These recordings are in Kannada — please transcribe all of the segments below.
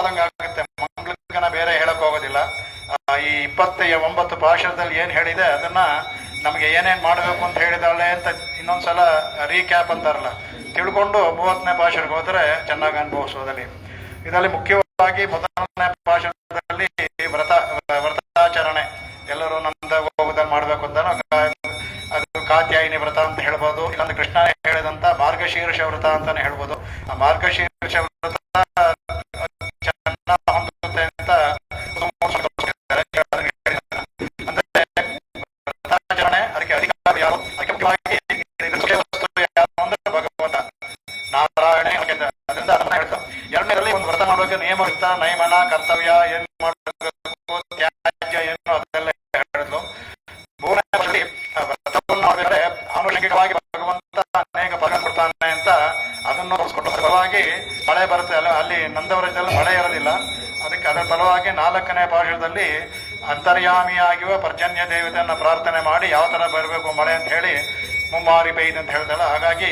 ಆಗುತ್ತೆ. ಮಂಗಳಗನ ಬೇರೆ ಹೇಳಕ್ ಹೋಗೋದಿಲ್ಲ. ಈ 29 ಪಾಶರದಲ್ಲಿ ಏನ್ ಹೇಳಿದೆ ಅದನ್ನ ನಮ್ಗೆ ಏನೇನ್ ಮಾಡಬೇಕು ಅಂತ ಹೇಳಿದಾಳೆ ಅಂತ ಇನ್ನೊಂದ್ಸಲ ರೀಕ್ಯಾಪ್ ಅಂತಾರಲ್ಲ, ತಿಳ್ಕೊಂಡು 30ನೇ ಪಾಶರಿಗೆ ಹೋದ್ರೆ ಚೆನ್ನಾಗಿ ಅನುಭವಿಸೋದಲ್ಲಿ. ಇದರಲ್ಲಿ ಮುಖ್ಯವಾಗಿ ಮೊದಲನೇ ಪಾಶರದಲ್ಲಿ ವ್ರತಾಚರಣೆ ಎಲ್ಲರೂ ನಂದ ಹೋಗದಲ್ಲಿ ಮಾಡ್ಬೇಕು ಅಂತ, ಅದು ಕಾತ್ಯಾಯಿನಿ ವ್ರತ ಅಂತ ಹೇಳ್ಬೋದು, ಇಲ್ಲೊಂದು ಕೃಷ್ಣ ಹೇಳಿದಂತ ಮಾರ್ಗಶೀರ್ಷ ವ್ರತ ಅಂತಾನೆ ಹೇಳ್ಬೋದು. ಆ ಮಾರ್ಗಶೀರ್ಷ ವ್ರತ ಹೊಂದುತ್ತೆ ಅಂತ ವ್ರತಾಚರಣೆ. ಅದಕ್ಕೆ ಅಧಿಕಾರ ಯಾರು? ಯಾರು ಅಂದ್ರೆ ಭಗವಂತ ನಾರಾಯಣ. ಅದರಿಂದ ಅದನ್ನ ಹೇಳ್ತಾರೆ. ಎರಡನೇದಲ್ಲಿ ಒಂದು ವ್ರತ ಮಾಡುವಾಗ ನಿಯಮ ಇರ್ತ, ನೈಮನ ಕರ್ತವ್ಯ ಏನ್ ಮಾಡಬೇಕು, ತ್ಯಾಜ್ಯ ಏನು ಅದೆಲ್ಲ ಹೇಳಿದ್ಲು. ಮೂರನೇ ವ್ರತವನ್ನು ಮಾಡಿದ್ರೆ ಆನುಷಂಗಿಕವಾಗಿ ಭಗವಂತ ಅನೇಕ ಫಲ ಕೊಡ್ತಾನೆ ಅಂತ ಅದನ್ನು ತೋರಿಸ್ಕೊಟ್ಟು, ಫಲವಾಗಿ ಮಳೆ ಬರುತ್ತೆ ಅಲ್ಲ, ಅಲ್ಲಿ ನಂದವರದಲ್ಲಿ ಮಳೆ ಇರೋದಿಲ್ಲ. ಅದಕ್ಕೆ ಅದರ ಫಲವಾಗಿ 4ನೇ ಪಾಶದಲ್ಲಿ ಅಂತರ್ಯಾಮಿಯಾಗಿರುವ ಪರ್ಜನ್ಯ ದೇವತೆಯನ್ನು ಪ್ರಾರ್ಥನೆ ಮಾಡಿ ಯಾವ ತರ ಬರಬೇಕು ಮಳೆ ಅಂತ ಹೇಳಿ ಮುಮ್ಮಾರಿ ಬೈದ್ ಅಂತ ಹೇಳ್ತಾಳೆ. ಹಾಗಾಗಿ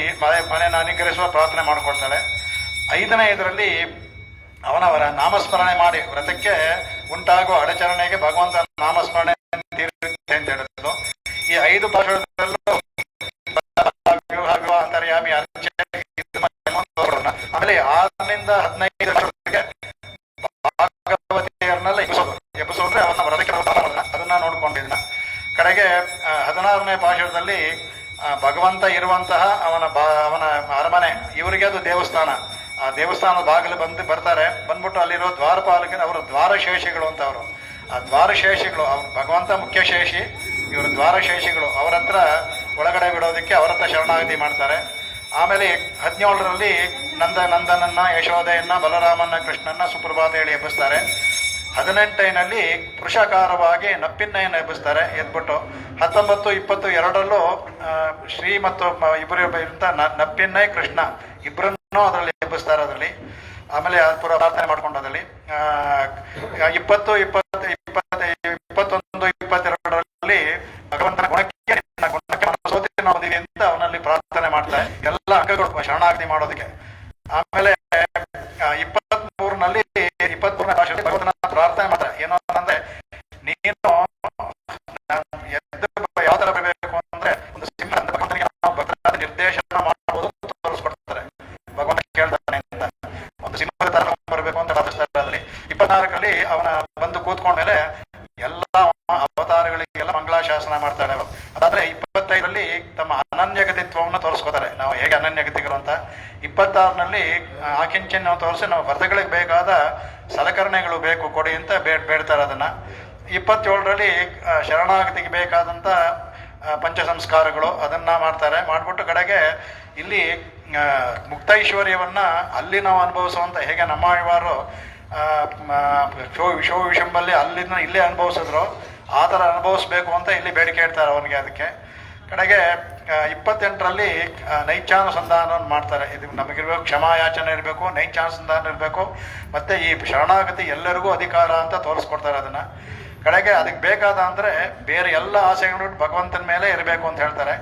ಮಳೆನ ಅನುಗ್ರಹಿಸುವ ಪ್ರಾರ್ಥನೆ ಮಾಡ್ಕೊಳ್ತಾಳೆ. 5ನೇ ಇದರಲ್ಲಿ ಅವನವರ ನಾಮಸ್ಮರಣೆ ಮಾಡಿ ವ್ರತಕ್ಕೆ ಉಂಟಾಗುವ ಅಡಚಣೆಗೆ ಭಗವಂತನ ನಾಮಸ್ಮರಣೆ ತೀರುತ್ತೆ ಅಂತ ಹೇಳಿದ್ರು. ಈ 5 ಪಾಶದಲ್ಲೂ ಅಂತರ್ಯಾಮಿ ಆಮೇಲೆ 6ರಿಂದ 15 ಭಾಗವತಿಯರನ್ನೆಲ್ಲ ಎಬ್ಬಿಸೋದ್ರೆ ಅವನ ವ್ರತಕ್ಕೆ ಅದನ್ನ ನೋಡ್ಕೊಂಡಿದ್ದ. ಕಡೆಗೆ 16ನೇ ಪಾಶದಲ್ಲಿ ಭಗವಂತ ಇರುವಂತಹ ಅವನ ಅರಮನೆ, ಇವರಿಗೆ ಅದು ದೇವಸ್ಥಾನ. ಆ ದೇವಸ್ಥಾನದ ಬಾಗಿಲು ಬರ್ತಾರೆ. ಬಂದ್ಬಿಟ್ಟು ಅಲ್ಲಿರೋ ದ್ವಾರಪಾಲಕ, ಅವರು ದ್ವಾರಶೇಷಿಗಳು ಅಂತ. ಅವರು ಆ ದ್ವಾರಶೇಷಿಗಳು, ಅವ್ರು ಭಗವಂತ ಮುಖ್ಯ ಶೇಷಿ, ಇವರು ದ್ವಾರಶೇಷಿಗಳು. ಅವರ ಹತ್ರ ಒಳಗಡೆ ಬಿಡೋದಕ್ಕೆ ಅವರ ಹತ್ರ ಶರಣಾಗತಿ ಮಾಡ್ತಾರೆ. ಆಮೇಲೆ 17ರಲ್ಲಿ ನಂದನನ್ನ, ಯಶೋದೆಯನ್ನ, ಬಲರಾಮನ್ನ, ಕೃಷ್ಣನ್ನ ಸುಪ್ರಭಾತ ಹೇಳಿ ಎಬ್ಬಿಸ್ತಾರೆ. 18ನಲ್ಲಿ ಪುರುಷಕಾರವಾಗಿ ನಪ್ಪಿನ್ನೆಯನ್ನು ಎಬ್ಬಿಸ್ತಾರೆ ಎದ್ಬಿಟ್ಟು. 19, 20, 2ರಲ್ಲೂ ಶ್ರೀ ಮತ್ತು ಇಬ್ಬರು ಇರುವಂತ ನಪ್ಪಿನ್ನೇ ಕೃಷ್ಣ ಇಬ್ಬರನ್ನೂ ಅದರಲ್ಲಿ ಎಬ್ಬಿಸ್ತಾರೆ ಅದರಲ್ಲಿ. ಆಮೇಲೆ ಪುರ ಪ್ರಾರ್ಥನೆ ಮಾಡ್ಕೊಂಡದಲ್ಲಿ 20, 21, 22ರಲ್ಲಿ ಭಗವಂತನ ಗುಣಕ್ಕೆ ಸೋತಿ ನಾವು ಅಂತ ಅವನಲ್ಲಿ ಪ್ರಾರ್ಥನೆ ಮಾಡ್ತಾರೆ, ಎಲ್ಲ ಅಂಗಗಳು ಶರಣಾಗತಿ ಮಾಡೋದಕ್ಕೆ. ಆಮೇಲೆ 23ನಲ್ಲಿ 23ನೇ ಭಾಷೆಯಲ್ಲಿ ಭಗವಂತನ ಪ್ರಾರ್ಥನೆ ಮಾಡ್ತಾರೆ. ಏನೋ ಅಂದ್ರೆ, ನೀನು ಯಾವ ತರ ಬರಬೇಕು ಅಂದ್ರೆ ಒಂದು ಸಿಂಹ ಅಂತ ಭಗವಂತನಿಗೆ ನಾವು ಭಕ್ತರ ನಿರ್ದೇಶನ ಮಾಡಬಹುದು ತೋರಿಸ್ಕೊಡ್ತಾರೆ. ಭಗವಂತ ಕೇಳ್ತಾನೆ ಅಂತ ಒಂದು ಸಿಂಹದ ತರ ಬರಬೇಕು ಅಂತ ಪ್ರಾರ್ಥಿಸ್ತಾರೆ. ಅದರಲ್ಲಿ 24ರಲ್ಲಿ ಅವನ ಬಂದು ಕೂತ್ಕೊಂಡ್ಮೇಲೆ ಎಲ್ಲ ಅವತಾರಗಳಿಗೆಲ್ಲ ಮಂಗಳಾಶಾಸನ ಮಾಡ್ತಾರೆ. ಅದಾದ್ರೆ 25ರಲ್ಲಿ ತಮ್ಮ ಅನನ್ಯಗತಿತ್ವವನ್ನು ತೋರಿಸ್ಕೋತಾರೆ, ನಾವು ಹೇಗೆ ಅನನ್ಯಗತಿಗಳು ಅಂತ. 26ನಲ್ಲಿ ಆಕಿಂಚನ ತೋರಿಸಿ ನಾವು ವ್ರತಗಳಿಗೆ ಬೇಕಾದ ಸಲಕರಣೆಗಳು ಬೇಕು ಕೊಡಿ ಅಂತ ಬೇಡ್ತಾರೆ ಅದನ್ನ. 27ರಲ್ಲಿ ಶರಣಾಗತಿಗೆ ಬೇಕಾದಂತ ಪಂಚ ಸಂಸ್ಕಾರಗಳು ಅದನ್ನ ಮಾಡ್ತಾರೆ. ಮಾಡ್ಬಿಟ್ಟು ಕಡೆಗೆ ಇಲ್ಲಿ ಮುಕ್ತೈಶ್ವರ್ಯವನ್ನ ಅಲ್ಲಿ ನಾವು ಅನುಭವಿಸುವಂತ, ಹೇಗೆ ನಮ್ಮ ಆಳ್ವಾರು ಶೋ ವಿಷಂಬಲ್ಲಿ ಅಲ್ಲಿಂದ ಇಲ್ಲೇ ಅನುಭವಿಸಿದ್ರು, ಆ ಥರ ಅನುಭವಿಸ್ಬೇಕು ಅಂತ ಇಲ್ಲಿ ಬೇಡಿಕೆ ಇಡ್ತಾರೆ ಅವನಿಗೆ. ಅದಕ್ಕೆ ಕಡೆಗೆ 28ರಲ್ಲಿ ನೈಚ್ಛಾನುಸಂಧಾನವನ್ನು ಮಾಡ್ತಾರೆ. ಇದು ನಮಗಿರ್ಬೇಕು, ಕ್ಷಮಾಯಾಚನೆ ಇರಬೇಕು, ನೈಚ್ಛಾನುಸಂಧಾನ ಇರಬೇಕು, ಮತ್ತೆ ಈ ಶರಣಾಗತಿ ಎಲ್ಲರಿಗೂ ಅಧಿಕಾರ ಅಂತ ತೋರಿಸ್ಕೊಡ್ತಾರೆ ಅದನ್ನ. ಕಡೆಗೆ ಅದಕ್ಕೆ ಬೇಕಾದ ಅಂದ್ರೆ ಬೇರೆ ಎಲ್ಲ ಆಸೆಗಳು ಭಗವಂತನ ಮೇಲೆ ಇರಬೇಕು ಅಂತ ಹೇಳ್ತಾರೆ.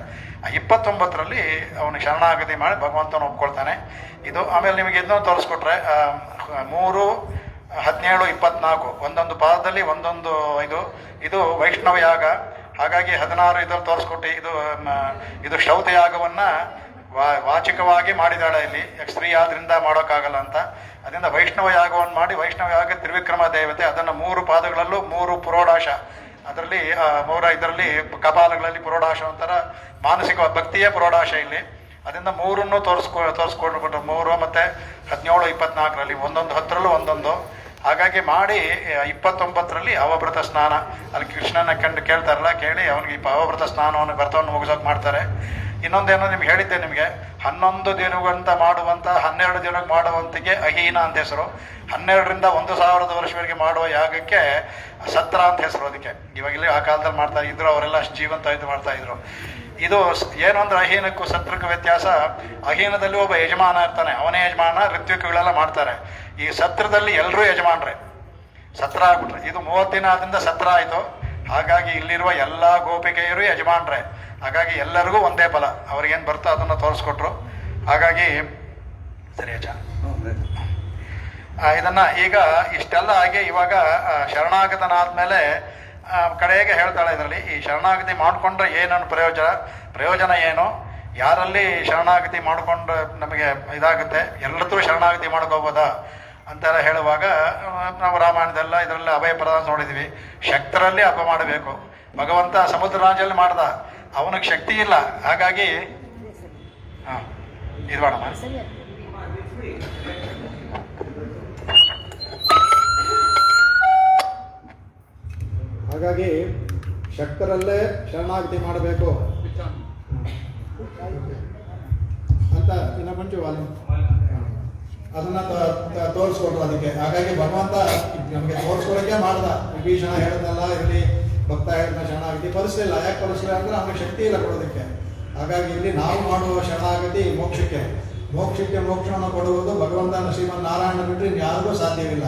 29ರಲ್ಲಿ ಅವನು ಶರಣಾಗತಿ ಮಾಡಿ ಭಗವಂತನ ಒಪ್ಕೊಳ್ತಾನೆ. ಇದು ಆಮೇಲೆ ನಿಮಗೆ ಇದನ್ನು ತೋರಿಸ್ಕೊಟ್ರೆ 3, 17, 24 ಒಂದೊಂದು ಪಾದದಲ್ಲಿ ಒಂದೊಂದು ಇದು ವೈಷ್ಣವ ಯಾಗ. ಹಾಗಾಗಿ 16 ಇದ್ರಲ್ಲಿ ತೋರಿಸ್ಕೊಟ್ಟು ಇದು ಶ್ರೌತ ಯಾಗವನ್ನ ವಾಚಿಕವಾಗಿ ಮಾಡಿದಾಳೆ ಇಲ್ಲಿ, ಸ್ತ್ರೀ ಆದ್ರಿಂದ ಮಾಡೋಕ್ಕಾಗಲ್ಲ ಅಂತ. ಅದರಿಂದ ವೈಷ್ಣವ ಯಾಗವನ್ನು ಮಾಡಿ, ವೈಷ್ಣವ ಯಾಗ ತ್ರಿವಿಕ್ರಮ ದೇವತೆ, ಅದನ್ನು 3 ಪಾದಗಳಲ್ಲೂ 3 ಪುರೋಡಾಶ, ಅದರಲ್ಲಿ 3 ಇದರಲ್ಲಿ ಕಪಾಲಗಳಲ್ಲಿ ಪುರೋಡಾಶ ಒಂಥರ ಮಾನಸಿಕ ಭಕ್ತಿಯೇ ಪುರೋಡಾಶ ಇಲ್ಲಿ. ಅದರಿಂದ 3ನ್ನು ತೋರಿಸ್ಕೊಟ್ಬಿಟ್ಟು 3 ಮತ್ತೆ 17, 24ರಲ್ಲಿ ಒಂದೊಂದು 10ರಲ್ಲೂ ಒಂದೊಂದು. ಹಾಗಾಗಿ ಮಾಡಿ 29ರಲ್ಲಿ ಅವಭೃತ ಸ್ನಾನ, ಅಲ್ಲಿ ಕೃಷ್ಣನ ಕಂಡು ಕೇಳ್ತಾರಲ್ಲ, ಕೇಳಿ ಅವನಿಗೆ ಅವಭೃತ ಸ್ನಾನವನ್ನು ವ್ರತವನ್ನು ಮುಗಿಸೋಕೆ ಮಾಡ್ತಾರೆ. ಇನ್ನೊಂದೇನೋ ನಿಮ್ಗೆ ಹೇಳಿದ್ದೆ, ನಿಮಗೆ 11 ದಿನಗಂತ ಮಾಡುವಂತ 12 ದಿನಕ್ಕೆ ಮಾಡುವಂತಿಗೆ ಅಹೀನ ಅಂತ ಹೆಸರು. 12ರಿಂದ 1000 ವರ್ಷವರೆಗೆ ಮಾಡುವ ಯಾಗಕ್ಕೆ ಸತ್ರ ಅಂತ ಹೆಸರು. ಅದಕ್ಕೆ ಇವಾಗಲೇ ಆ ಕಾಲದಲ್ಲಿ ಮಾಡ್ತಾ ಇದ್ರು, ಅವರೆಲ್ಲ ಅಷ್ಟು ಜೀವಂತ ಮಾಡ್ತಾ ಇದ್ರು. ಇದು ಏನು ಅಂದ್ರೆ ಅಹೀನಕ್ಕೂ ಸತ್ರಕ್ಕೂ ವ್ಯತ್ಯಾಸ. ಅಹೀನದಲ್ಲಿ ಒಬ್ಬ ಯಜಮಾನ ಇರ್ತಾನೆ, ಅವನೇ ಯಜಮಾನ, ಋತ್ವಿಕಗಳೆಲ್ಲ ಮಾಡ್ತಾರೆ. ಈ ಸತ್ರದಲ್ಲಿ ಎಲ್ಲರೂ ಯಜಮಾನ್ರೆ, ಸತ್ರ ಆಗ್ಬಿಟ್ರೆ. ಇದು 30 ದಿನ ಆದ್ರಿಂದ ಸತ್ರ ಆಯ್ತು. ಹಾಗಾಗಿ ಇಲ್ಲಿರುವ ಎಲ್ಲ ಗೋಪಿಕೆಯರು ಯಜಮಾನ್ರೆ. ಹಾಗಾಗಿ ಎಲ್ಲರಿಗೂ ಒಂದೇ ಫಲ, ಅವ್ರಿಗೇನು ಬರ್ತೋ ಅದನ್ನು ತೋರಿಸ್ಕೊಟ್ರು. ಹಾಗಾಗಿ ಸರಿ ಅಜ್ಜ. ಇದನ್ನು ಈಗ ಇಷ್ಟೆಲ್ಲ ಆಗಿ ಇವಾಗ ಶರಣಾಗತನಾದ್ಮೇಲೆ ಕಡೆಗೆ ಹೇಳ್ತಾಳೆ ಇದರಲ್ಲಿ, ಈ ಶರಣಾಗತಿ ಮಾಡಿಕೊಂಡ್ರೆ ಏನನ್ನು ಪ್ರಯೋಜನ ಏನು, ಯಾರಲ್ಲಿ ಶರಣಾಗತಿ ಮಾಡಿಕೊಂಡು ನಮಗೆ ಇದಾಗುತ್ತೆ, ಎಲ್ಲರೂ ಶರಣಾಗತಿ ಮಾಡ್ಕೋಬೋದಾ ಅಂತೆಲ್ಲ ಹೇಳುವಾಗ ನಾವು ರಾಮಾಯಣದೆಲ್ಲ ಇದರಲ್ಲಿ ಅಭಯ ಪ್ರದಾನ ನೋಡಿದ್ವಿ. ಶಕ್ತರಲ್ಲಿ ಹಬ್ಬ ಮಾಡಬೇಕು. ಭಗವಂತ ಸಮುದ್ರ ರಾಜಲ್ಲಿ ಮಾಡ್ದ, ಅವನಿಗೆ ಶಕ್ತಿ ಇಲ್ಲ. ಹಾಗಾಗಿ ಇದು ಮಾಡಮ್ಮ. ಹಾಗಾಗಿ ಶಕ್ತರಲ್ಲೇ ಶರಣಾಗತಿ ಮಾಡಬೇಕು ಅಂತ ಇನ್ನು ಮುಂಚೆ ಅದನ್ನ ತೋರಿಸ್ಕೊಟ್ರು ಅದಕ್ಕೆ. ಹಾಗಾಗಿ ಭಗವಂತ ನಮಗೆ ತೋರಿಸ್ಕೊಳಕ್ಕೆ ಮಾಡ್ದ. ವಿಭೀಷಣ ಹೇಳಿದ್ನಲ್ಲ, ಇಲ್ಲಿ ಭಕ್ತ ಹೇಳಿದ್ನ ಶರಣಾಗತಿ ಪರಿಸಲಿಲ್ಲ. ಯಾಕೆ ಪರಿಸಲಿಲ್ಲ ಅಂದ್ರೆ ಅವನಿಗೆ ಶಕ್ತಿ ಇಲ್ಲ ಕೊಡೋದಕ್ಕೆ. ಹಾಗಾಗಿ ಇಲ್ಲಿ ನಾವು ಮಾಡುವ ಶರಣಾಗತಿ ಮೋಕ್ಷವನ್ನು ಕೊಡುವುದು ಭಗವಂತನ ಶ್ರೀಮನ್ನಾರಾಯಣ ಬಿಟ್ಟರೆ ಯಾರಿಗೂ ಸಾಧ್ಯವಿಲ್ಲ.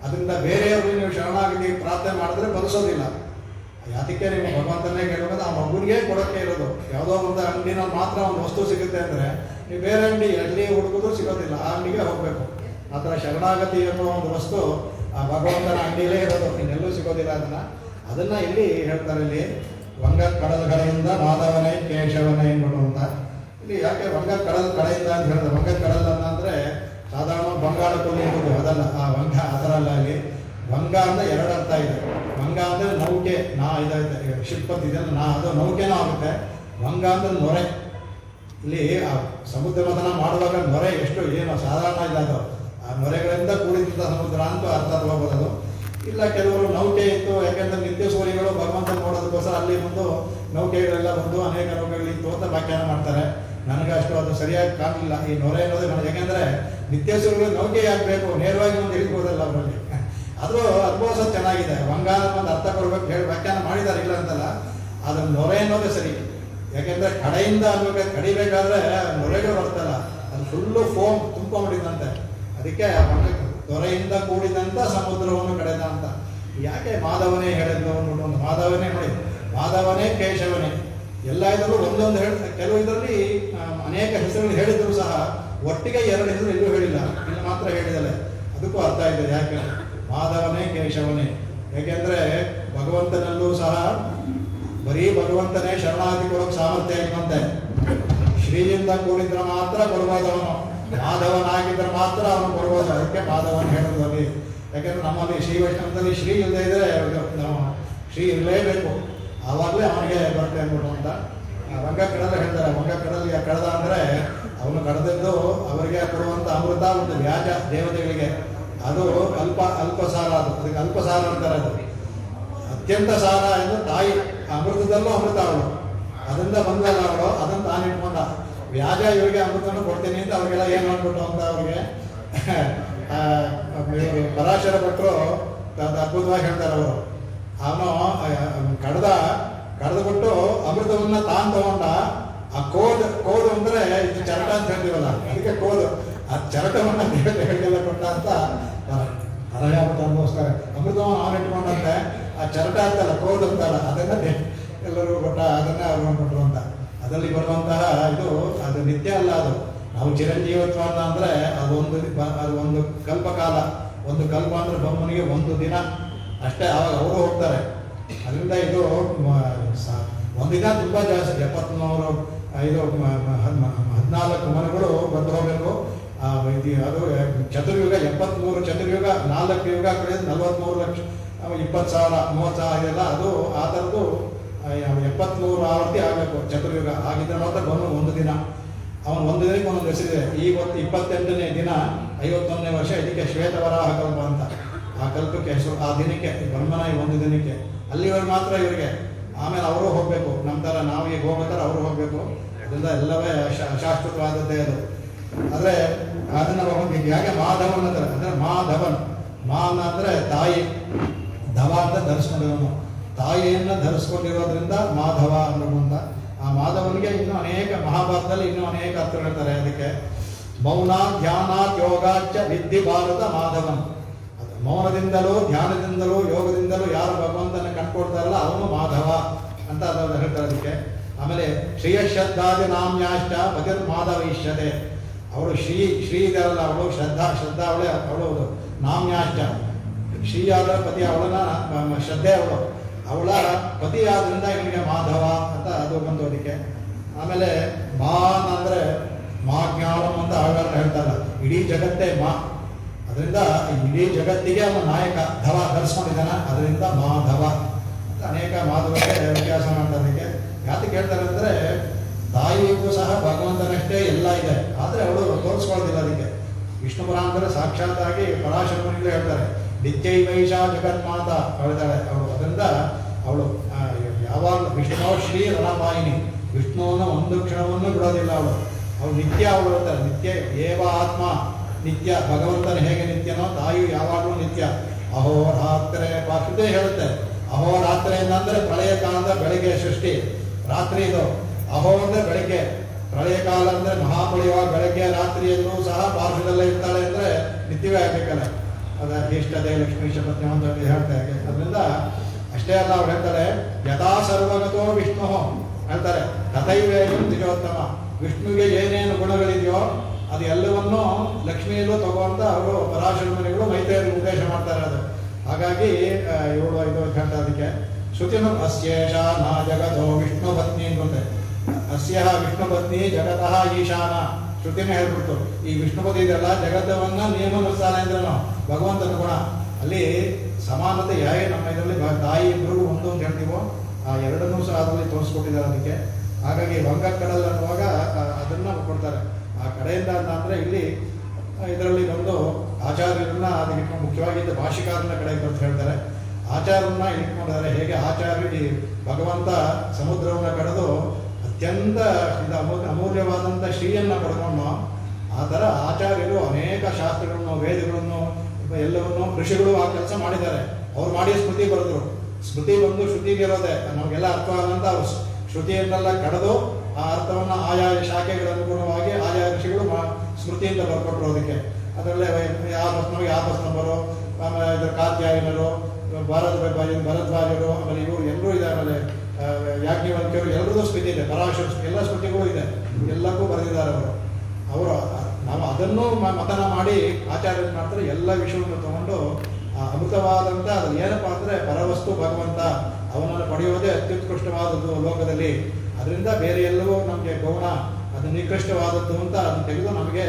ಅದರಿಂದ ಬೇರೆಯವ್ರಿಗೆ ನೀವು ಶರಣಾಗತಿ ಪ್ರಾರ್ಥನೆ ಮಾಡಿದ್ರೆ ಬರೆಸೋದಿಲ್ಲ. ಅದಕ್ಕೆ ನೀವು ಭಗವಂತನೇ ಕೇಳಬೇಕು. ಆ ಮಗುನಿಗೆ ಕೊಡೋಕ್ಕೆ ಇರೋದು. ಯಾವುದೋ ಒಂದು ಅಂಗಡಿನಲ್ಲಿ ಮಾತ್ರ ಒಂದು ವಸ್ತು ಸಿಗುತ್ತೆ ಅಂದರೆ ನೀವು ಬೇರೆ ಅಂಗಡಿ ಎಲ್ಲಿ ಹುಡುಕಿದ್ರು ಸಿಗೋದಿಲ್ಲ, ಆ ಅಂಗಡಿಗೆ ಹೋಗಬೇಕು. ಆ ಥರ ಶರಣಾಗತಿ ಎನ್ನುವ ಒಂದು ವಸ್ತು ಆ ಭಗವಂತನ ಅಂಗಡಿಯಲ್ಲೇ ಇರೋದು, ಇನ್ನೆಲ್ಲೂ ಸಿಗೋದಿಲ್ಲ. ಅದನ್ನು ಇಲ್ಲಿ ಹೇಳ್ತಾರೆ. ಇಲ್ಲಿ ವಂಗ ಕಡಲುಗಳಿಂದ ಮಾಧವನೇ ಕೇಶವನೇ ಅಂತ. ಇಲ್ಲಿ ಯಾಕೆ ವಂಗ ಕಡೆಯಿಂದ ಅಂತ ಹೇಳಿದ್ರೆ, ವಂಗ ಕಡಲ ಅಂದರೆ ಸಾಧಾರಣ ಬಂಗಾಳ ಕೊಲ್ಲಿ ಇರೋದು ಅದಲ್ಲ, ಆ ವಂಗ ಆ ಥರ ಅಲ್ಲ. ಅಲ್ಲಿ ವಂಗ ಅಂದರೆ ಎರಡು ಅರ್ಥ ಇದೆ. ವಂಗ ಅಂದರೆ ನೌಕೆ, ಇದೈತೆ ಶಿಪ್ ಇದೆಯಲ್ಲ, ಅದು ನೌಕೆನೂ ಆಗುತ್ತೆ. ವಂಗ ಅಂದರೆ ನೊರೆ. ಇಲ್ಲಿ ಆ ಸಮುದ್ರ ಮಥನ ಮಾಡುವಾಗ ನೊರೆ ಎಷ್ಟು ಏನು ಸಾಧಾರಣ ಇಲ್ಲ, ಅದು ಆ ನೊರೆಗಳಿಂದ ಕೂಡಿದಂಥ ಸಮುದ್ರ ಅಂತ ಅರ್ಥ ತಗೋಬೋದು. ಇಲ್ಲ ಕೆಲವರು ನೌಕೆ ಇತ್ತು, ಯಾಕೆಂದರೆ ನಿತ್ಯ ಸೂರಿಗಳು ಭಗವಂತನ ನೋಡೋದಕ್ಕೋಸ್ಕರ ಅಲ್ಲಿ ಬಂದು ನೌಕೆಗಳೆಲ್ಲ ಬಂದು ಅನೇಕ ನೌಕೆಗಳಿತ್ತು ಅಂತ ವ್ಯಾಖ್ಯಾನ ಮಾಡ್ತಾರೆ. ನನಗೆ ಅಷ್ಟು ಅದು ಸರಿಯಾಗಿ ಕಾಣಲಿಲ್ಲ ಈ ನೊರೆ ಅನ್ನೋದು ನನಗೆ. ಯಾಕೆಂದರೆ ನಿತ್ಯ ಸೂರಿಗಳು ನೌಕೆ ಆಗಬೇಕು, ನೇರವಾಗಿ ಒಂದು ಇಳಿಬೋದಲ್ಲ ಅವರಲ್ಲಿ. ಅದು ಅನುಭವಿಸೋದು ಚೆನ್ನಾಗಿದೆ. ವಂಗ ಒಂದು ಅರ್ಥ ಕೊಡ್ಬೇಕು ಹೇಳಿ ವ್ಯಾಖ್ಯಾನ ಮಾಡಿದ್ದಾರೆ, ಇಲ್ಲ ಅಂತಲ್ಲ. ಅದನ್ನು ನೊರೆ ಅನ್ನೋದೇ ಸರಿ. ಯಾಕೆಂದರೆ ಕಡೆಯಿಂದ ಕಡಿಬೇಕಾದ್ರೆ ನೊರೆಗಳು ಬರ್ತಲ್ಲ, ಅದು ಫುಲ್ಲು ಫೋಮ್ ತುಂಬಿಕೊಂಡಿದ್ದಂತೆ. ಅದಕ್ಕೆ ನೊರೆಯಿಂದ ಕೂಡಿದಂಥ ಸಮುದ್ರವನ್ನು ಕಡೆದ ಅಂತ. ಯಾಕೆ ಮಾಧವನೇ ಹೇಳಿದ್ರು ಅಂದ್ಬಿಟ್ಟು, ಮಾಧವನೇ ನೋಡಿ, ಮಾಧವನೇ ಕೇಶವನೇ ಎಲ್ಲ ಇದರಲ್ಲೂ ಒಂದೊಂದು ಕೆಲವು ಇದರಲ್ಲಿ ಅನೇಕ ಹೆಸರುಗಳು ಹೇಳಿದ್ರು ಸಹ ಒಟ್ಟಿಗೆ ಎರಡು ಹೆಸರು ಎಲ್ಲೂ ಹೇಳಿಲ್ಲ, ಇಲ್ಲಿ ಮಾತ್ರ ಹೇಳಿದಲ್ಲ. ಅದಕ್ಕೂ ಅರ್ಥ ಇದೆ. ಯಾಕೆ ಮಾಧವನೇ ಕೇಶವನೇ, ಯಾಕೆಂದರೆ ಭಗವಂತನಲ್ಲೂ ಸಹ ಬರೀ ಭಗವಂತನೇ ಶರಣಾಗತಿ ಕೊಡೋಕೆ ಸಾಮರ್ಥ್ಯ ಇರುವಂತೆ. ಶ್ರೀಯಿಂದ ಕೂಡಿದ್ರೆ ಮಾತ್ರ ಕೊಡ್ಬೋದವನು, ಮಾಧವನಾಗಿದ್ದರೆ ಮಾತ್ರ ಅವನು ಕೊಡ್ಬೋದು. ಅದಕ್ಕೆ ಮಾಧವನ ಹೇಳೋದು ಅಲ್ಲಿ. ಯಾಕೆಂದ್ರೆ ನಮ್ಮಲ್ಲಿ ಶ್ರೀ ವೈಷ್ಣವದಲ್ಲಿ ಶ್ರೀ ಇಲ್ಲದೆ ಇದ್ರೆ ನಾವು ಶ್ರೀ ಇರಲೇಬೇಕು, ಆವಾಗಲೇ ಅವನಿಗೆ ಬರುತ್ತೆ ಅಂದ್ಬಿಟ್ಟು ಅಂತ. ವಂಗ ಕಡಲು ಹೇಳ್ತಾರೆ. ವಂಗ ಕಡಲಿಗೆ ಕಡದ ಅಂದರೆ ಅವನು ಕಡದಿದ್ದು ಅವರಿಗೆ ಕೊಡುವಂಥ ಅಮೃತ ಒಂದು ವ್ಯಾಜ ದೇವತೆಗಳಿಗೆ. ಅದು ಅಲ್ಪ ಸಾರ, ಅದಕ್ಕೆ ಅಲ್ಪ ಸಾರ ಅಂತಾರೆ. ಅದು ಅತ್ಯಂತ ಸಾರ ಎಂದು ತಾಯಿ. ಅಮೃತದಲ್ಲೂ ಅಮೃತ ಅವಳು, ಅದರಿಂದ ಬಂದಲ್ಲ ಅವಳು, ಅದನ್ನು ತಾನು ಇಟ್ಕೊಂಡ. ವ್ಯಾಜ ಇವರಿಗೆ ಅಮೃತವನ್ನು ಕೊಡ್ತೀನಿ ಅಂತ ಅವ್ರಿಗೆಲ್ಲ ಏನು ಮಾಡ್ಬಿಟ್ಟು ಅಂತ ಅವ್ರಿಗೆ ಪರಾಶರ ಭಟ್ರು ಅದ್ಭುತವಾಗಿ ಹೇಳ್ತಾರೆ. ಅವರು ಅವನು ಕಡ್ದುಬಿಟ್ಟು ಅಮೃತವನ್ನ ತಾನು ತಗೊಂಡ. ಆ ಕೋದು ಅಂದರೆ ಇದು ಚರಟ ಅಂತ ಹೇಳ್ತೀವಲ್ಲ, ಅದಕ್ಕೆ ಕೋದು. ಆ ಚರಟವನ್ನು ದೇವತೆಗಳಿಗೆಲ್ಲ ಕೊಟ್ಟ ಅಂತ ಹರಯಾಮತ ಅನುಭವಿಸ್ತಾರೆ. ಅಮೃತವನ್ನು ಅವನು ಇಟ್ಕೊಂಡಂತೆ ಆ ಚರಟ ಅಂತಲ್ಲ, ಕೋದು ಅಂತಲ್ಲ, ಅದನ್ನ ಎಲ್ಲರಿಗೂ ಕೊಟ್ಟ, ಅದನ್ನೇ ಅವ್ರು ಕೊಟ್ಟರು ಅಂತ. ಅದರಲ್ಲಿ ಬರುವಂತಹ ಇದು ಅದು ನಿತ್ಯ ಅಲ್ಲ. ಅದು ನಾವು ಚಿರಂಜೀವತ್ವನ್ನ ಅಂದರೆ ಅದು ಒಂದು ಕಲ್ಪಕಾಲ. ಒಂದು ಕಲ್ಪ ಅಂದರೆ ಬೊಮ್ಮನಿಗೆ ಒಂದು ದಿನ ಅಷ್ಟೇ, ಆವಾಗ ಅವರು ಹೋಗ್ತಾರೆ. ಅದರಿಂದ ಇದು ಒಂದಿನ ತುಂಬ ಜಾಸ್ತಿ, 14 ಮನೆಗಳು ಬಂದು ಹೋಗಬೇಕು. ಅದು ಚತುರ್ಯುಗ 73 ಚತುರ್ಯುಗ, 4 ಯುಗ ಕಡೆ 43 ಲಕ್ಷ 20,000 30,000 ಇದೆಲ್ಲ. ಅದು ಆ ಥರದ್ದು 73 ಆವರ್ತಿ ಆಗಬೇಕು ಚತುರ್ಯುಗ. ಆಗಿದ್ದರೆ ಮಾತ್ರ ಬಂದು ಒಂದು ದಿನ. ಅವನು ಒಂದು ದಿನಕ್ಕೆ ಒಂದೊಂದು ಹೆಸರಿದೆ. ಇವತ್ತು 28ನೇ ದಿನ 51ನೇ ವರ್ಷ. ಇದಕ್ಕೆ ಶ್ವೇತವರಾಹ ಕಲ್ಪ ಅಂತ ಆ ಕಲ್ಪಕ್ಕೆ ಹೆಸರು. ಆ ದಿನಕ್ಕೆ ಬ್ರಹ್ಮನ ಒಂದು ದಿನಕ್ಕೆ ಅಲ್ಲಿವರೆಗೆ ಮಾತ್ರ ಇವರಿಗೆ. ಆಮೇಲೆ ಅವರು ಹೋಗಬೇಕು, ನಮ್ಮ ಥರ ನಾವು ಈಗ ಹೋಗ್ಬೇಕಾದ್ರೆ ಅವರು ಹೋಗಬೇಕು. ಅದರಿಂದ ಎಲ್ಲವೇ ಶಾಶ್ವತವಾದದ್ದೇ ಅದು. ಆದರೆ ಅದನ್ನು ಯಾಕೆ ಮಾಧವನ್ ಅಂತಾರೆ ಅಂದರೆ ಮಾಧವನ್, ಮಾನ ಅಂದರೆ ತಾಯಿ, ಧವ ಅಂತ ಧರಿಸ್ಕೊಂಡಿರೋನು. ತಾಯಿಯನ್ನು ಧರಿಸ್ಕೊಂಡಿರೋದ್ರಿಂದ ಮಾಧವ ಅನ್ನುವಂಥ. ಆ ಮಾಧವನಿಗೆ ಇನ್ನೂ ಅನೇಕ ಮಹಾಭಾರತದಲ್ಲಿ ಇನ್ನೂ ಅನೇಕ ಅರ್ಥ ಹೇಳ್ತಾರೆ. ಅದಕ್ಕೆ ಮೌನ ಧ್ಯಾನಾತ್ ಯೋಗಾಚ ವಿದ್ಧಿ ಭಾರತ ಮಾಧವನ್. ಅದು ಮೌನದಿಂದಲೂ ಧ್ಯಾನದಿಂದಲೂ ಯೋಗದಿಂದಲೂ ಯಾರು ಭಗವಂತನ ಕಂಡುಕೊಡ್ತಾರಲ್ಲ ಅವನು ಮಾಧವ ಅಂತ ಅದನ್ನು ಹೇಳ್ತಾರೆ ಅದಕ್ಕೆ. ಆಮೇಲೆ ಶ್ರೇಯಶ್ರದ್ಧಾದಿ ನಾಮ್ಯಾಷ್ಟ ಭಗತ್ ಮಾಧವ ಇಷ್ಯತೆ. ಅವಳು ಶ್ರೀ ಇದಲ್ಲ, ಅವಳು ಶ್ರದ್ಧಾ ಅವಳು ನಾಮ್ಯಾಷ್ಟ. ಶ್ರೀ ಆದ ಪತಿ ಅವಳನ್ನ ಶ್ರದ್ಧೆ ಅವಳ ಪತಿ ಆದ್ರಿಂದ ಇವನಿಗೆ ಮಾಧವ ಅಂತ ಅದು ಬಂದು ಅದಕ್ಕೆ. ಆಮೇಲೆ ಮಾನ್ ಅಂದರೆ ಜ್ಞಾನಂ ಅಂತ ಆಗಾರ ಹೇಳ್ತಾರಲ್ಲ, ಇಡೀ ಜಗತ್ತೇ ಅದರಿಂದ ಇಡೀ ಜಗತ್ತಿಗೆ ಅವನ ನಾಯಕ ಧವ ಧರಿಸ್ಕೊಂಡಿದ್ದಾನ, ಅದರಿಂದ ಮಾಧವ ಅಂತ ಅನೇಕ ಮಾಧವಕ್ಕೆ ವ್ಯತ್ಯಾಸ ಮಾಡ್ತಾರೆ. ಯಾತಕ್ಕೆ ಹೇಳ್ತಾರೆ ಅಂದರೆ ತಾಯಿಗೂ ಸಹ ಭಗವಂತನಷ್ಟೇ ಎಲ್ಲ ಇದೆ, ಆದರೆ ಅವಳು ತೋರಿಸ್ಕೊಳ್ಳೋದಿಲ್ಲ. ಅದಕ್ಕೆ ವಿಷ್ಣು ಪುರಾಣದಲ್ಲಿ ಸಾಕ್ಷಾತ್ತಾಗಿ ಪರಾಶರಮನಿಗೂ ಹೇಳ್ತಾರೆ, ನಿತ್ಯೈವೈಷ ಜಗನ್ಮಾತ ಹೇಳ್ತಾಳೆ ಅವಳು. ಅದರಿಂದ ಅವಳು ಯಾವಾಗ ವಿಷ್ಣು ಶ್ರೀ ರಣಪಾಯಿನಿ, ವಿಷ್ಣುವನ್ನು ಒಂದು ಕ್ಷಣವನ್ನು ಬಿಡೋದಿಲ್ಲ ಅವಳು ನಿತ್ಯ. ಅವಳು ಹೇಳ್ತಾರೆ ನಿತ್ಯ ಏವ ಆತ್ಮ ನಿತ್ಯ, ಭಗವಂತನ ಹೇಗೆ ನಿತ್ಯನೋ ತಾಯಿಯು ಯಾವಾಗಲೂ ನಿತ್ಯ. ಅಹೋರಾತ್ರೆ ಶ್ರುತಿ ಹೇಳುತ್ತೆ, ಅಹೋರಾತ್ರೆ ಅಂದರೆ ಪ್ರಳಯ ಕಾಲದ ಬೆಳಗ್ಗೆ ಸೃಷ್ಟಿ, ರಾತ್ರಿ ಇದು. ಅಹೋ ಅಂದರೆ ಬೆಳಗ್ಗೆ, ಪ್ರಳಯ ಕಾಲ ಅಂದರೆ ಮಹಾಪ್ರಳಯವಾಗ ಬೆಳಗ್ಗೆ ರಾತ್ರಿಯಲ್ಲೂ ಸಹ ಪಾರ್ಶ್ವದಲ್ಲೇ ಇರ್ತಾಳೆ ಅಂದರೆ ನಿತ್ಯವೇ ಆಗಬೇಕಲ್ಲ. ಅದ ಇಷ್ಟದೇ ಲಕ್ಷ್ಮೀಶ ಪತ್ನಿ ಅಂತ ಹೇಳ್ತಾರೆ. ಅದರಿಂದ ಅಷ್ಟೇ ಅಲ್ಲ, ಅವ್ರು ಹೇಳ್ತಾರೆ ಯಥಾ ಸರ್ವಗತೋ ವಿಷ್ಣು ಹೇಳ್ತಾರೆ, ತಥೈವೇಯಂ ದ್ವಿಜೋತ್ತಮ. ವಿಷ್ಣುವಿಗೆ ಏನೇನು ಗುಣಗಳಿದೆಯೋ ಅದು ಎಲ್ಲವನ್ನೂ ಲಕ್ಷ್ಮಿಯಲ್ಲೂ ತಗೊಂತ ಅವರು ಪರಾಶರಮನಿಗಳು ಮೈತ್ರಿಯಲ್ಲಿ ಉಪದೇಶ ಮಾಡ್ತಾರೆ. ಅದು ಹಾಗಾಗಿ ಇವಳು ಇದು ಹೇಳ್ತಾ ಅದಕ್ಕೆ ಶ್ರುತಿನು ಅಸ್ಯೇಷ ನಾ ಜಗತೋ ವಿಷ್ಣು ಪತ್ನಿ ಅಂತೆ. ಅಸ್ಯ ವಿಷ್ಣು ಪತ್ನಿ ಜಗತಃ ಈಶಾನ. ಶ್ರುತಿನೇ ಹೇಳ್ಬಿಡ್ತು, ಈ ವಿಷ್ಣುಪತಿ ಇದೆಲ್ಲ ಜಗತ್ತವನ್ನ ನಿಯಮನಿಸ್ತಾನೆ ಅಂದ್ರೆ ನಾವು ಭಗವಂತನ ಗುಣ. ಅಲ್ಲಿ ಸಮಾನತೆ ಹೇಗೆ ನಮ್ಮ ಇದರಲ್ಲಿ ತಾಯಿ ಇಬ್ಬರಿಗೂ ಒಂದು ಅಂತ ಹೇಳ್ತೀವೋ ಆ ಎರಡನ್ನೂ ಸಹ ಅದರಲ್ಲಿ ತೋರಿಸ್ಕೊಟ್ಟಿದ್ದಾರೆ ಅದಕ್ಕೆ. ಹಾಗಾಗಿ ವಂಗಕ್ಕಡಲ್ ಅನ್ನುವಾಗ ಅದನ್ನ ಕೊಡ್ತಾರೆ ಆ ಕಡೆಯಿಂದ ಅಂದರೆ ಇಲ್ಲಿ ಇದರಲ್ಲಿ ಒಂದು ಆಚಾರ್ಯರನ್ನ ಅದಕ್ಕೆ ಮುಖ್ಯವಾಗಿ ಭಾಷಿಕಾರನ ಕಡೆ ಅಂತ ಹೇಳ್ತಾರೆ. ಆಚಾರ್ಯರನ್ನ ಇಟ್ಕೊಂಡಿದ್ದಾರೆ. ಹೇಗೆ ಆಚಾರ್ಯ ಈ ಭಗವಂತ ಸಮುದ್ರವನ್ನು ಕಳೆದು ಅತ್ಯಂತ ಅಮೂಲ್ಯವಾದಂಥ ಶ್ರೀಯನ್ನು ಪಡ್ಕೊಂಡು, ಆ ಥರ ಆಚಾರ್ಯರು ಅನೇಕ ಶಾಸ್ತ್ರಗಳನ್ನು ವೇದಗಳನ್ನು ಎಲ್ಲವನ್ನು ಋಷಿಗಳು ಆ ಕೆಲಸ ಮಾಡಿದ್ದಾರೆ. ಅವ್ರು ಮಾಡಿ ಸ್ಮೃತಿ ಬರೆದ್ರು. ಸ್ಮೃತಿ ಬಂದು ಶ್ರುತಿಗೆ ಇರೋದೆ ನಮಗೆಲ್ಲ ಅರ್ಥವಾದಂಥ ಶ್ರುತಿಯನ್ನೆಲ್ಲ ಕಳೆದು ಆ ಅರ್ಥವನ್ನು ಆಯಾ ಶಾಖೆಗಳ ಅನುಗುಣವಾಗಿ ಆಯಾ ಋಷಿಗಳು ಸ್ಮೃತಿಯಿಂದ ಬರ್ಕೊಟ್ರು ಅದಕ್ಕೆ. ಅದರಲ್ಲೇ ಯಾಪಸ್ ಆಮೇಲೆ ಇದರ ಕಾತ್ಯಾಯನರು, ಭರದ್ವಾಜರು, ಆಮೇಲೆ ಇವರು ಎಲ್ಲರೂ ಇದೆ. ಆಮೇಲೆ ಯಾಜ್ಞವಲ್ಕ್ಯರು ಎಲ್ಲರದ್ದು ಸ್ಮೃತಿ ಇದೆ, ಪರಾಶರ ಎಲ್ಲ ಸ್ಮೃತಿಗಳು ಇದೆ, ಎಲ್ಲಕ್ಕೂ ಬರೆದಿದ್ದಾರೆ ಅವರು. ನಾವು ಅದನ್ನು ಮತನ ಮಾಡಿ ಆಚಾರ್ಯ ಮಾಡ್ತಾರೆ. ಎಲ್ಲ ವಿಷಯವನ್ನು ತಗೊಂಡು ಅಮೃತವಾದಂಥ ಅದು ಏನಪ್ಪ ಅಂದರೆ ಪರವಸ್ತು ಭಗವಂತ, ಅವನನ್ನು ಪಡೆಯುವುದೇ ಅತ್ಯುತ್ಕೃಷ್ಟವಾದದ್ದು ಲೋಕದಲ್ಲಿ. ಅದರಿಂದ ಬೇರೆ ಎಲ್ಲವೂ ನಮಗೆ ಗೌಣ, ಅದು ನಿಕೃಷ್ಟವಾದದ್ದು ಅಂತ ಅದನ್ನು ತೆಗೆದು ನಮಗೆ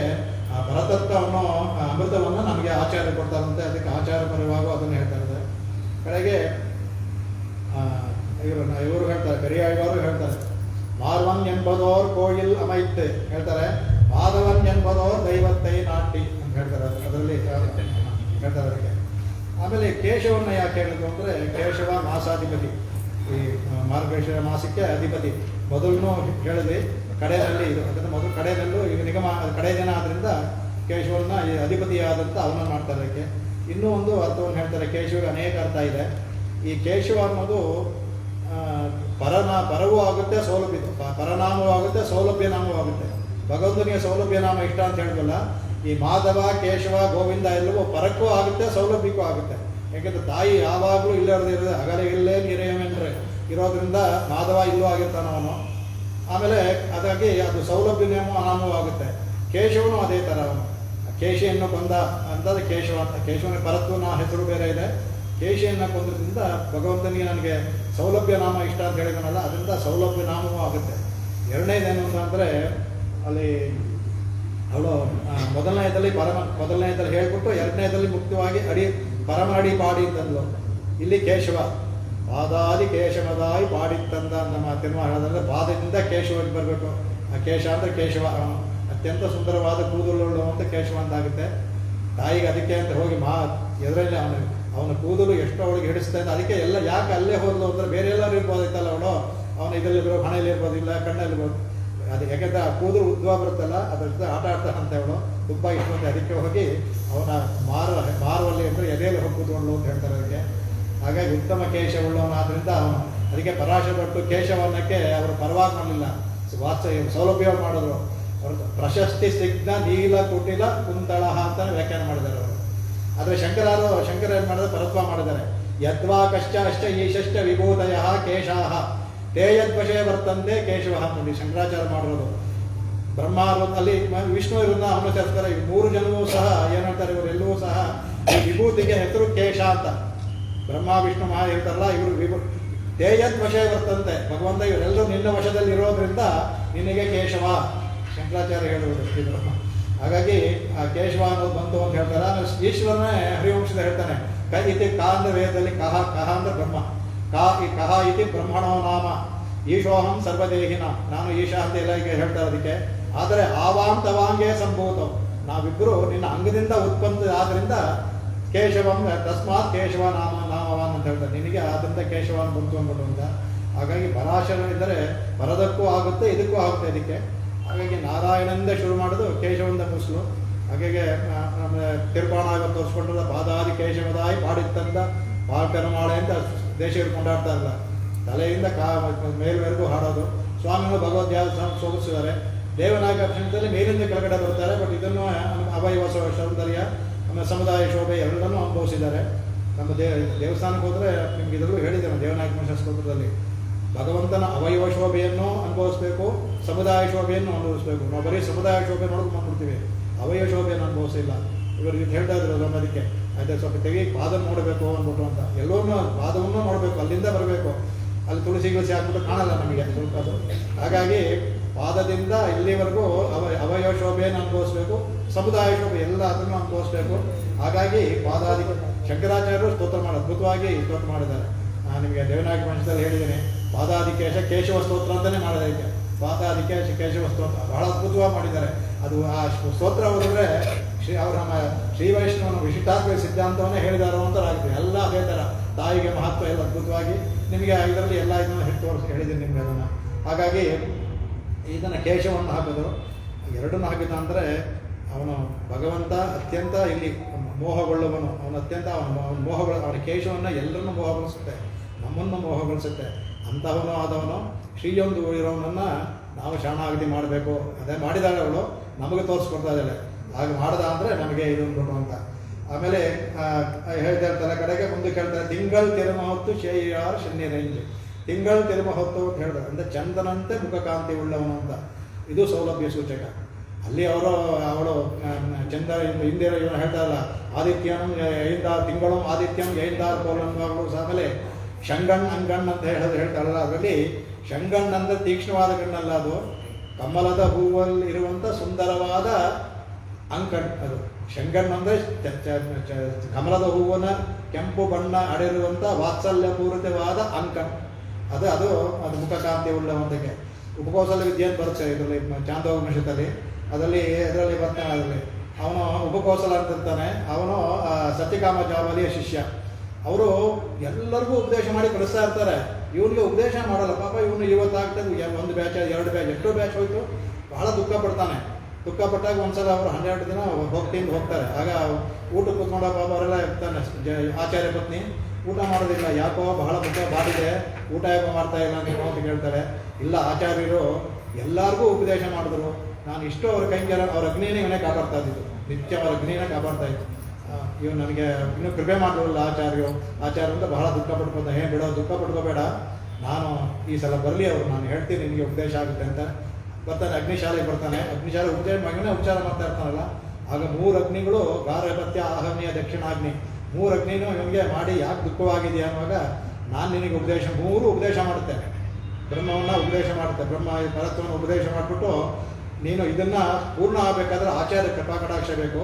ಆ ಪರತತ್ವವನ್ನು ಅಮೃತವನ್ನು ನಮಗೆ ಆಚಾರ್ಯ ಕೊಡ್ತಾರಂತೆ. ಅದಕ್ಕೆ ಆಚಾರ ಪರವಾಗೂ ಅದನ್ನು ಹೇಳ್ತಾ ಇದ್ದಾರೆ. ಕಡೆಗೆ ಇವರು ಹೇಳ್ತಾರೆ, ಪೆರಿಯಾಯವರು ಹೇಳ್ತಾರೆ, ಮಾರ್ವನ್ ಎಂಬುದೋರ್ ಕೋಯಿಲ್ ಅಮೈತ್ ಹೇಳ್ತಾರೆ, ಮಾಧವನ್ ಎಂಬುದೋರ್ ದೈವತ್ತೈ ನಾಟಿ ಅಂತ ಹೇಳ್ತಾರೆ. ಅದರಲ್ಲಿ ಹೇಳ್ತಾರೆ ಅದಕ್ಕೆ. ಆಮೇಲೆ ಕೇಶವನ್ನ ಯಾಕೆ ಹೇಳಿದ್ರು ಅಂದರೆ, ಕೇಶವ ಮಾಸಾಧಿಪತಿ, ಈ ಮಾರ್ಗಶಿರ ಮಾಸಕ್ಕೆ ಅಧಿಪತಿ. ಮೊದಲು ಹೇಳಿದ್ವಿ ಕಡೆಯಲ್ಲಿ ಇದು, ಅದನ್ನು ಮೊದಲು ಕಡೆಯಲ್ಲೂ ಈಗ ನಿಗಮ ಕಡೆ ದಿನ ಆದ್ದರಿಂದ ಕೇಶವನ್ನ ಅಧಿಪತಿಯಾದಂಥ ಅವನ್ನ ಮಾಡ್ತಾರೆ. ಅದಕ್ಕೆ ಇನ್ನೂ ಒಂದು ಅರ್ಥವನ್ನು ಹೇಳ್ತಾರೆ. ಕೇಶವಿಗೆ ಅನೇಕ ಅರ್ಥ ಇದೆ. ಈ ಕೇಶವ ಅನ್ನೋದು ಪರವೂ ಆಗುತ್ತೆ, ಸೌಲಭ್ಯ ಪರನಾಮವೂ ಆಗುತ್ತೆ, ಸೌಲಭ್ಯ ನಾಮವೂ ಆಗುತ್ತೆ. ಭಗವಂತನಿಗೆ ಸೌಲಭ್ಯ ನಾಮ ಇಷ್ಟ ಅಂತ ಹೇಳಿದ್ವಲ್ಲ, ಈ ಮಾಧವ, ಕೇಶವ, ಗೋವಿಂದ ಎಲ್ಲವೂ ಪರಕ್ಕೂ ಆಗುತ್ತೆ, ಸೌಲಭ್ಯಕ್ಕೂ ಆಗುತ್ತೆ. ಯಾಕೆಂದ್ರೆ ತಾಯಿ ಯಾವಾಗಲೂ ಇಲ್ಲದೇ ಹಗಲಿಲ್ಲೇ ನಿರೆಯಮೆಂದ್ರೆ ಇರೋದ್ರಿಂದ ಮಾಧವ ಇಲ್ಲೂ ಆಗಿರ್ತಾನೆ ಅವನು. ಆಮೇಲೆ ಹಾಗಾಗಿ ಅದು ಸೌಲಭ್ಯ ನಾಮವೂ ಆಗುತ್ತೆ. ಕೇಶವನು ಅದೇ ಥರ, ಅವನು ಕೇಶಿಯನ್ನು ಕೊಂದ ಅಂತಂದ್ರೆ ಕೇಶವ ಅಂತ. ಕೇಶವನ ಪರತ್ವನ ಹೆಸರು ಬೇರೆ ಇದೆ. ಕೇಶಿಯನ್ನು ಕೊಂದ್ರಿಂದ ಭಗವಂತನಿಗೆ ನನಗೆ ಸೌಲಭ್ಯ ನಾಮ ಇಷ್ಟ ಅಂತ ಹೇಳಿದನಲ್ಲ, ಅದರಿಂದ ಸೌಲಭ್ಯ ನಾಮವೂ ಆಗುತ್ತೆ. ಎರಡನೇದೇನು ಅಂತಂದರೆ, ಅಲ್ಲಿ ಅವಳು ಮೊದಲನೇದಲ್ಲಿ ಮೊದಲನೇದಲ್ಲಿ ಹೇಳ್ಬಿಟ್ಟು ಎರಡನೇದಲ್ಲಿ ಮುಖ್ಯವಾಗಿ ಪರಮ ಅಡಿ ಪಾಡಿ ಅಂತಂದ್ಲು. ಇಲ್ಲಿ ಕೇಶವ ಪಾದಾದಿ ಕೇಶವದಾಯಿ ಪಾಡಿತ್ತಂದ ನಮ್ಮ ತಿರುಮಲದಲ್ಲಿ ಪಾದದಿಂದ ಕೇಶವಕ್ಕೆ ಬರಬೇಕು. ಆ ಕೇಶ ಅಂದರೆ ಕೇಶವ, ಅತ್ಯಂತ ಸುಂದರವಾದ ಕೂದಲು ಅಂತ ಕೇಶವ ಅಂತ ಆಗುತ್ತೆ. ತಾಯಿಗೆ ಅದಕ್ಕೆ ಅಂತ ಹೋಗಿ ಎದುರಲ್ಲಿ ಅವನ ಕೂದಲು ಎಷ್ಟು ಅವಳಿಗೆ ಹಿಡಿಸ್ತಾ ಇದ್ದ. ಅದಕ್ಕೆ ಎಲ್ಲ ಯಾಕೆ ಅಲ್ಲೇ ಹೋದ್ಲು ಅಂದರೆ, ಬೇರೆ ಎಲ್ಲರೂ ಇರ್ಬೋದಿತ್ತಲ್ಲ ಅವಳು, ಅವನು ಇದರಲ್ಲಿರ್ಬೋದು, ಹಣೆಯಲ್ಲಿ ಇರ್ಬೋದಿಲ್ಲ, ಕಣ್ಣಲ್ಲಿರ್ಬೋದು. ಅದು ಯಾಕೆಂದರೆ ಆ ಕೂದಲು ಉದ್ವಾ ಬರುತ್ತಲ್ಲ, ಅದ್ರ ಜೊತೆ ಆಟ ಆಡ್ತಾನಂತೆ ಅವಳು, ತುಂಬ ಇಷ್ಟ. ಅದಕ್ಕೆ ಹೋಗಿ ಅವನ ಮಾರುವಲ್ಲಿ ಅಂದರೆ ಎದೆಯಲ್ಲಿ ಹೋಗಿ ಕೂತ್ಕೊಂಡು ಅಂತ ಹೇಳ್ತಾರೆ ಅದಕ್ಕೆ. ಹಾಗಾಗಿ ಉತ್ತಮ ಕೇಶವುಳ್ಳವನಾದ್ರಿಂದ ಅವನು ಅದಕ್ಕೆ ಪರಾಶರ ಭಟ್ಟು ಕೇಶವನ್ನಕ್ಕೆ ಅವರು ಪರವಾಗಿ ಮಾಡಲಿಲ್ಲ, ಸೌಲಭ್ಯ ಮಾಡಿದ್ರು. ಅವರು ಪ್ರಶಸ್ತಿ ಸಿಗ್ಧ ನೀಲ ಕುಟಿಲ ಕುಂತಳ ಅಂತ ವ್ಯಾಖ್ಯಾನ ಮಾಡಿದ್ದಾರೆ ಅವರು. ಆದರೆ ಶಂಕರ ಏನು ಮಾಡಿದ್ರೆ ಪರತ್ವ ಮಾಡಿದ್ದಾರೆ. ಯದ್ವಾ ಕಶ್ಚ ಅಷ್ಟ ಈಶಶ್ಚ ವಿಭೂತಯ ಕೇಶಾಹ ತೇ ಯದ್ವಶೇ ವರ್ತಂತೆ ಕೇಶವ ನೋಡಿ ಶಂಕರಾಚಾರ್ಯ ಮಾಡಿರೋದು. ಬ್ರಹ್ಮ ಅಲ್ಲಿ ವಿಷ್ಣು ಇರೋದನ್ನ ಅವನು ಸೇರ್ತಾರೆ. ಈ 3 ಜನವೂ ಸಹ ಏನು ಹೇಳ್ತಾರೆ, ಇವರೆಲ್ಲವೂ ಸಹ ಈ ವಿಭೂತಿಗೆ ಹೆಸರು ಕೇಶ ಅಂತ. ಬ್ರಹ್ಮ ವಿಷ್ಣು ಮಹಾ ಇರ್ತಾರಲ್ಲ, ಇವರು ತೇಜದ್ ವಶ ಬರ್ತಂತೆ. ಭಗವಂತ ಇವರೆಲ್ಲರೂ ನಿನ್ನ ವಶದಲ್ಲಿ ಇರೋದ್ರಿಂದ ನಿನಗೆ ಕೇಶವ, ಶಂಕರಾಚಾರ್ಯ ಹೇಳುವುದು ಇದು. ಹಾಗಾಗಿ ಆ ಕೇಶವ ಅನ್ನೋದು ಬಂತು ಅಂತ ಹೇಳ್ತಾರೆ. ಈಶ್ವರನೇ ಹರಿವಂಶದ ಹೇಳ್ತಾನೆ, ಕ ಇತಿ ಕಾ ಅಂದ್ರೆ ವೇದದಲ್ಲಿ ಕಹ, ಕಹ ಅಂದ್ರೆ ಬ್ರಹ್ಮ. ಈ ಕಹ ಇತಿ ಬ್ರಹ್ಮಣೋ ನಾಮ ಈಶೋಹಂ ಸರ್ವದೇಹಿನ, ನಾನು ಈಶಾ ಅಂತ ಎಲ್ಲ ಈಗ ಹೇಳ್ತಾರೆ ಅದಕ್ಕೆ. ಆದರೆ ಆವಾಂತವಾಂಗೇ ಸಂಭೂತವು, ನಾವಿಬ್ಬರು ನಿನ್ನ ಅಂಗದಿಂದ ಉತ್ಪನ್ನ ಆದ್ರಿಂದ ಕೇಶವಂ ತಸ್ಮಾತ್ ಕೇಶವ ನಾಮವಾನ್ ಅಂತ ಹೇಳ್ತಾರೆ. ನಿನಗೆ ಆದ್ರಿಂದ ಕೇಶವನ್ ಬಂತು ಅಂದ್ಬಿಟ್ಟು ಅಂತ. ಹಾಗಾಗಿ ಪರಾಶರ ಇದ್ದರೆ ಪರದಕ್ಕೂ ಆಗುತ್ತೆ, ಇದಕ್ಕೂ ಆಗುತ್ತೆ ಇದಕ್ಕೆ. ಹಾಗಾಗಿ ನಾರಾಯಣಂದ ಶುರು ಮಾಡೋದು, ಕೇಶವಂದ ಮುಸ್ಲು. ಹಾಗಾಗಿ ನಮ್ಮ ತಿರುಪಾಣಾಗ ತೋರಿಸ್ಕೊಂಡ್ರೆ ಪಾದಾದಿ ಕೇಶವದಾಯಿ ಪಾಡಿತ್ತಂದ ಪಾಲ್ಕರಮಾಳೆ ಅಂತ ದೇಶಗಳು ಕೊಂಡಾಡ್ತಾ ಇಲ್ಲ. ತಲೆಯಿಂದ ಮೇಲ್ವರೆಗೂ ಹಾಡೋದು. ಸ್ವಾಮಿಗಳು ಭಗವದ್ಯಾದ ಸೋಗಿಸಿದ್ದಾರೆ. ದೇವನಾಯಕ ಅಕ್ಷರದಲ್ಲಿ ಮೇಲಿಂದ ಕೆಳಗಡೆ ಬರ್ತಾರೆ. ಬಟ್ ಇದನ್ನು ಅವಯವ ಸೌಂದರ್ಯ, ಆಮೇಲೆ ಸಮುದಾಯ ಶೋಭೆ ಎಲ್ಲರನ್ನೂ ಅನುಭವಿಸಿದ್ದಾರೆ. ನಮ್ಮ ದೇವಸ್ಥಾನಕ್ಕೆ ಹೋದರೆ ನಿಮ್ಗೆ ಇದರಲ್ಲೂ ಹೇಳಿದ್ದೇನೆ, ದೇವನಾಯಕ ವಂಶ ಸ್ತೋತ್ರದಲ್ಲಿ ಭಗವಂತನ ಅವಯವ ಶೋಭೆಯನ್ನು ಅನುಭವಿಸ್ಬೇಕು, ಸಮುದಾಯ ಶೋಭೆಯನ್ನು ಅನುಭವಿಸ್ಬೇಕು. ನಾವು ಬರೀ ಸಮುದಾಯ ಶೋಭೆ ನೋಡೋದು ಮಾಡ್ಬಿಡ್ತೀವಿ, ಅವಯವ ಶೋಭೆಯನ್ನು ಅನುಭವಿಸಿಲ್ಲ. ಇವರಿಗೆ ಹೇಳ್ತಾ ಇದ್ರು ಅದಕ್ಕೆ, ಆಯ್ತು ಸ್ವಲ್ಪ ತೆಗಿ ಪಾದ ನೋಡಬೇಕು ಅಂದ್ಬಿಟ್ಟು ಅಂತ. ಎಲ್ಲವನ್ನೂ ಪಾದವನ್ನು ನೋಡಬೇಕು, ಅಲ್ಲಿಂದ ಬರಬೇಕು. ಅಲ್ಲಿ ತುಳಸಿ ಗಿಳಸಿ ಹಾಕ್ಬಿಟ್ಟು ಕಾಣಲ್ಲ ನಮಗೆ ಸ್ವಲ್ಪ ಅದು. ಹಾಗಾಗಿ ಪಾದದಿಂದ ಇಲ್ಲಿವರೆಗೂ ಅವಯವ ಶೋಭೆಯನ್ನು ಅನುಭವಿಸ್ಬೇಕು, ಸಮುದಾಯ ಶೋಭೆ ಎಲ್ಲ ಅದನ್ನು ಅನುಭವಿಸ್ಬೇಕು. ಹಾಗಾಗಿ ಪಾದಾದಿ ಶಂಕರಾಚಾರ್ಯರು ಸ್ತೋತ್ರ ಅದ್ಭುತವಾಗಿ ಸ್ತೋತ್ರ ಮಾಡಿದ್ದಾರೆ. ನಾನು ನಿಮಗೆ ದೇವನಾಯಕ ವಂಶದಲ್ಲಿ ಹೇಳಿದ್ದೇನೆ, ಪಾದಾದಿಕೇಶ ಕೇಶವ ಸ್ತೋತ್ರ ಅಂತಲೇ ಮಾಡೋದಕ್ಕೆ. ಪಾದಾದಿಕೇಶ ಕೇಶವ ಸ್ತೋತ್ರ ಬಹಳ ಅದ್ಭುತವಾಗಿ ಮಾಡಿದ್ದಾರೆ. ಅದು ಆ ಸ್ತೋತ್ರ ಓದಿದ್ರೆ ಅವರು ನಮ್ಮ ಶ್ರೀ ವೈಷ್ಣವನ ವಿಶಿಷ್ಟಾದ್ವೈತ ಸಿದ್ಧಾಂತವನ್ನೇ ಹೇಳಿದಾರೋ ಅಂತ ಆಗುತ್ತೆ. ಎಲ್ಲ ಅದೇ ಥರ ತಾಯಿಗೆ ಮಹತ್ವ ಎಲ್ಲ ಅದ್ಭುತವಾಗಿ ನಿಮಗೆ ಇದರಲ್ಲಿ ಎಲ್ಲ ಇದನ್ನು ತೋರಿಸಿ ಹೇಳಿದ್ದೀನಿ ನಿಮಗೆ ಅದನ್ನು. ಹಾಗಾಗಿ ಇದನ್ನು ಕೇಶವನ್ನು ಹಾಕೋದು, ಎರಡನ್ನು ಹಾಕಿದ ಅಂದರೆ ಅವನು ಭಗವಂತ ಅತ್ಯಂತ ಇಲ್ಲಿ ಮೋಹಗೊಳ್ಳುವನು. ಅವನು ಅತ್ಯಂತ ಅವನ ಕೇಶವನ್ನು ಎಲ್ಲರನ್ನೂ ಮೋಹಗೊಳಿಸುತ್ತೆ, ನಮ್ಮನ್ನು ಮೋಹಗೊಳಿಸುತ್ತೆ. ಅಂತಹವನು ಆದವನು ಶ್ರೀಯೊಂದು ಇರೋವನನ್ನು ನಾವು ಶರಣಾಗತಿ ಮಾಡಬೇಕು. ಅದೇ ಮಾಡಿದಾಳೆ ಅವಳು, ನಮಗೆ ತೋರಿಸ್ಕೊಡ್ತಾ ಇದ್ದಾಳೆ. ಹಾಗೆ ಮಾಡ್ದ ಅಂದರೆ ನಮಗೆ ಇದೊಂದು ಅಂತ. ಆಮೇಲೆ ಹೇಳ್ತಾ ಇರ್ತಾರೆ ಕಡೆಗೆ ಮುಂದಕ್ಕೆ ಹೇಳ್ತಾರೆ, ತಿಂಗಳು ತಿರುಮಹೊತ್ತು ಶೇಯಾರ್ ಶನ್ಯರೇಂಜ್. ತಿಂಗಳು ತಿರುಮಹೊತ್ತು ಅಂತ ಹೇಳಿದ್ರೆ ಅಂದರೆ ಚಂದನಂತೆ ಮುಖಕಾಂತಿ ಉಳ್ಳವನು ಅಂತ. ಇದು ಸೌಲಭ್ಯ ಸೂಚಕ. ಅಲ್ಲಿ ಅವಳು ಚಂದ ಹಿಂದೆ ಇವನು ಹೇಳ್ತಾರಲ್ಲ, ಆದಿತ್ಯನು ತಿಂಗಳು ಆದಿತ್ಯಂ ಐದಾರು ಕೋಲನ್ನು. ಆಮೇಲೆ ಶಂಗಣ್ ಅಂಗಣ್ ಅಂತ ಹೇಳ್ತಾರಲ್ಲ, ಅದರಲ್ಲಿ ಶಂಗಣ್ ಅಂದರೆ ತೀಕ್ಷ್ಣವಾದ ಕಣ್ಣಲ್ಲ, ಅದು ಕಮಲದ ಹೂವಲ್ಲಿ ಇರುವಂಥ ಸುಂದರವಾದ ಅಂಕಣ್. ಅದು ಶಂಗಣ್ ಅಂದರೆ ಕಮಲದ ಹೂವನ ಕೆಂಪು ಬಣ್ಣ ಅಡಿರುವಂಥ ವಾತ್ಸಲ್ಯಪೂರಿತವಾದ ಅಂಕಣ್. ಅದು ಮುಖಕಾಂತಿ ಉಳ್ಳವಂತಕ್ಕೆ. ಉಪಕೋಸಲ ವಿದ್ಯೆ ಅಂತ ಬರುತ್ತೆ ಇದರಲ್ಲಿ ಚಾಂದೋಪನಿಷತ್ತಲ್ಲಿ. ಇದರಲ್ಲಿ ಬರ್ತಾನೆ. ಅದರಲ್ಲಿ ಅವನು ಉಪಕೋಸಲ ಅಂತಿರ್ತಾನೆ. ಅವನು ಸತ್ಯಕಾಮ ಜಾವಲಿಯ ಶಿಷ್ಯ. ಅವರು ಎಲ್ಲರಿಗೂ ಉಪದೇಶ ಮಾಡಿ ಕಳಿಸ್ತಾ ಇರ್ತಾರೆ. ಇವನಿಗೆ ಉಪದೇಶ ಮಾಡಲ್ಲ ಪಾಪ. ಇವನು ಇವತ್ತಾಗ್ತದೆ 1 ಬ್ಯಾಚ್ 2 ಬ್ಯಾಚ್ ಎಷ್ಟೋ ಬ್ಯಾಚ್ ಹೋಯ್ತು. ಬಹಳ ದುಃಖ ಪಡ್ತಾನೆ. ದುಃಖ ಪಟ್ಟಾಗ ಒಂದ್ಸಲ ಅವರು 12 ದಿನ ಹೋಗ್ತಾರೆ. ಆಗ ಊಟ ಕೂತ್ಕೊಂಡ ಪಾಪ ಅವರೆಲ್ಲ ಇರ್ತಾನೆ. ಆಚಾರ್ಯ ಪತ್ನಿ ಊಟ ಮಾಡೋದಿಲ್ಲ, ಯಾಕೋ ಬಹಳ ಮುಖ ಬಾಡಿದೆ, ಊಟ ಯಾಕೋ ಮಾಡ್ತಾ ಇಲ್ಲ ನೀವು ಅಂತ ಕೇಳ್ತಾರೆ. ಇಲ್ಲ, ಆಚಾರ್ಯರು ಎಲ್ಲರಿಗೂ ಉಪದೇಶ ಮಾಡಿದ್ರು. ನಾನು ಇಷ್ಟು ಅವ್ರ ಕೈಂಕರ ಅವ್ರ ಅಗ್ನಿನೇ ಇವನೇ ಕಾಪಾಡ್ತಾ ಇದ್ದಿದ್ದು, ನಿತ್ಯ ಅವ್ರ ಅಗ್ನಿನೇ ಕಾಪಾಡ್ತಾ ಇತ್ತು. ಇವ್ ನನಗೆ ಇನ್ನೂ ಕೃಪೆ ಮಾಡಿರಲ್ಲ ಆಚಾರ್ಯ ಅಂತ ಬಹಳ ದುಃಖ ಪಡ್ಕೊಂಡ. ಏನು ಬಿಡೋ, ದುಃಖ ಪಡ್ಕೋಬೇಡ, ನಾನು ಈ ಸಲ ಬರಲಿ, ಅವರು ನಾನು ಹೇಳ್ತೀನಿ ನಿನಗೆ ಉಪದೇಶ ಆಗುತ್ತೆ ಅಂತ. ಬರ್ತಾನೆ, ಅಗ್ನಿಶಾಲೆಗೆ ಬರ್ತಾನೆ. ಅಗ್ನಿಶಾಲೆ ಉಪಚಾರ ಮಾಡ್ತಾ ಇರ್ತಾನಲ್ಲ. ಆಗ 3 ಅಗ್ನಿಗಳು ಗಾರ್ಹಪತ್ಯ, ಆಹಮ್ಯ, ದಕ್ಷಿಣಾಗ್ನಿ 3 ಅಗ್ನಿನೂ ಇವನಿಗೆ ಮಾಡಿ ಯಾಕೆ ದುಃಖವಾಗಿದೆಯಾ ಅನ್ನುವಾಗ, ನಾನು ನಿನಗೆ 3 ಉಪದೇಶ ಮಾಡುತ್ತೇನೆ. ಬ್ರಹ್ಮವನ್ನು ಉಪದೇಶ ಮಾಡುತ್ತೆ, ಬ್ರಹ್ಮ ಪರತ್ವವನ್ನು ಉಪದೇಶ ಮಾಡಿಬಿಟ್ಟು, ನೀನು ಇದನ್ನು ಪೂರ್ಣ ಆಗಬೇಕಾದ್ರೆ ಆಚಾರ್ಯ ಕೃಪಾಕಟಾಕ್ಷ ಬೇಕು.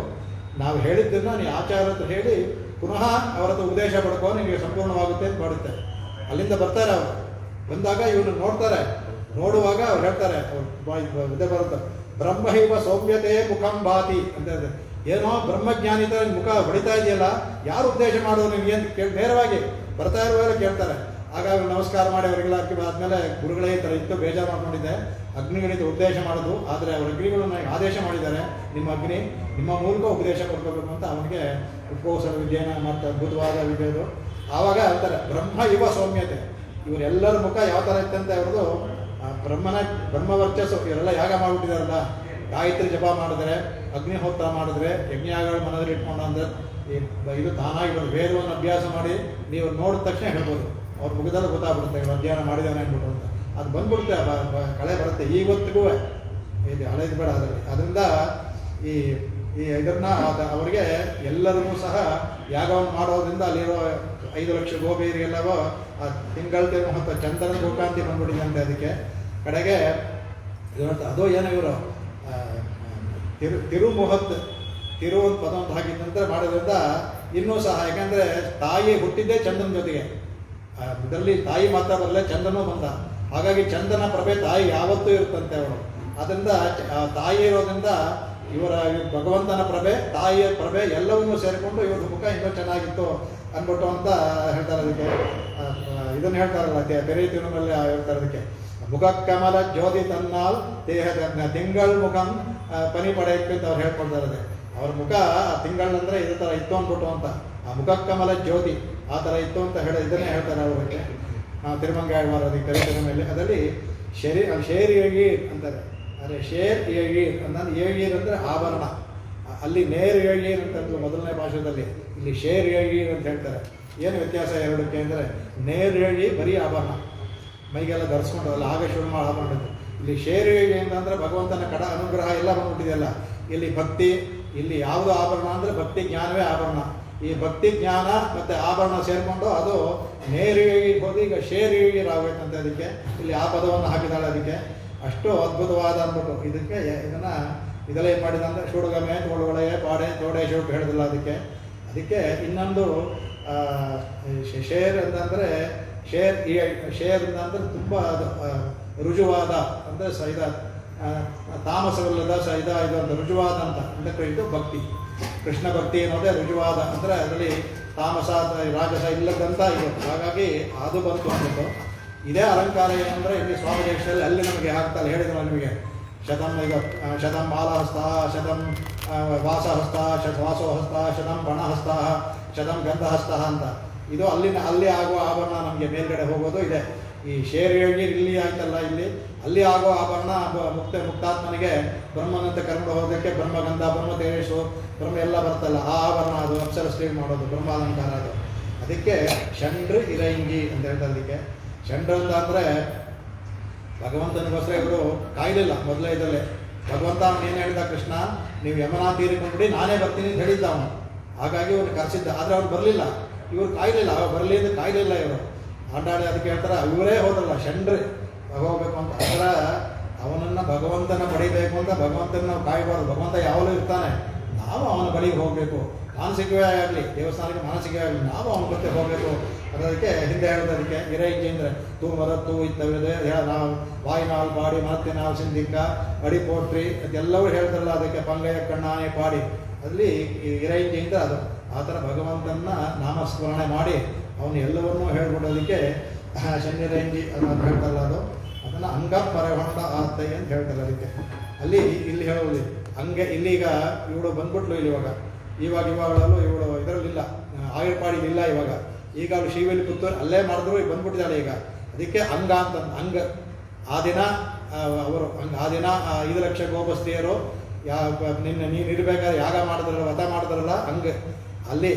ನಾವು ಹೇಳಿದ್ದನ್ನು ನೀನು ಆಚಾರ್ಯ ಹತ್ರ ಹೇಳಿ ಪುನಃ ಅವರ ಹತ್ರ ಉಪದೇಶ ಪಡ್ಕೋ, ನಿಮಗೆ ಸಂಪೂರ್ಣವಾಗುತ್ತೆ ಅಂತ ಮಾಡುತ್ತೆ. ಅಲ್ಲಿಂದ ಬರ್ತಾರೆ. ಅವರು ಬಂದಾಗ ಇವನು ನೋಡ್ತಾರೆ. ನೋಡುವಾಗ ಅವ್ರು ಹೇಳ್ತಾರೆ, ಇದೇ ಬರುತ್ತೆ, ಬ್ರಹ್ಮೈವ ಸೌಮ್ಯತೆ ಮುಖಂ ಭಾತಿ ಅಂತ. ಏನೋ ಬ್ರಹ್ಮಜ್ಞಾನಿ ಥರ ಮುಖ ಹೊಡಿತಾ ಇದೆಯಲ್ಲ, ಯಾರು ಉಪದೇಶ ಮಾಡೋದು ನಿಮಗೆ ಅಂತ ನೇರವಾಗಿ ಬರ್ತಾ ಇರುವಾಗ ಕೇಳ್ತಾರೆ. ಆಗ ನಮಸ್ಕಾರ ಮಾಡಿ ಅವರಿಗೆಲ್ಲ ಆದಮೇಲೆ ಗುರುಗಳೇ ಈ ಥರ ಇತ್ತು, ಬೇಜಾರು ಮಾಡ್ಕೊಂಡಿದ್ದೆ, ಅಗ್ನಿಗಳಿಂದ ಉಪದೇಶ ಮಾಡೋದು. ಆದರೆ ಅವ್ರ ಅಗ್ನಿಗಳನ್ನು ಆದೇಶ ಮಾಡಿದ್ದಾರೆ, ನಿಮ್ಮ ಅಗ್ನಿ ನಿಮ್ಮ ಮೂಲಕ ಉಪದೇಶ ಕೊಡ್ಕೋಬೇಕು ಅಂತ ಅವನಿಗೆ ಉಪಕೋಸಲ ವಿದ್ಯೆನ ಮಾಡ್ತಾರೆ, ಅದ್ಭುತವಾದ ವಿದ್ಯೆದು. ಆವಾಗ ಹೇಳ್ತಾರೆ ಬ್ರಹ್ಮ ಇವ ಸೌಮ್ಯತೆ. ಇವರೆಲ್ಲರ ಮುಖ ಯಾವ ಥರ ಇತ್ತಂತೆ ಅವ್ರದ್ದು, ಬ್ರಹ್ಮವರ್ಚಸ್ಸು. ಇವರೆಲ್ಲ ಯಾಗ ಮಾಡಿಬಿಟ್ಟಿದಾರಲ್ಲ, ಗಾಯತ್ರಿ ಜಪ ಮಾಡಿದ್ರೆ, ಅಗ್ನಿಹೋತ್ರ ಮಾಡಿದ್ರೆ, ಯಜ್ಞಗಳು ಮನದಲ್ಲಿ ಇಟ್ಕೊಂಡು ಅಂದರೆ ಇದು ತಾನಾಗಿ ಬರೋದು. ವೇದವನ್ನು ಅಭ್ಯಾಸ ಮಾಡಿ ನೀವು ನೋಡಿದ ತಕ್ಷಣ ಹೇಳ್ಬೋದು, ಅವ್ರ ಮುಖದಲ್ಲಿ ಗೊತ್ತಾಗ್ಬಿಡುತ್ತೆ ಇವ್ರು ಅಧ್ಯಯನ ಮಾಡಿದಾನೆ ಅಂದ್ಬಿಟ್ಟು ಅಂತ. ಅದು ಬಂದ್ಬಿಡುತ್ತೆ, ಕಳೆ ಬರುತ್ತೆ. ಇವತ್ತಿಗೂ ಇದು ಹಳೇದು ಬೇಡ ಅದರಲ್ಲಿ. ಅದರಿಂದ ಈ ಇದನ್ನು ಅವರಿಗೆ ಎಲ್ಲರಿಗೂ ಸಹ ಯಾಗವನ್ನು ಮಾಡೋದ್ರಿಂದ ಅಲ್ಲಿರೋ 5 ಲಕ್ಷ ಗೋಬೇರಿ ಎಲ್ಲವೋ ಆ ತಿಂಗಳ ಮತ್ತು ಚಂದ್ರನ ಗೋಕಾಂತಿ ಬಂದ್ಬಿಟ್ಟಿದೆ ಅಂತೆ. ಅದಕ್ಕೆ ಕಡೆಗೆ ಅದು ಏನೋ ಇವರು ತಿರುಮುಹತ್ ತಿರು ಒಂದು ಪದ ಅಂತ ಹಾಕಿದ ನಂತರ ಮಾಡೋದ್ರಿಂದ ಇನ್ನೂ ಸಹ, ಯಾಕಂದರೆ ತಾಯಿ ಹುಟ್ಟಿದ್ದೇ ಚಂದ್ರನ ಜೊತೆಗೆ, ಇದರಲ್ಲಿ ತಾಯಿ ಮಾತ್ರ ಬರಲ್ಲ, ಚಂದ್ರನೂ ಬಂದ. ಹಾಗಾಗಿ ಚಂದ್ರನ ಪ್ರಭೆ ತಾಯಿ ಯಾವತ್ತೂ ಇರುತ್ತಂತೆ ಅವಳು. ಅದರಿಂದ ತಾಯಿ ಇರೋದ್ರಿಂದ ಇವರ ಭಗವಂತನ ಪ್ರಭೆ, ತಾಯಿಯ ಪ್ರಭೆ ಎಲ್ಲವನ್ನೂ ಸೇರಿಕೊಂಡು ಇವ್ರ ಮುಖ ಇನ್ನೂ ಚೆನ್ನಾಗಿತ್ತು ಅಂದ್ಬಿಟ್ಟು ಅಂತ ಹೇಳ್ತಾರೆ. ಅದಕ್ಕೆ ಇದನ್ನು ಹೇಳ್ತಾರಲ್ಲ ತೆರೆ ತಿರುಮಲ್ಲಿ ಹೇಳ್ತಾರೆ. ಅದಕ್ಕೆ ಮುಖ ಕಮಲ ಜ್ಯೋತಿ ತನ್ನಾಲ್ ದೇಹದ ತಿಂಗಳ ಮುಖಂ ಪನಿ ಪಡೆಯಕ್ಕೆ ಅಂತ ಅವ್ರು ಹೇಳ್ಕೊಳ್ತಾರೆ. ಅವ್ರ ಮುಖ ತಿಂಗಳಂದ್ರೆ ಇದೇ ಥರ ಇತ್ತು ಅಂದ್ಬಿಟ್ಟು ಅಂತ, ಆ ಮುಖ ಕಮಲ ಜ್ಯೋತಿ ಆ ಥರ ಇತ್ತು ಅಂತ ಇದನ್ನೇ ಹೇಳ್ತಾರೆ ಅವರಿಗೆ. ತಿರುಮಂಗಾಳ್ವಾರ ಅದಕ್ಕೆ ತೆರೆ ತಿರುಮಲ್ಲಿ ಅದರಲ್ಲಿ ಶೇರ್ ಏಳೀರ್ ಅಂತಾರೆ. ಆದರೆ ಶೇರ್ ಏಳೀರ್ ಅಂತಂದ್ರೆ ಏಳೀರ್ ಅಂದರೆ ಆಭರಣ, ಅಲ್ಲಿ ನೇರ್ ಏಳೀರ್ ಅಂತಂದ್ರು ಮೊದಲನೇ ಭಾಷೆಯಲ್ಲಿ, ಇಲ್ಲಿ ಶೇರ್ ಏಳೀರ್ ಅಂತ ಹೇಳ್ತಾರೆ. ಏನು ವ್ಯತ್ಯಾಸ ಎರಡಕ್ಕೆ ಅಂದರೆ ನೇರ್ ಏಳಿ ಬರೀ ಆಭರಣ, ಮೈಗೆಲ್ಲ ಧರಿಸ್ಕೊಂಡಲ್ಲ, ಆಗ ಶುರು ಮಾಡಿ ಆಭರಣದ್ದು. ಇಲ್ಲಿ ಶೇರ್ ಏಳಿ ಅಂತಂದರೆ ಭಗವಂತನ ಕಡ ಅನುಗ್ರಹ ಎಲ್ಲ ಬಂದ್ಬಿಟ್ಟಿದೆಯಲ್ಲ. ಇಲ್ಲಿ ಭಕ್ತಿ, ಇಲ್ಲಿ ಯಾವುದು ಆಭರಣ ಅಂದರೆ ಭಕ್ತಿ ಜ್ಞಾನವೇ ಆಭರಣ. ಈ ಭಕ್ತಿ ಜ್ಞಾನ ಮತ್ತು ಆಭರಣ ಸೇರಿಕೊಂಡು ಅದು ನೇರ್ ಏಳಿ ಹೋಗಿ ಈಗ ಶೇರ್ ಏಳೀರ್ ಆಗೋಯ್ತಂತೆ. ಅದಕ್ಕೆ ಇಲ್ಲಿ ಆ ಪದವನ್ನು ಹಾಕಿದಾಳೆ. ಅದಕ್ಕೆ ಅಷ್ಟು ಅದ್ಭುತವಾದ ಅಂದ್ಬಿಟ್ಟು ಇದಕ್ಕೆ ಇದೆಲ್ಲ ಏನು ಮಾಡಿದ ಅಂದರೆ ಶುಡುಗಮೆ ತೋಳುಗಳೆಯ ಪಾಡೆ ತೋಡೆ ಶೋಕ್ ಹೇಳಿದಿಲ್ಲ. ಅದಕ್ಕೆ ಇನ್ನೊಂದು ಶೇರ್ ಅಂತಂದರೆ ಶೇರ್ ಅಂತಂದರೆ ತುಂಬ ರುಜುವಾದ ಅಂದರೆ ತಾಮಸವಿಲ್ಲದ ಇದು ಅಂತ ರುಜುವಾದ ಅಂತ ಅಂದರೆ ಇದು ಭಕ್ತಿ. ಕೃಷ್ಣ ಭಕ್ತಿ ಅನ್ನೋದೇ ರುಜುವಾದ ಅಂದರೆ ಅದರಲ್ಲಿ ತಾಮಸ ರಾಜಸ ಇಲ್ಲದಂತ ಇದು. ಹಾಗಾಗಿ ಅದು ಬಂತು ಅಂದ್ಬಿಟ್ಟು ಇದೇ ಅಲಂಕಾರ ಏನಂದರೆ ಇಲ್ಲಿ ಸ್ವಾಮಿ ದೇಶದಲ್ಲಿ ಅಲ್ಲಿ ನಮಗೆ ಹಾಕ್ತಾರೆ. ಹೇಳಿದ್ರು ನಿಮಗೆ ಶತಂ ಮಾಲಹಸ್ತ, ಶತಂ ವಾಸಹಸ್ತ, ವಾಸೋಹಸ್ತ, ಶತಂ ಬಣಹಸ್ತ, ಶತಂ ಗಂಧಹಸ್ತ ಅಂತ. ಇದು ಅಲ್ಲಿ ಆಗುವ ಆಭರಣ ನಮಗೆ ಮೇಲ್ಗಡೆ ಹೋಗೋದು ಇದೆ. ಈ ಶೇರ್ ಏಳಿ ಇಲ್ಲಿ ಆಯ್ತಲ್ಲ, ಇಲ್ಲಿ ಅಲ್ಲಿ ಆಗೋ ಆಭರಣ ಮುಕ್ತಾತ್ಮನಿಗೆ ಬ್ರಹ್ಮನಂತೆ ಕರ್ಕೊಂಡು ಹೋಗೋದಕ್ಕೆ ಬ್ರಹ್ಮಗಂಧ, ಬ್ರಹ್ಮದೇವೇಶು, ಬ್ರಹ್ಮ ಎಲ್ಲ ಬರ್ತಲ್ಲ, ಆ ಆಭರಣ ಅದು ಅಪ್ಸರಸ್ಟೇಜ್ ಮಾಡೋದು ಬ್ರಹ್ಮಾಲಂಕಾರ ಅದು. ಅದಕ್ಕೆ ಷಂಡ್ರು ಇರಂಗಿ ಅಂತ ಹೇಳ್ತಾರೆ. ಅದಕ್ಕೆ ಷಂಡ್ರು ಅಂತ ಅಂದರೆ ಭಗವಂತನಿಗೋಸ್ಕರ ಇವರು ಕಾಯ್ಲಿಲ್ಲ. ಮೊದಲೇ ಇದಲ್ಲೇ ಭಗವಂತ ಏನು ಹೇಳಿದ, ಕೃಷ್ಣ ನೀವು ಯಮನಾ ತೀರಿಕೊಂಡ್ಬಿಡಿ ನಾನೇ ಬರ್ತೀನಿ ಅಂತ ಹೇಳಿದ್ದ ಅವನು. ಹಾಗಾಗಿ ಅವ್ರು ಕರೆಸಿದ್ದ. ಆದರೆ ಅವ್ರು ಬರಲಿಲ್ಲ, ಇವ್ರು ಕಾಯ್ಲಿಲ್ಲ. ಬರಲಿ ಅಂತ ಕಾಯ್ಲಿಲ್ಲ ಇವರು ಆಟಾಡಿ. ಅದಕ್ಕೆ ಹೇಳ್ತಾರೆ ಇವರೇ ಹೋದ್ರಲ್ಲ ಷಂಡ್ರಿ ಹೋಗ್ಬೇಕು ಅಂತ. ಅದರ ಅವನನ್ನು ಭಗವಂತನ ಪಡಿಬೇಕು ಅಂತ ಭಗವಂತನ ನಾವು ಕಾಯಬಾರ್ದು. ಭಗವಂತ ಯಾವಾಗಲೂ ಇರ್ತಾನೆ, ನಾವು ಅವನ ಬಳಿಗೆ ಹೋಗಬೇಕು. ಮಾನಸಿಕವೇ ಆಗಲಿ, ದೇವಸ್ಥಾನಕ್ಕೆ ಮಾನಸಿಕವೇ ಆಗಲಿ, ನಾವು ಅವನ ಜೊತೆ ಹೋಗಬೇಕು ಅನ್ನೋದಕ್ಕೆ ಹಿಂದೆ ಹೇಳೋದಕ್ಕೆ ಇರೈಜಿ ಅಂದರೆ ತೂ ಮರತ್ತು ಇತ್ತವಿದೆ ನಾವು ವಾಯಿನಾಲ್ ಪಾಡಿ ಮರತ್ತಿನಾಲ್ ಸಿಂಧಿಕ ಅಡಿ ಪೋಟ್ರಿ ಅದೆಲ್ಲವೂ ಹೇಳ್ತಾರಲ್ಲ. ಅದಕ್ಕೆ ಪಂಗಯ್ಯ ಕಣ್ಣಾನೆ ಪಾಡಿ ಅಲ್ಲಿ ಇರೈಜಿ ಅಂದರೆ ಅದು ಆ ಥರ ಭಗವಂತನ ನಾಮಸ್ಮರಣೆ ಮಾಡಿ ಅವನು ಎಲ್ಲವನ್ನೂ ಹೇಳ್ಬಿಡೋದಕ್ಕೆ ಶನಿರಂಜಿ ಅನ್ನೋದು ಹೇಳ್ತಾರಲ್ಲ. ಅದನ್ನು ಅಂಗ ಪರಹೊಂಡ ಆತೈ ಅಂತ ಹೇಳ್ತಾರೆ. ಅದಕ್ಕೆ ಅಲ್ಲಿ ಇಲ್ಲಿ ಹೇಳೋದು ಹಂಗೆ ಇಲ್ಲಿಗ ಇವಳು ಬಂದ್ಬಿಟ್ಲು ಇಲ್ಲಿ ಇವಾಗಲೂ ಇವಳು ಇದರಲ್ಲಿಲ್ಲ, ಆಯುರ್ಪಾಡಿಲಿಲ್ಲ ಇವಾಗ. ಈಗ ಅವಳು ಶ್ರೀವೇಲಿ ಪುತ್ತೂರು ಅಲ್ಲೇ ಮಾಡಿದ್ರು ಈಗ ಬಂದ್ಬಿಟ್ಟಿದ್ದಾಳೆ ಈಗ. ಅದಕ್ಕೆ ಅಂಗ ಅಂತ ಆ ದಿನ ಅವರು ಆ ದಿನ 5 ಲಕ್ಷ ಗೋಬಸ್ತಿಯರು ನೀನು ಇರಬೇಕಾದ್ರೆ ಯಾಗ ಮಾಡಿದ್ರಲ್ಲ, ವ್ರತ ಮಾಡಿದ್ರಲ್ಲ, ಹಂಗೆ ಅಲ್ಲಿ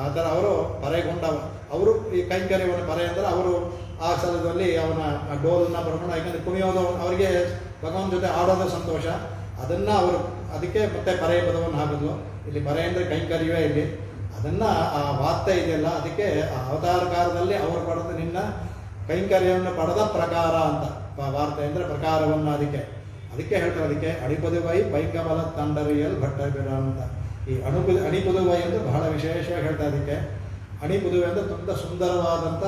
ಆ ಥರ ಅವರು ಪರೆಗೊಂಡವ. ಅವರು ಈ ಕೈಂಕರ್ಯವನ್ನು ಪರೆ ಅಂದರೆ ಅವರು ಆ ಸ್ಥಳದಲ್ಲಿ ಅವನ ಡೋಲನ್ನ ಬರ್ಕೊಂಡು ಯಾಕಂದರೆ ಕುಣಿಯೋದು ಅವರಿಗೆ ಭಗವಂತ ಜೊತೆ ಆಡೋದು ಸಂತೋಷ. ಅದನ್ನು ಅವರು ಅದಕ್ಕೆ ಮತ್ತೆ ಪರೆಯ ಪದವನ್ನು ಹಾಕಿದ್ಲು. ಇಲ್ಲಿ ಪರೆ ಅಂದರೆ ಕೈಂಕರ್ಯವೇ ಇಲ್ಲಿ. ಅದನ್ನು ಆ ವಾರ್ತೆ ಇದೆಯಲ್ಲ, ಅದಕ್ಕೆ ಆ ಅವತಾರ ಕಾಲದಲ್ಲಿ ಅವರು ಪಡೆದ ನಿನ್ನ ಕೈಂಕರ್ಯವನ್ನು ಪಡೆದ ಪ್ರಕಾರ ಅಂತ ವಾರ್ತೆ ಅಂದರೆ ಪ್ರಕಾರವನ್ನು. ಅದಕ್ಕೆ ಹೇಳ್ತಾರೆ. ಅದಕ್ಕೆ ಅಡಿಪದುವೈ ಪೈಕಮಲ ತಂಡರಿಯಲ್ ಭಟ್ಟಬಿರ ಅಂತ. ಈ ಅಣಿಪುದುವೈ ಅಂದರೆ ಬಹಳ ವಿಶೇಷವಾಗಿ ಹೇಳ್ತಾರೆ. ಅದಕ್ಕೆ ಅಣಿಪುದುವೆ ಅಂದರೆ ತುಂಬ ಸುಂದರವಾದಂಥ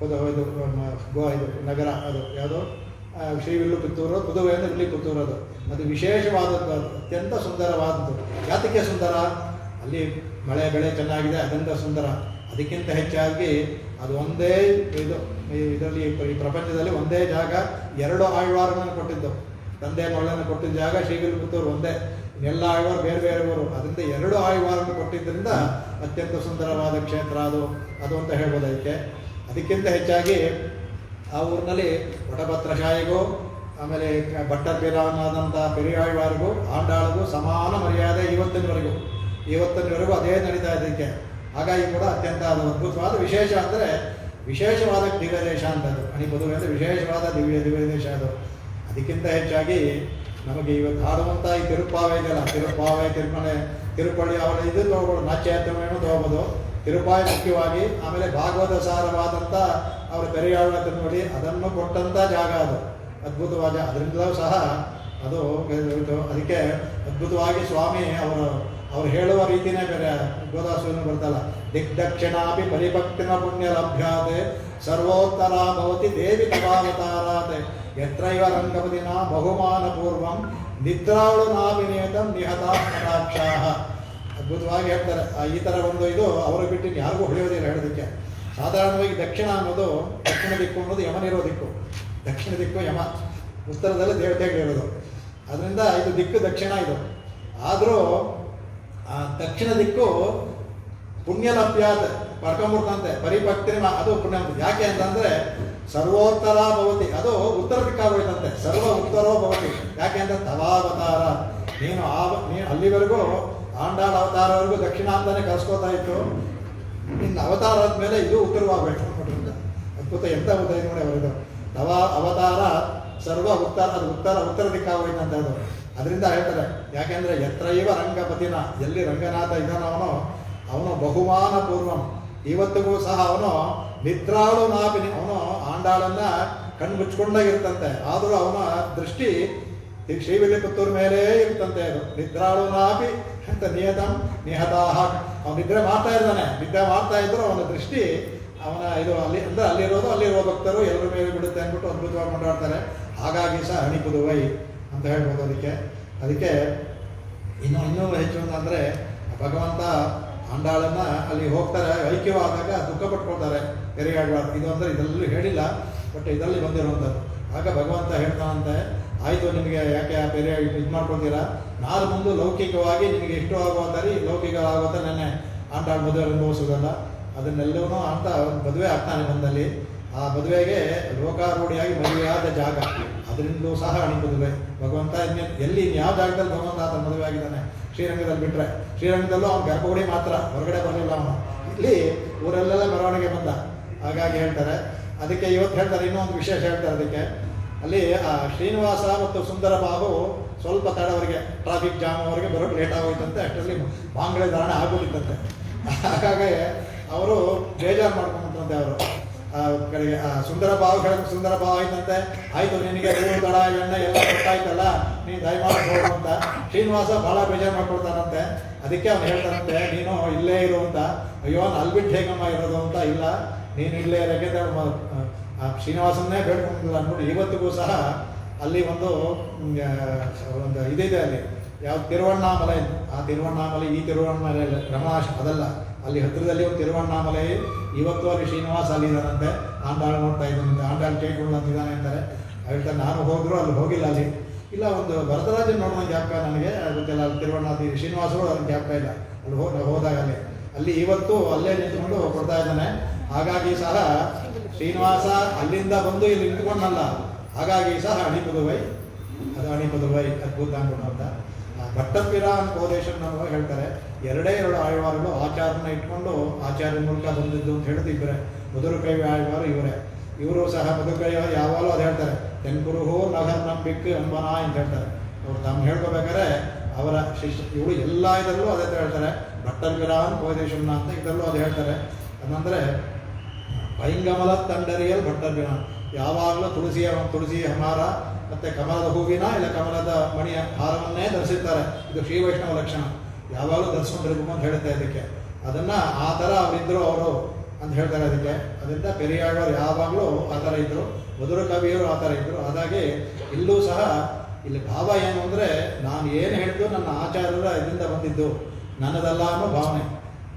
ಇದು ನಗರ. ಅದು ಯಾವುದೋ ಶ್ರೀವಿಲ್ಲು ಪುತ್ತೂರು, ಪುದುವೆ ಅಂದರೆ ಇಲ್ಲಿ ಪುತ್ತೂರು. ಅದು ವಿಶೇಷವಾದದ್ದು, ಅದು ಅತ್ಯಂತ ಸುಂದರವಾದದ್ದು. ಯಾತಕ್ಕೆ ಸುಂದರ? ಅಲ್ಲಿ ಮಳೆ ಬೆಳೆ ಚೆನ್ನಾಗಿದೆ, ಅದರಿಂದ ಸುಂದರ. ಅದಕ್ಕಿಂತ ಹೆಚ್ಚಾಗಿ ಅದು ಒಂದೇ ಇದರಲ್ಲಿ ಈ ಪ್ರಪಂಚದಲ್ಲಿ ಒಂದೇ ಜಾಗ 2 ಆಳ್ವಾರಗಳನ್ನು ಕೊಟ್ಟಿದ್ದು. ತಂದೆ ಮಗಳನ್ನು ಕೊಟ್ಟಿದ್ದ ಜಾಗ ಶ್ರೀವಿಲ್ಲು ಪುತ್ತೂರು ಒಂದೇ. ಎಲ್ಲ ಆಳ್ವಾರು ಬೇರೆ ಬೇರೆ ಊರು. ಅದರಿಂದ 2 ಆಳ್ವಾರನ್ನು ಕೊಟ್ಟಿದ್ದರಿಂದ ಅತ್ಯಂತ ಸುಂದರವಾದ ಕ್ಷೇತ್ರ ಅದು ಅಂತ ಹೇಳ್ಬೋದು. ಅದಕ್ಕಿಂತ ಹೆಚ್ಚಾಗಿ ಆ ಊರಿನಲ್ಲಿ ವಟಭದ್ರಶಾಹಿಗೂ ಆಮೇಲೆ ಭಟ್ಟರ್ಬಿರಾನಾದಂಥ ಪೆರಿಯಾಳ್ವಾರಿಗೂ ಆಂಡಾಳಿಗೂ ಸಮಾನ ಮರ್ಯಾದೆ ಇವತ್ತಿನವರೆಗೂ ಅದೇ ನಡೀತಾ ಇದಕ್ಕೆ. ಹಾಗಾಗಿ ಕೂಡ ಅತ್ಯಂತ ಅದು ಅದ್ಭುತವಾದ ವಿಶೇಷ ಅಂದರೆ ವಿಶೇಷವಾದ ದಿವ್ಯ ದೇಶ ಅಂತ. ಅದು ಅಣಿಪದುವೆ ಅಂದರೆ ವಿಶೇಷವಾದ ದಿವ್ಯ ದೇಶ ಅದು. ಅದಕ್ಕಿಂತ ಹೆಚ್ಚಾಗಿ ನಮಗೆ ಇವತ್ತು ಹಾಡುವಂಥ ಈ ತಿರುಪಾವೆ ಇದೆಯಲ್ಲ, ತಿರುಪಾವೆ, ತಿರುಮಲೆ, ತಿರುಪಳ್ಳಿ, ಅವಳ ಇದು ತೊಗೊಬೋದು, ನಾಟ್ಯಾತ್ಮವನ್ನು ತೊಗೋಬೋದು. ತಿರುಪಾವೆ ಮುಖ್ಯವಾಗಿ. ಆಮೇಲೆ ಭಾಗವತ ಸಾರವಾದಂಥ ಅವರ ಪೆರಿಯಾಳ ತಿರುಮಡಿ ಅದನ್ನು ಕೊಟ್ಟಂಥ ಜಾಗ ಅದು, ಅದ್ಭುತವಾದ. ಅದರಿಂದಲೂ ಸಹ ಅದು ಅದಕ್ಕೆ ಅದ್ಭುತವಾಗಿ ಸ್ವಾಮಿ ಅವರು ಹೇಳುವ ರೀತಿಯೇ ಬೇರೆ. ಗೋದಾಸೂನು ಬರ್ತಲ್ಲ, ದಿಗ್ದಕ್ಷಿಣಾಪಿ ಪರಿಭಕ್ತಿನ ಪುಣ್ಯ ಲಭ್ಯಾತೆ ಸರ್ವೋತ್ತರ ಭವತಿ ದೇವಿ ತವಾವತಾರಾತೆ ಯತ್ರೈವ ರಂಗಪದಿನ ಬಹುಮಾನ ಪೂರ್ವಂ ನಿದ್ರಾಳು ನಾವಿನೇತಂ ನಿಹತಾ ಕಟಾಕ್ಷಾಹ. ಅದ್ಭುತವಾಗಿ ಹೇಳ್ತಾರೆ. ಈ ಥರ ಒಂದು ಇದು ಅವರು ಬಿಟ್ಟು ಯಾರಿಗೂ ಹೊಳೆಯೋದಿಲ್ಲ ಹೇಳೋದಕ್ಕೆ. ಸಾಧಾರಣವಾಗಿ ದಕ್ಷಿಣ ಅನ್ನೋದು, ದಕ್ಷಿಣ ದಿಕ್ಕು ಅನ್ನೋದು ಯಮನಿರೋ ದಿಕ್ಕು. ದಕ್ಷಿಣ ದಿಕ್ಕು ಯಮ, ಉತ್ತರದಲ್ಲಿ ದೇವತೆಗಳಿರೋದು. ಅದರಿಂದ ಇದು ದಿಕ್ಕು ದಕ್ಷಿಣ ಇದು. ಆದರೂ ಆ ದಕ್ಷಿಣ ದಿಕ್ಕು ಪುಣ್ಯ ಲಭ್ಯಾತ್ ಪಡ್ಕೊಂಬಿಡ್ತಂತೆ, ಪರಿಭಕ್ತಿ ಅದು ಪುಣ್ಯ. ಯಾಕೆ ಅಂತಂದರೆ ಸರ್ವೋತ್ತರ ಭವತಿ, ಅದು ಉತ್ತರ ದಿಕ್ಕಾಗೋಯ್ತಂತೆ. ಸರ್ವ ಉತ್ತರೋ ಭವತಿ. ಯಾಕೆ ಅಂತ ತವಾವತಾರ, ನೀನು ಅಲ್ಲಿವರೆಗೂ ಆಂಡಾಳ ಅವತಾರವರೆಗೂ ದಕ್ಷಿಣ ಅಂತಾನೆ ಕರ್ಸ್ಕೋತಾ ಇತ್ತು. ನಿನ್ನ ಅವತಾರ ಆದಮೇಲೆ ಇದು ಉತ್ತರವಾಗಬೇಕು ಅಂತ. ಅದ್ಭುತ, ಎಂಥ ಉದಯ ನೋಡಿ ಅವರಿದು. ತವಾ ಅವತಾರ ಸರ್ವ ಉತ್ತರ, ಅದು ಉತ್ತರ ದಿಕ್ಕಾಗೋಯ್ತಂತೆ ಅದು. ಅದರಿಂದ ಹೇಳ್ತಾರೆ, ಯಾಕೆಂದರೆ ಯತ್ರೈವ ರಂಗಪತಿನ, ಎಲ್ಲಿ ರಂಗನಾಥ ಇದ್ದಾನವನೋ ಅವನು ಬಹುಮಾನ ಪೂರ್ವಂ, ಇವತ್ತಿಗೂ ಸಹ ಅವನು ನಿದ್ರಾಳು ನಾಪಿನಿ, ಅವನು ಆಂಡಾಳನ್ನ ಕಣ್ಣು ಮುಚ್ಕೊಂಡಾಗಿರ್ತಂತೆ. ಆದರೂ ಅವನ ದೃಷ್ಟಿ ಈಗ ಶ್ರೀವಿಲ್ಲಿಪುತ್ತೂರ ಮೇಲೆ ಇರ್ತಂತೆ. ಅದು ನಿದ್ರಾಳು ನಾಪಿ ಅಂತ ನಿಯತಂ ನಿಹತಾಹ. ಅವನು ನಿದ್ರೆ ಮಾಡ್ತಾ ಇದ್ದಾನೆ, ನಿದ್ರೆ ಮಾಡ್ತಾ ಇದ್ರು ಅವನ ದೃಷ್ಟಿ ಅವನ ಇದು ಅಲ್ಲಿ ಅಂದರೆ ಅಲ್ಲಿರುವ ಭಕ್ತರು ಎಲ್ಲರ ಮೇಲೆ ಬಿಡುತ್ತೆ ಅಂದ್ಬಿಟ್ಟು ಅದ್ಭುತವಾಗಿ ಕೊಂಡಾಡ್ತಾರೆ. ಹಾಗಾಗಿ ಸಹ ಹಣಿಪುದುವೈ ಅಂತ ಹೇಳ್ಬೋದು. ಅದಕ್ಕೆ ಇನ್ನೂ ಹೆಚ್ಚು ಅಂತಂದರೆ ಭಗವಂತ ಆಂಡಾಳನ್ನ ಅಲ್ಲಿ ಹೋಗ್ತಾರೆ, ಐಕ್ಯವಾದಾಗ ದುಃಖ ಪಟ್ಕೊಳ್ತಾರೆ ಪೆರಿಯಾಳ್ವಾರ್. ಇದು ಅಂದರೆ ಇದೆಲ್ಲೂ ಹೇಳಿಲ್ಲ, ಬಟ್ ಇದರಲ್ಲಿ ಬಂದಿರುವಂಥದ್ದು. ಆಗ ಭಗವಂತ ಹೇಳ್ತಾನಂತೆ, ಆಯಿತು ನಿಮಗೆ ಯಾಕೆ ಆ ಪೆರಿಯ ಇದು ಮಾಡ್ಕೊಳ್ತೀರಾ, ನಾನು ಮುಂದೆ ಲೌಕಿಕವಾಗಿ ನಿಮಗೆ ಇಷ್ಟು ಆಗುವಂಥರಿ ಲೌಕಿಕ ಆಗುವಂಥ ನೆನ್ನೆ ಆಂಡಾಳ್ ಮದುವೆ ಅನುಭವಿಸೋದಲ್ಲ, ಅದನ್ನೆಲ್ಲವೂ ಅಂತ ಮದುವೆ ಆಗ್ತಾನೆ ಬಂದಲ್ಲಿ. ಆ ಮದುವೆಗೆ ಲೋಕಾರೂಢಿಯಾಗಿ ಮದುವೆಯಾದ ಜಾಗ, ಅದರಿಂದಲೂ ಸಹ ಅಣಿಮದುವೆ. ಭಗವಂತ ಎಲ್ಲಿ ಯಾವ ಜಾಗದಲ್ಲಿ ಭಗವಂತ ಆತ ಮದುವೆ ಆಗಿದ್ದಾನೆ, ಶ್ರೀರಂಗದಲ್ಲಿ ಬಿಟ್ಟರೆ. ಶ್ರೀರಂಗದಲ್ಲೂ ಅವ್ನು ಗರ್ಭಗುಡಿ ಮಾತ್ರ, ಹೊರಗಡೆ ಬರಲಿಲ್ಲ ಅವನು. ಇಲ್ಲಿ ಊರಲ್ಲೆಲ್ಲ ಮೆರವಣಿಗೆ ಬಂದ. ಹಾಗಾಗಿ ಹೇಳ್ತಾರೆ. ಅದಕ್ಕೆ ಇವತ್ತು ಹೇಳ್ತಾರೆ, ಇನ್ನೊಂದು ವಿಶೇಷ ಹೇಳ್ತಾರೆ ಅದಕ್ಕೆ. ಅಲ್ಲಿ ಆ ಶ್ರೀನಿವಾಸ ಮತ್ತು ಸುಂದರ ಬಾಬು ಸ್ವಲ್ಪ ತಡವರೆಗೆ ಟ್ರಾಫಿಕ್ ಜಾಮ್ ಅವರಿಗೆ ಬರೋಕ್ಕೆ ಲೇಟ್ ಆಗೋಯ್ತಂತೆ. ಅಷ್ಟರಲ್ಲಿ ಬಾಂಗ್ಳೆ ಧಾರಣ ಆಗ್ಬಿಟ್ಟಿತ್ತಂತೆ. ಹಾಗಾಗಿ ಅವರು ಬೇಜಾರು ಮಾಡ್ಕೊಂಬಂತಂತೆ. ಅವರು ಕಡೆಗೆ ಸುಂದರ ಭಾವ ಹೇಳಿದ್ರೆ ಸುಂದರ ಭಾವ ಆಯ್ತಂತೆ. ಆಯಿತು ನಿನಗೆ ಹೂವು ದಡ ಎಣ್ಣೆ ಎಲ್ಲ ಕೊಟ್ಟಾಯ್ತಲ್ಲ, ನೀನು ದಯಮಾಡಿ ಹೋಗು ಅಂತ. ಶ್ರೀನಿವಾಸ ಭಾಳ ಬೇಜಾರು ಮಾಡ್ಕೊಳ್ತಾನಂತೆ. ಅದಕ್ಕೆ ಅವ್ನು ಹೇಳ್ತಾನಂತೆ, ನೀನು ಇಲ್ಲೇ ಇರು ಅಂತ. ಅಯ್ಯೋ ಅಲ್ಲಿ ಬಿಟ್ಟು ಹೇಗಮ್ಮ ಇರೋದು ಅಂತ. ಇಲ್ಲ, ನೀನು ಇಲ್ಲೇ ಇರೋಕ್ಕೆ ಶ್ರೀನಿವಾಸನ್ನೇ ಬೇಡ್ಕೊಂಡಿಲ್ಲ ಅಂದ್ಬಿಟ್ಟು ಇವತ್ತಿಗೂ ಸಹ ಅಲ್ಲಿ ಒಂದು ಇದಿದೆ. ಅಲ್ಲಿ ಯಾವ ತಿರುವಣ್ಣಾಮಲೈ, ಆ ತಿರುವಣ್ಣಾಮಲೈ ಈ ತಿರುವಣ್ಣಾಮಲೈ ರಮಣಾಶ್ ಅದಲ್ಲ, ಅಲ್ಲಿ ಹತ್ತಿರದಲ್ಲಿ ಒಂದು ತಿರುವಣ್ಣಾಮಲೈ. ಇವತ್ತು ಅಲ್ಲಿ ಶ್ರೀನಿವಾಸ ಅಲ್ಲಿದ್ದಾನಂತೆ. ಆಂಡಾಳು ನೋಡ್ತಾ ಇದ್ದಾನಂತೆ. ಆಂಡಾಳು ಕೇಳ್ಕೊಂಡು ಅಂತಿದ್ದಾನೆ ಅಂತಾರೆ. ಹೇಳ್ತಾರೆ, ನಾನು ಹೋದ್ರು ಅಲ್ಲಿ ಹೋಗಿಲ್ಲ. ಅಲ್ಲಿ ಇಲ್ಲ, ಒಂದು ಭರತರಾಜನ್ ನೋಡೋಣ ಜ್ಞಾಪಕ ನನಗೆ ಗೊತ್ತಿಲ್ಲ. ಅಲ್ಲಿ ತಿರುವಣ್ಣ ಶ್ರೀನಿವಾಸಗಳು ಅದನ್ನು ಜ್ಞಾಪಕ ಇಲ್ಲ. ಅಲ್ಲಿ ಹೋದಾಗ ಅಲ್ಲಿ ಇವತ್ತು ಅಲ್ಲೇ ನಿಂತ್ಕೊಂಡು ಕೊಡ್ತಾ ಇದ್ದಾನೆ. ಹಾಗಾಗಿ ಸಹ ಶ್ರೀನಿವಾಸ ಅಲ್ಲಿಂದ ಬಂದು ಇಲ್ಲಿ ನಿಂತ್ಕೊಂಡಲ್ಲ. ಹಾಗಾಗಿ ಸಹ ಅಣಿಪದುವೈ, ಅದು ಅಣಿಪದುವೈ ಅದ್ಭುತ ಅಂತ. ಭಟ್ಟಪಿರಾನ್ ಕೋದೇಶನ್ ಅನ್ನುವಾಗ ಹೇಳ್ತಾರೆ, ಎರಡೇ ಎರಡು ಆಳ್ವಾರಗಳು ಆಚಾರನ ಇಟ್ಕೊಂಡು ಆಚಾರ್ಯ ಮೂಲಕ ಬಂದಿದ್ದು ಅಂತ ಹೇಳಿದ್ರೆ ಮಧುರಕೈ ಆಳ್ವಾರು ಇವರೇ. ಇವರು ಸಹ ಮಧುರಕೈ ಯಾವಾಗಲೂ ಅದು ಹೇಳ್ತಾರೆ, ತೆನ್ಕುರುಹೋ ನಗರ್ ನಂಬಿಕ್ ಅನ್ಬನ ಅಂತ ಹೇಳ್ತಾರೆ. ಅವ್ರು ತಮ್ಮ ಹೇಳ್ಕೋಬೇಕಾದ್ರೆ ಅವರ ಶಿಷ್ಯ ಇವಳು ಎಲ್ಲ ಇದರಲ್ಲೂ ಅದೇ ಹೇಳ್ತಾರೆ. ಭಟ್ಟಪಿರಾನ್ ಕೋದೇಶನ್ನ ಅಂತ ಇದರಲ್ಲೂ ಅದು ಹೇಳ್ತಾರೆ. ಅದಂದರೆ ಪೈಂಗಮಲ ತಂಡರಿಯಲ್ ಭಟ್ಟಪಿರಾನ್, ಯಾವಾಗಲೂ ತುಳಸಿ ಹಮಾರ ಮತ್ತು ಕಮಲದ ಹೂವಿನ ಇಲ್ಲ ಕಮಲದ ಮಣಿಯ ಹಾರವನ್ನೇ ಧರಿಸಿರ್ತಾರೆ. ಇದು ಶ್ರೀ ವೈಷ್ಣವ ಲಕ್ಷಣ. ಯಾವಾಗಲೂ ಧರಿಸ್ಕೊಂಡಿರ್ಬೇಕು ಅಂತ ಹೇಳುತ್ತೆ. ಅದಕ್ಕೆ ಅದನ್ನು ಆ ಥರ ಅವರಿದ್ದರು ಅವರು ಅಂತ ಹೇಳ್ತಾರೆ. ಅದಕ್ಕೆ ಅದರಿಂದ ಪೆರಿಯಾಳವರು ಯಾವಾಗಲೂ ಆ ಥರ ಇದ್ದರು, ಮಧುರ ಕವಿಯರು ಆ ಥರ ಇದ್ದರು. ಹಾಗಾಗಿ ಇಲ್ಲೂ ಸಹ ಇಲ್ಲಿ ಭಾವ ಏನು ಅಂದರೆ, ನಾನು ಏನು ಹೇಳಿದ್ದು ನನ್ನ ಆಚಾರ್ಯರ ಇದರಿಂದ ಬಂದಿದ್ದು, ನನ್ನದಲ್ಲ ಅನ್ನೋ ಭಾವನೆ.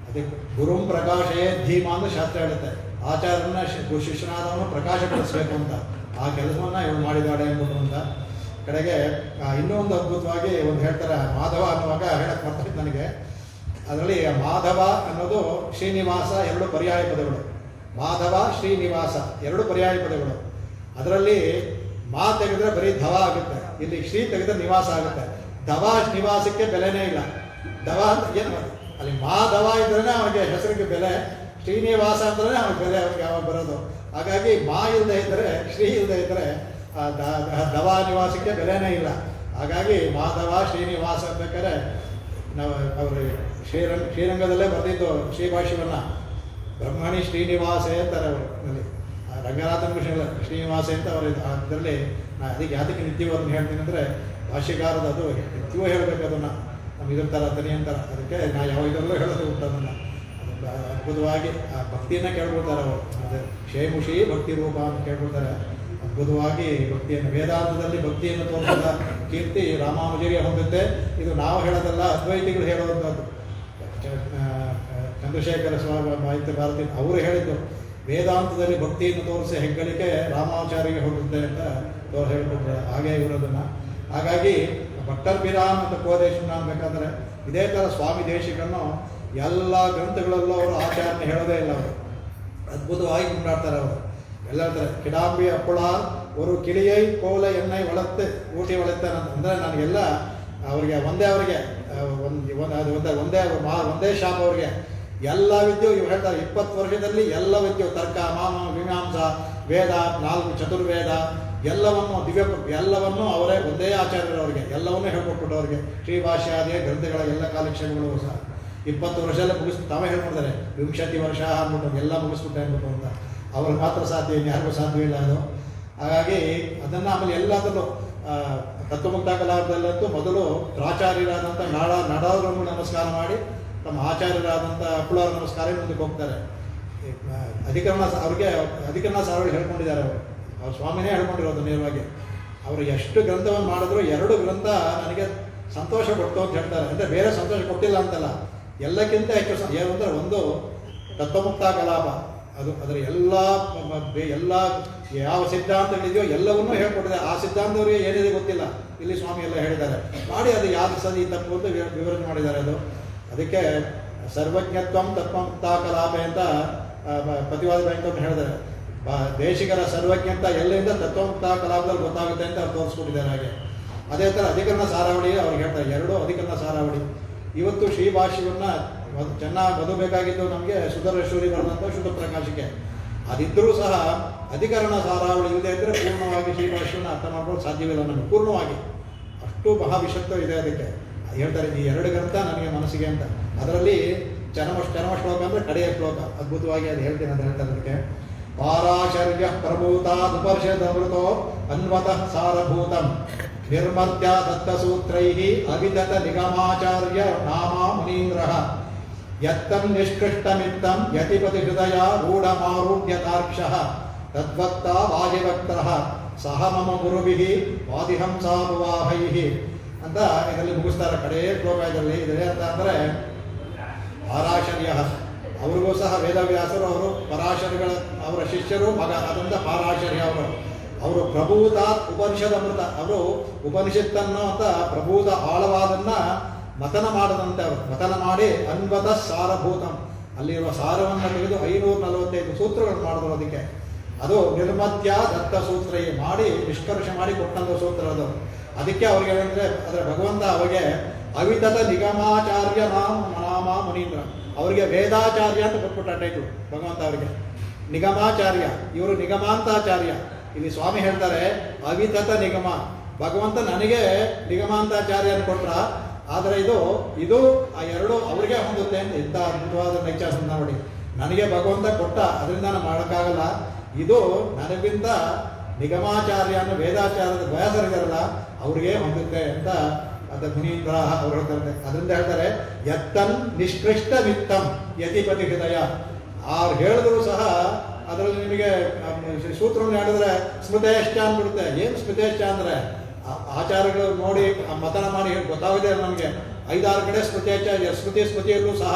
ಅದಕ್ಕೆ ಗುರುಂ ಪ್ರಕಾಶೇ ಧೀಮ ಅಂತ ಶಾಸ್ತ್ರ ಹೇಳುತ್ತೆ. ಆಚಾರ್ಯನ ಶಿಷ್ಯನಾದವನು ಪ್ರಕಾಶಪಡಿಸಬೇಕು ಅಂತ ಆ ಕೆಲಸವನ್ನು ಇವನು ಮಾಡಿದಾಳೆ ಎಂಬುದು ಅಂತ. ಕಡೆಗೆ ಇನ್ನೂ ಒಂದು ಅದ್ಭುತವಾಗಿ ಒಂದು ಹೇಳ್ತಾರೆ. ಮಾಧವ ಅನ್ನುವಾಗ ಹೇಳಕ್ಕೆ ಬರ್ತದೆ ನನಗೆ. ಅದರಲ್ಲಿ ಮಾಧವ ಅನ್ನೋದು ಶ್ರೀನಿವಾಸ ಎರಡು ಪರ್ಯಾಯ ಪದಗಳು. ಮಾಧವ ಶ್ರೀನಿವಾಸ ಎರಡು ಪರ್ಯಾಯ ಪದಗಳು. ಅದರಲ್ಲಿ ಮಾ ತೆಗೆದ್ರೆ ಬರೀ ಧವ ಆಗುತ್ತೆ, ಇಲ್ಲಿ ಶ್ರೀ ತೆಗೆದ್ರೆ ನಿವಾಸ ಆಗುತ್ತೆ. ಧವ ನಿವಾಸಕ್ಕೆ ಬೆಲೆನೇ ಇಲ್ಲ. ಧವ ಅಂತ ಏನು, ಅಲ್ಲಿ ಮಾಧವ ಇದ್ರೇ ಅವನಿಗೆ ಹೆಸರಿಗೆ ಬೆಲೆ, ಶ್ರೀನಿವಾಸ ಅಂದ್ರೆ ಅವನಿಗೆ ಬೆಲೆ ಅವ್ರಿಗೆ ಯಾವಾಗ ಬರೋದು. ಹಾಗಾಗಿ ಮಾ ಇಲ್ಲದೆ ಇದ್ದರೆ, ಶ್ರೀ ಇಲ್ಲದೆ ಇದ್ದರೆ ದವಾ ನಿವಾಸಕ್ಕೆ ಬೆಲೆನೇ ಇಲ್ಲ. ಹಾಗಾಗಿ ಮಾಧವ ಶ್ರೀನಿವಾಸ ಬೇಕಾದ್ರೆ ನಾವು ಅವರು ಶ್ರೀರಂಗದಲ್ಲೇ ಬರೆದಿದ್ದು ಶ್ರೀಭಾಷ್ಯವನ್ನು ಬ್ರಹ್ಮಣಿ ಶ್ರೀನಿವಾಸೆ ಅಂತಾರೆ ಅವರು ಅಲ್ಲಿ ರಂಗನಾಥನ ಕೃಷ್ಣ ಶ್ರೀನಿವಾಸೆ ಅಂತ ಅವರು ಅದರಲ್ಲಿ ನಾನು ಅದಕ್ಕೆ ಯಾತಕ್ಕೆ ನಿತ್ಯವನ್ನು ಹೇಳ್ತೀನಿ ಅಂದರೆ ಭಾಷ್ಯಕಾರದ ಅದು ನಿತ್ಯವೂ ಹೇಳಬೇಕು ಅದನ್ನು ನಮ್ಮ ಇದ್ರ ಥರ ತನಿ ಅಂತಾರೆ. ಅದಕ್ಕೆ ನಾವು ಯಾವ ಇದರಲ್ಲೂ ಹೇಳೋದು ಉಂಟು ಅದನ್ನು ಅದ್ಭುತವಾಗಿ ಆ ಭಕ್ತಿಯನ್ನು ಕೇಳ್ಕೊಳ್ತಾರೆ ಅವರು. ಅದೇ ಕ್ಷೇಮುಷಿ ಭಕ್ತಿ ರೂಪ ಅಂತ ಕೇಳ್ಕೊಳ್ತಾರೆ. ಅದ್ಭುತವಾಗಿ ಭಕ್ತಿಯನ್ನು ಭೇದಾಂತದಲ್ಲಿ ಭಕ್ತಿಯನ್ನು ತೋರಿಸಿದ ಕೀರ್ತಿ ರಾಮಾನುಜರಿಗೆ ಹೊಂದುತ್ತೆ. ಇದು ನಾವು ಹೇಳೋದಲ್ಲ, ಅದ್ವೈತಿಗಳು ಹೇಳುವಂಥದ್ದು. ಚಂದ್ರಶೇಖರ ಸ್ವಾಮಿ ಮಾಹಿತಿ ಭಾರತಿ ಅವರು ಹೇಳಿದ್ದು ವೇದಾಂತದಲ್ಲಿ ಭಕ್ತಿಯನ್ನು ತೋರಿಸಿ ಹೆಗ್ಗಳಿಕೆ ರಾಮಾಚಾರ್ಯರಿಗೆ ಹೋಗುತ್ತೆ ಅಂತ ಹೇಳ್ಕೊಟ್ರೆ ಹಾಗೆ ಇರೋದನ್ನು. ಹಾಗಾಗಿ ಭಟ್ಟರ್ ಬಿರಾನ್ ಅಂತ ಕೋದೇಶನ ಅನ್ಬೇಕಾದ್ರೆ ಇದೇ ಥರ ಸ್ವಾಮಿ ದೇಶಿಕನ್ನು ಎಲ್ಲ ಗ್ರಂಥಗಳಲ್ಲೂ ಅವರು ಆಚಾರ್ಯ ಹೇಳೋದೇ ಇಲ್ಲ. ಅವರು ಅದ್ಭುತವಾಗಿ ಕೊಂಡಾಡ್ತಾರೆ. ಅವರು ಎಲ್ಲ ಹೇಳ್ತಾರೆ ಕಿಡಾಂಬಿ ಅಪ್ಪಳ ಅವರು ಕಿಳಿಯೈ ಕೋಲ ಎಣ್ಣೆ ಒಳತ್ತೆ ಊಟಿ ಒಳತ್ತಾನೆ ಅಂದರೆ ನನಗೆಲ್ಲ ಅವರಿಗೆ ಒಂದೇ ಶಾಪ್ ಅವ್ರಿಗೆ ಎಲ್ಲ ವಿದ್ಯೆ ಇವ್ರು ಹೇಳ್ತಾರೆ. 20 ವರ್ಷದಲ್ಲಿ ಎಲ್ಲ ವಿದ್ಯೆ ತರ್ಕ ಮಾಮ ಮೀಮಾಂಸ ವೇದ 4 ಚತುರ್ವೇದ ಎಲ್ಲವನ್ನು ಎಲ್ಲವನ್ನು ಅವರೇ ಒಂದೇ ಆಚಾರ್ಯರು ಅವರಿಗೆ ಎಲ್ಲವನ್ನೂ ಹೇಳ್ಕೊಟ್ಬಿಟ್ಟು ಅವ್ರಿಗೆ ಶ್ರೀಭಾಷ್ಯಾದಿ ಗ್ರಂಥಗಳ ಎಲ್ಲ ಕಾಲಕ್ಷೇಪಗಳು ಸಹ 20 ವರ್ಷದಲ್ಲೇ ತಾವೇ ಹೇಳ್ಕೊಡ್ತಾರೆ. 20 ವರ್ಷ ಅಂದ್ಬಿಟ್ಟು ಎಲ್ಲ ಮುಗಿಸ್ಬಿಟ್ಟೆ ಅಂದ್ಬಿಟ್ಟು ಅಂತ ಅವ್ರಿಗೆ ಮಾತ್ರ ಸಾಧ್ಯ, ಇನ್ಯಾರಿಗೂ ಸಾಧ್ಯವಿಲ್ಲ ಅದು. ಹಾಗಾಗಿ ಅದನ್ನು ಆಮೇಲೆ ಎಲ್ಲದರಲ್ಲೂ ತತ್ವಮುಕ್ತ ಕಲಾಪದಲ್ಲಂತೂ ಮೊದಲು ಪ್ರಾಚಾರ್ಯರಾದಂಥ ನಾಡಾವರನ್ನು ನಮಸ್ಕಾರ ಮಾಡಿ ತಮ್ಮ ಆಚಾರ್ಯರಾದಂಥ ಅಪ್ಪಳವ್ರ ನಮಸ್ಕಾರ ಮುಂದಕ್ಕೆ ಹೋಗ್ತಾರೆ. ಅಧಿಕರಣ ಸಾರ್ವಳಿ ಹೇಳ್ಕೊಂಡಿದ್ದಾರೆ ಅವರು. ಅವ್ರ ಸ್ವಾಮಿನೇ ಹೇಳ್ಕೊಂಡಿರೋದು ನೇರವಾಗಿ. ಅವರು ಎಷ್ಟು ಗ್ರಂಥವನ್ನು ಮಾಡಿದ್ರು 2 ಗ್ರಂಥ ನನಗೆ ಸಂತೋಷ ಕೊಡ್ತು ಅಂತ ಹೇಳ್ತಾರೆ. ಅಂದರೆ ಬೇರೆ ಸಂತೋಷ ಕೊಟ್ಟಿಲ್ಲ ಅಂತಲ್ಲ, ಎಲ್ಲಕ್ಕಿಂತ ಹೆಚ್ಚು ಏನು ಅಂದರೆ ಒಂದು ತತ್ವಮುಕ್ತ ಕಲಾಪ ಅದು ಅದರ ಎಲ್ಲ ಯಾವ ಸಿದ್ಧಾಂತಗಳಿದೆಯೋ ಎಲ್ಲವನ್ನೂ ಹೇಳ್ಕೊಟ್ಟಿದೆ. ಆ ಸಿದ್ಧಾಂತವರಿಗೆ ಏನಿದೆ ಗೊತ್ತಿಲ್ಲ, ಇಲ್ಲಿ ಸ್ವಾಮಿ ಎಲ್ಲ ಹೇಳಿದ್ದಾರೆ ಮಾಡಿ ಅದು ಯಾವುದು ಸರಿ ತಪ್ಪು ಅಂತ ವಿವರಣೆ ಮಾಡಿದ್ದಾರೆ. ಅದು ಅದಕ್ಕೆ ಸರ್ವಜ್ಞತ್ವಂ ತತ್ವಮುಕ್ತ ಕಲಾಪ ಅಂತ ಪ್ರತಿವಾದ ಬ್ಯಾಂಕ್ ಅಂತ ಹೇಳಿದ್ದಾರೆ. ದೇಶಿಗರ ಸರ್ವಜ್ಞತ ಎಲ್ಲಿಂದ ತತ್ವಮುಕ್ತ ಕಲಾಪದಲ್ಲಿ ಗೊತ್ತಾಗುತ್ತೆ ಅಂತ ಅವ್ರು ತೋರಿಸ್ಕೊಟ್ಟಿದ್ದಾರೆ. ಹಾಗೆ ಅದೇ ಥರ ಅಧಿಕರಣ ಸಾರಾವಳಿ ಅವ್ರಿಗೆ ಹೇಳ್ತಾರೆ. 2 ಅಧಿಕರಣ ಸಾರಾವಳಿ. ಇವತ್ತು ಶ್ರೀಭಾಷ್ಯವನ್ನು ಚೆನ್ನಾಗಿ ಓದಬೇಕಾಗಿದ್ದು ನಮಗೆ ಸುಧರೇಶ್ವರಿ ಬರೆದಂಥ ಶುದ್ಧ ಪ್ರಕಾಶಕ್ಕೆ. ಅದಿದ್ದರೂ ಸಹ ಅಧಿಕರಣ ಸಾರಾವಳಿ ಇಲ್ಲದೆ ಇದ್ದರೆ ಪೂರ್ಣವಾಗಿ ಶ್ರೀಭಾಷ್ಯವನ್ನು ಅರ್ಥ ಮಾಡ್ಕೊಂಡು ಸಾಧ್ಯವಿಲ್ಲ ನಮಗೆ ಪೂರ್ಣವಾಗಿ. ಅಷ್ಟು ಮಹಾವಿಷತ್ವ ಇದೆ ಅದಕ್ಕೆ. ಹೇಳ್ತಾರೆ ಈ 2 ಗ್ರಂಥ ನನಗೆ ಮನಸ್ಸಿಗೆ ಅಂತ. ಅದರಲ್ಲಿ ಚರಮ ಶ್ಲೋಕ ಅಂದರೆ ಕಡೆಯ ಶ್ಲೋಕ ಅದ್ಭುತವಾಗಿ ಅದು ಹೇಳ್ತೀನಿ ಅಂತ ಹೇಳ್ತಾರೆ. ಅದಕ್ಕೆ ಪಾರಾಶರ್ಯ ಪ್ರಭೂತಾದುಪರ್ಷದಮೃತೋ ಅನ್ವತಃ ಸಾರಭೂತಂ ನಿರ್ಮರ್ತ್ಯ ದತ್ತಸೂತ್ರೈಃ ಅವಿದತ ನಿಗಮಾಚಾರ್ಯ ನಾಮ ಮುನೀಂದ್ರಃ ಯತ್ತಂ ನಿಷ್ಕೃಷ್ಟಮಿತ್ತಂ ಯತಿಪತಿ ಹೃದಯ ರೂಢಮಾರೂಢ್ಯತಾರ್ಕ್ಷಃ ತದ್ವಕ್ತ ವಾಜಿವಕ್ತಃ ಸಹ ಮಮ ಗುರುಭಿಃ ವಾದಿಹಂಸಾಪವಾಹೈಃ ಅಂತ ಇದರಲ್ಲಿ ಮುಗಿಸ್ತಾರೆ. ಕಡೇ ಶ್ಲೋಕ ಇದರಲ್ಲಿ ಇದೆ ಅಂತ ಅಂದರೆ ಪಾರಾಶರ್ಯ ಅವ್ರಿಗೂ ಸಹ ವೇದವ್ಯಾಸರು ಅವರು ಪರಾಶರಗಳ ಅವರ ಶಿಷ್ಯರು ಮಗ ಅದರಿಂದ ಪಾರಾಶರ್ಯ ಅವರು ಪ್ರಭೂತ ಉಪನಿಷದ ಅಮೃತ ಅವರು ಉಪನಿಷತ್ತನ್ನು ಅಂತ ಪ್ರಭೂತ ಆಳವಾದನ್ನ ಮತನ ಮಾಡದಂತೆ ಅವರು ಮತನ ಮಾಡಿ ಅನ್ವತ ಸಾರಭೂತಂ ಅಲ್ಲಿರುವ ಸಾರವನ್ನು ತೆಗೆದು 545 ಸೂತ್ರಗಳು ಮಾಡಿದ್ರು. ಅದಕ್ಕೆ ಅದು ನಿರ್ಮತ್ಯ ದತ್ತ ಸೂತ್ರ ಮಾಡಿ ನಿಷ್ಕರ್ಷ ಮಾಡಿ ಕೊಟ್ಟಂಥ ಸೂತ್ರ ಅದು. ಅದಕ್ಕೆ ಅವ್ರಿಗೆ ಏನಂದರೆ ಅದರ ಭಗವಂತ ಅವರಿಗೆ ಅವಿತತ ನಿಗಮಾಚಾರ್ಯ ನಾಮ ಮುನೀಂದ್ರ ಅವರಿಗೆ ವೇದಾಚಾರ್ಯ ಅಂತ ಕೊಟ್ಬಿಟ್ಟ ಟೈಟಲ್ ಭಗವಂತ ಅವರಿಗೆ. ನಿಗಮಾಚಾರ್ಯ ಇವರು ನಿಗಮಾಂತಾಚಾರ್ಯ. ಇಲ್ಲಿ ಸ್ವಾಮಿ ಹೇಳ್ತಾರೆ ಅವಿತತ ನಿಗಮ ಭಗವಂತ ನನಗೆ ನಿಗಮಾಂತಾಚಾರ್ಯ ಅಂತ ಕೊಟ್ರ. ಆದರೆ ಇದು ಆ 2 ಅವರಿಗೆ ಹೊಂದುತ್ತೆ ಅಂತ ಇಂಥ ಅದ್ಭುತವಾದ ನೈಚಾಸನ ನೋಡಿ. ನನಗೆ ಭಗವಂತ ಕೊಟ್ಟ ಅದರಿಂದ ನಾನು ಮಾಡೋಕ್ಕಾಗಲ್ಲ. ಇದು ನನಗಿಂತ ನಿಗಮಾಚಾರ್ಯ ಅನ್ನೋ ವೇದಾಚಾರ್ಯದ ಬಯಸರಿದಾರಲ್ಲ ಅವ್ರಿಗೆ ಹೊಂದುತ್ತೆ ಅಂತ ಅದ ಮುನೀಂದ್ರ ಅವ್ರು ಹೇಳ್ತಾರೆ. ಅದರಿಂದ ಹೇಳ್ತಾರೆ ಯತ್ತನ್ ನಿಷ್ಕೃಷ್ಟ ಮಿತ್ತಂ ಯತಿಪತಿ ಹೃದಯ. ಅವ್ರು ಹೇಳಿದ್ರು ಸಹ ಅದರಲ್ಲಿ ನಿಮಗೆ ಸೂತ್ರವನ್ನು ಹೇಳಿದ್ರೆ ಸ್ಮೃತೇಶ್ಚ ಅಂದ್ಬಿಡುತ್ತೆ. ಏನು ಸ್ಮೃತೇಶ್ಚ ಅಂದರೆ ಆಚಾರ್ಯಗಳು ನೋಡಿ ಮತನ ಮಾಡಿ ಗೊತ್ತಾಗಿದೆ ನಮಗೆ 5-6 ಕಡೆ ಸ್ಮೃತೇಶ್ಚ ಸ್ಮೃತಿಯಲ್ಲೂ ಸಹ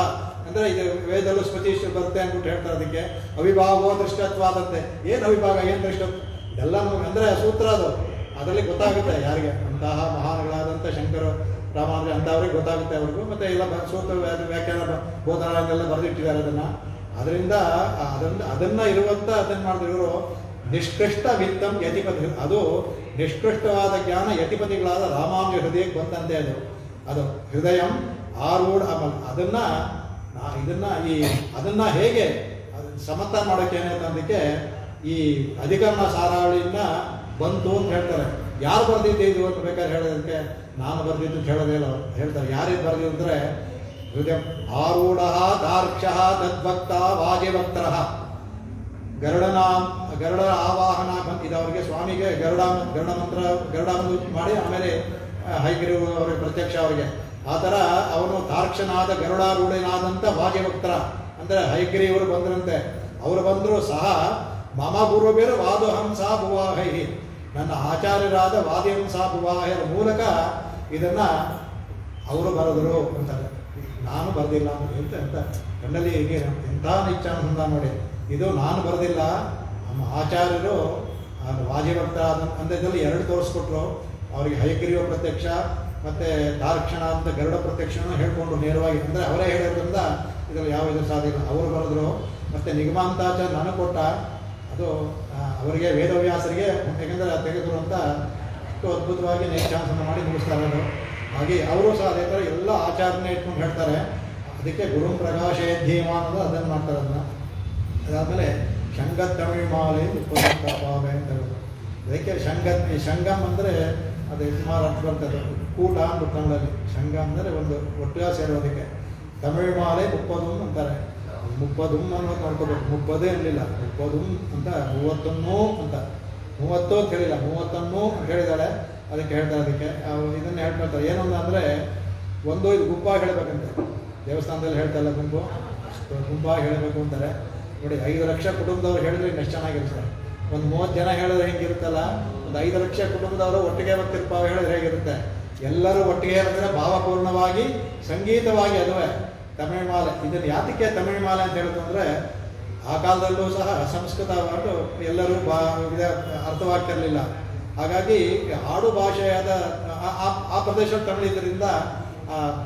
ಅಂದರೆ ಇದು ವೇದಲ್ಲೂ ಸ್ಮೃತಿ ಬರುತ್ತೆ ಅಂದ್ಬಿಟ್ಟು ಹೇಳ್ತಾರೆ. ಅದಕ್ಕೆ ಅವಿಭಾಗೋ ದೃಷ್ಟತ್ವಾದಂತೆ ಏನು ಅವಿಭಾಗ ಏನು ದೃಷ್ಟ ಎಲ್ಲ ಅಂದರೆ ಸೂತ್ರ ಅದರಲ್ಲಿ ಗೊತ್ತಾಗುತ್ತೆ ಯಾರಿಗೆ ಅಂತಹ ಮಹಾನ್ಗಳಾದಂಥ ಶಂಕರ ರಾಮಾನುಜ ಅಂಥವ್ರಿಗೆ ಗೊತ್ತಾಗುತ್ತೆ ಅವ್ರಿಗೂ. ಮತ್ತು ಎಲ್ಲ ಸೂತ್ರ ವ್ಯಾಖ್ಯಾನ ಬೋಧನೆಲ್ಲ ಬರೆದಿಟ್ಟಿದ್ದಾರೆ ಅದನ್ನು. ಅದರಿಂದ ಅದನ್ನು ಇರುವಂಥ ಅದನ್ನು ಮಾಡಿದ್ರು ಇವರು ನಿಷ್ಕೃಷ್ಟ ವಿತ್ತಂ ಯತಿಪತಿ. ಅದು ನಿಷ್ಕೃಷ್ಟವಾದ ಜ್ಞಾನ ಯತಿಪತಿಗಳಾದ ರಾಮಾನುಜ ಹೃದಯಕ್ಕೆ ಬಂದಂತೆ ಅದು ಹೃದಯಂ ಆರೂಢ ಅಮಲ್. ಅದನ್ನು ಹೇಗೆ ಸಮರ್ಥ ಮಾಡೋಕ್ಕೆ ಏನಂತಂದಕ್ಕೆ ಈ ಅಧಿಕರಣ ಸಾರಾವಳಿಯಿಂದ ಬಂತು ಅಂತ ಹೇಳ್ತಾರೆ. ಯಾರು ಬರೆದಿದ್ದೆ ಇದು ಅಂತ ಬೇಕಾದ್ರೆ ಹೇಳೋದಕ್ಕೆ ನಾನು ಬರೆದಿದ್ದು ಅಂತ ಹೇಳೋದೇ ಇಲ್ಲ ಅವರು. ಹೇಳ್ತಾರೆ ಯಾರಿಗೆ ಬರೆದಿದ್ದು ಅಂದರೆ ಹೃದಯ ಆರೂಢ ದಾರ್ಕ್ಷ ತದ್ಭಕ್ತ ವಾಜಿಭಕ್ತರ ಗರುಡ ಆವಾಹನ ಇದು ಅವರಿಗೆ ಸ್ವಾಮಿಗೆ ಗರುಡ ಮಾಡಿ ಆಮೇಲೆ ಹೈಗಿರಿ ಅವರಿಗೆ ಪ್ರತ್ಯಕ್ಷ ಅವರಿಗೆ. ಆ ಥರ ಅವನು ತಾರ್ಕ್ಷನಾದ ಗರುಡಾರೂಢನಾದಂಥ ವಾಜಿಭಕ್ತರ ಅಂದರೆ ಹೈಗಿರಿಯವರು ಬಂದ್ರಂತೆ. ಅವರು ಬಂದರೂ ಸಹ ಮಮ ಗುರುಬೇರು ವಾದಹಂಸ ಭುವಾಹೈ, ನನ್ನ ಆಚಾರ್ಯರಾದ ವಾದಿಹಂಸ ಭುವಾಹರ ಮೂಲಕ ಇದನ್ನು ಅವರು ಬರೆದರು ಅಂತಾರೆ. ನಾನು ಬರೆದಿಲ್ಲ ಅಂತ ಕಣ್ಣಲ್ಲಿ ಎಂಥ ನಿಚ್ಚಾನುಸಂಧಾನ ನೋಡಿ. ಇದು ನಾನು ಬರೆದಿಲ್ಲ, ನಮ್ಮ ಆಚಾರ್ಯರು ವಾಜಿಭಕ್ತ ಅಂದದಲ್ಲಿ ಎರಡು ತೋರಿಸ್ಕೊಟ್ರು ಅವರಿಗೆ. ಹಯಗ್ರೀವ ಪ್ರತ್ಯಕ್ಷ ಮತ್ತು ತಾರ್ಕ್ಷಣ ಅಂತ ಗರುಡ ಪ್ರತ್ಯಕ್ಷನೂ ಹೇಳ್ಕೊಂಡು ನೇರವಾಗಿ, ಅಂದರೆ ಅವರೇ ಹೇಳಿರೋದ್ರಿಂದ ಇದರಲ್ಲಿ ಯಾವ ಇದು ಸಾಧ್ಯ ಇಲ್ಲ. ಅವರು ಬರೆದ್ರು. ಮತ್ತು ನಿಗಮಾಂತಾಚಾರ್ಯ ನಾನು ಕೊಟ್ಟ ಅದು ಅವರಿಗೆ ವೇದವ್ಯಾಸರಿಗೆ ಯಾಕೆಂದರೆ ತೆಗೆದರು ಅಂತ ಅಷ್ಟು ಅದ್ಭುತವಾಗಿ ನೈಚಾಂಸನ ಮಾಡಿ ಮುಗಿಸ್ತಾರೆ ಅದು. ಹಾಗೆ ಅವರು ಸಹ ಅದೇ ಥರ ಎಲ್ಲ ಆಚಾರನೇ ಇಟ್ಕೊಂಡು ಹೇಳ್ತಾರೆ. ಅದಕ್ಕೆ ಗುರುಂ ಪ್ರಕಾಶೇಧ್ಯೇಮ ಅನ್ನೋದು ಅದನ್ನು ಮಾಡ್ತಾರೆ. ಅದನ್ನು ಅದಾದಮೇಲೆ ಶಂಗತ್ ತಮಿಳ್ ಮಾಲೆ ಪಾವೆ ಅಂತ ಹೇಳೋದು. ಅದಕ್ಕೆ ಶಂಗಮ್ ಅಂದರೆ ಅದು ಸುಮಾರು ಅರ್ಥ ಬರ್ತದೆ. ಕೂಟ ಅಂತ ಕನ್ನಡದಲ್ಲಿ ಶಂಗಮ್ ಅಂದರೆ ಒಂದು ಒಟ್ಟಿಗೆ ಸೇರೋದಕ್ಕೆ. ತಮಿಳ್ ಮಾಲೆ ಮುಪ್ಪದುಂ ಅಂತಾರೆ. ಮುಪ್ಪದುಂ ಅನ್ನೋದು ನೋಡ್ಕೋಬೇಕು. ಮುಪ್ಪದೇ ಇರಲಿಲ್ಲ, ಮುಪ್ಪದುಂ ಅಂತ 31 ಅಂತ 30 ಅಂತ ಹೇಳಿಲ್ಲ, 31 ಅಂತ ಹೇಳಿದಾಳೆ. ಅದಕ್ಕೆ ಹೇಳ್ತಾರೆ. ಅದಕ್ಕೆ ಇದನ್ನು ಹೇಳ್ಕೊಳ್ತಾರೆ. ಏನೊಂದು ಅಂದರೆ ಒಂದು ಇದು ಗುಂಪಾಗಿ ಹೇಳಬೇಕಂತೆ. ದೇವಸ್ಥಾನದಲ್ಲಿ ಹೇಳ್ತಾರಲ್ಲ ಗುಂಪಾಗಿ ಹೇಳಬೇಕು ಅಂತಾರೆ. ನೋಡಿ 5 ಲಕ್ಷ ಕುಟುಂಬದವ್ರು ಹೇಳಿದ್ರೆ ಇನ್ನೆಷ್ಟು ಚೆನ್ನಾಗಿರ್ತಾರೆ. ಒಂದು 30 ಜನ ಹೇಳಿದ್ರೆ ಹೆಂಗಿರುತ್ತಲ್ಲ, ಒಂದು 5 ಲಕ್ಷ ಕುಟುಂಬದವರು ಒಟ್ಟಿಗೆ ಭಕ್ತಿರ್ಪಾವ ಹೇಳಿದ್ರೆ ಹೇಗಿರುತ್ತೆ. ಎಲ್ಲರೂ ಒಟ್ಟಿಗೆ ಹೇಳಿದ್ರೆ ಭಾವಪೂರ್ಣವಾಗಿ ಸಂಗೀತವಾಗಿ ಅದುವೇ ತಮಿಳ್ ಮಾಲೆ. ಇದನ್ನು ಯಾತಕ್ಕೆ ತಮಿಳ್ ಮಾಲೆ ಅಂತ ಹೇಳುತ್ತೆ ಅಂದರೆ ಆ ಕಾಲದಲ್ಲೂ ಸಹ ಸಂಸ್ಕೃತ ಹೊರಟು ಎಲ್ಲರೂ ಅರ್ಥವಾಗ್ತಿರಲಿಲ್ಲ. ಹಾಗಾಗಿ ಆಡು ಭಾಷೆಯಾದ ಆ ಪ್ರದೇಶದಲ್ಲಿ ತಮಿಳು ಇದರಿಂದ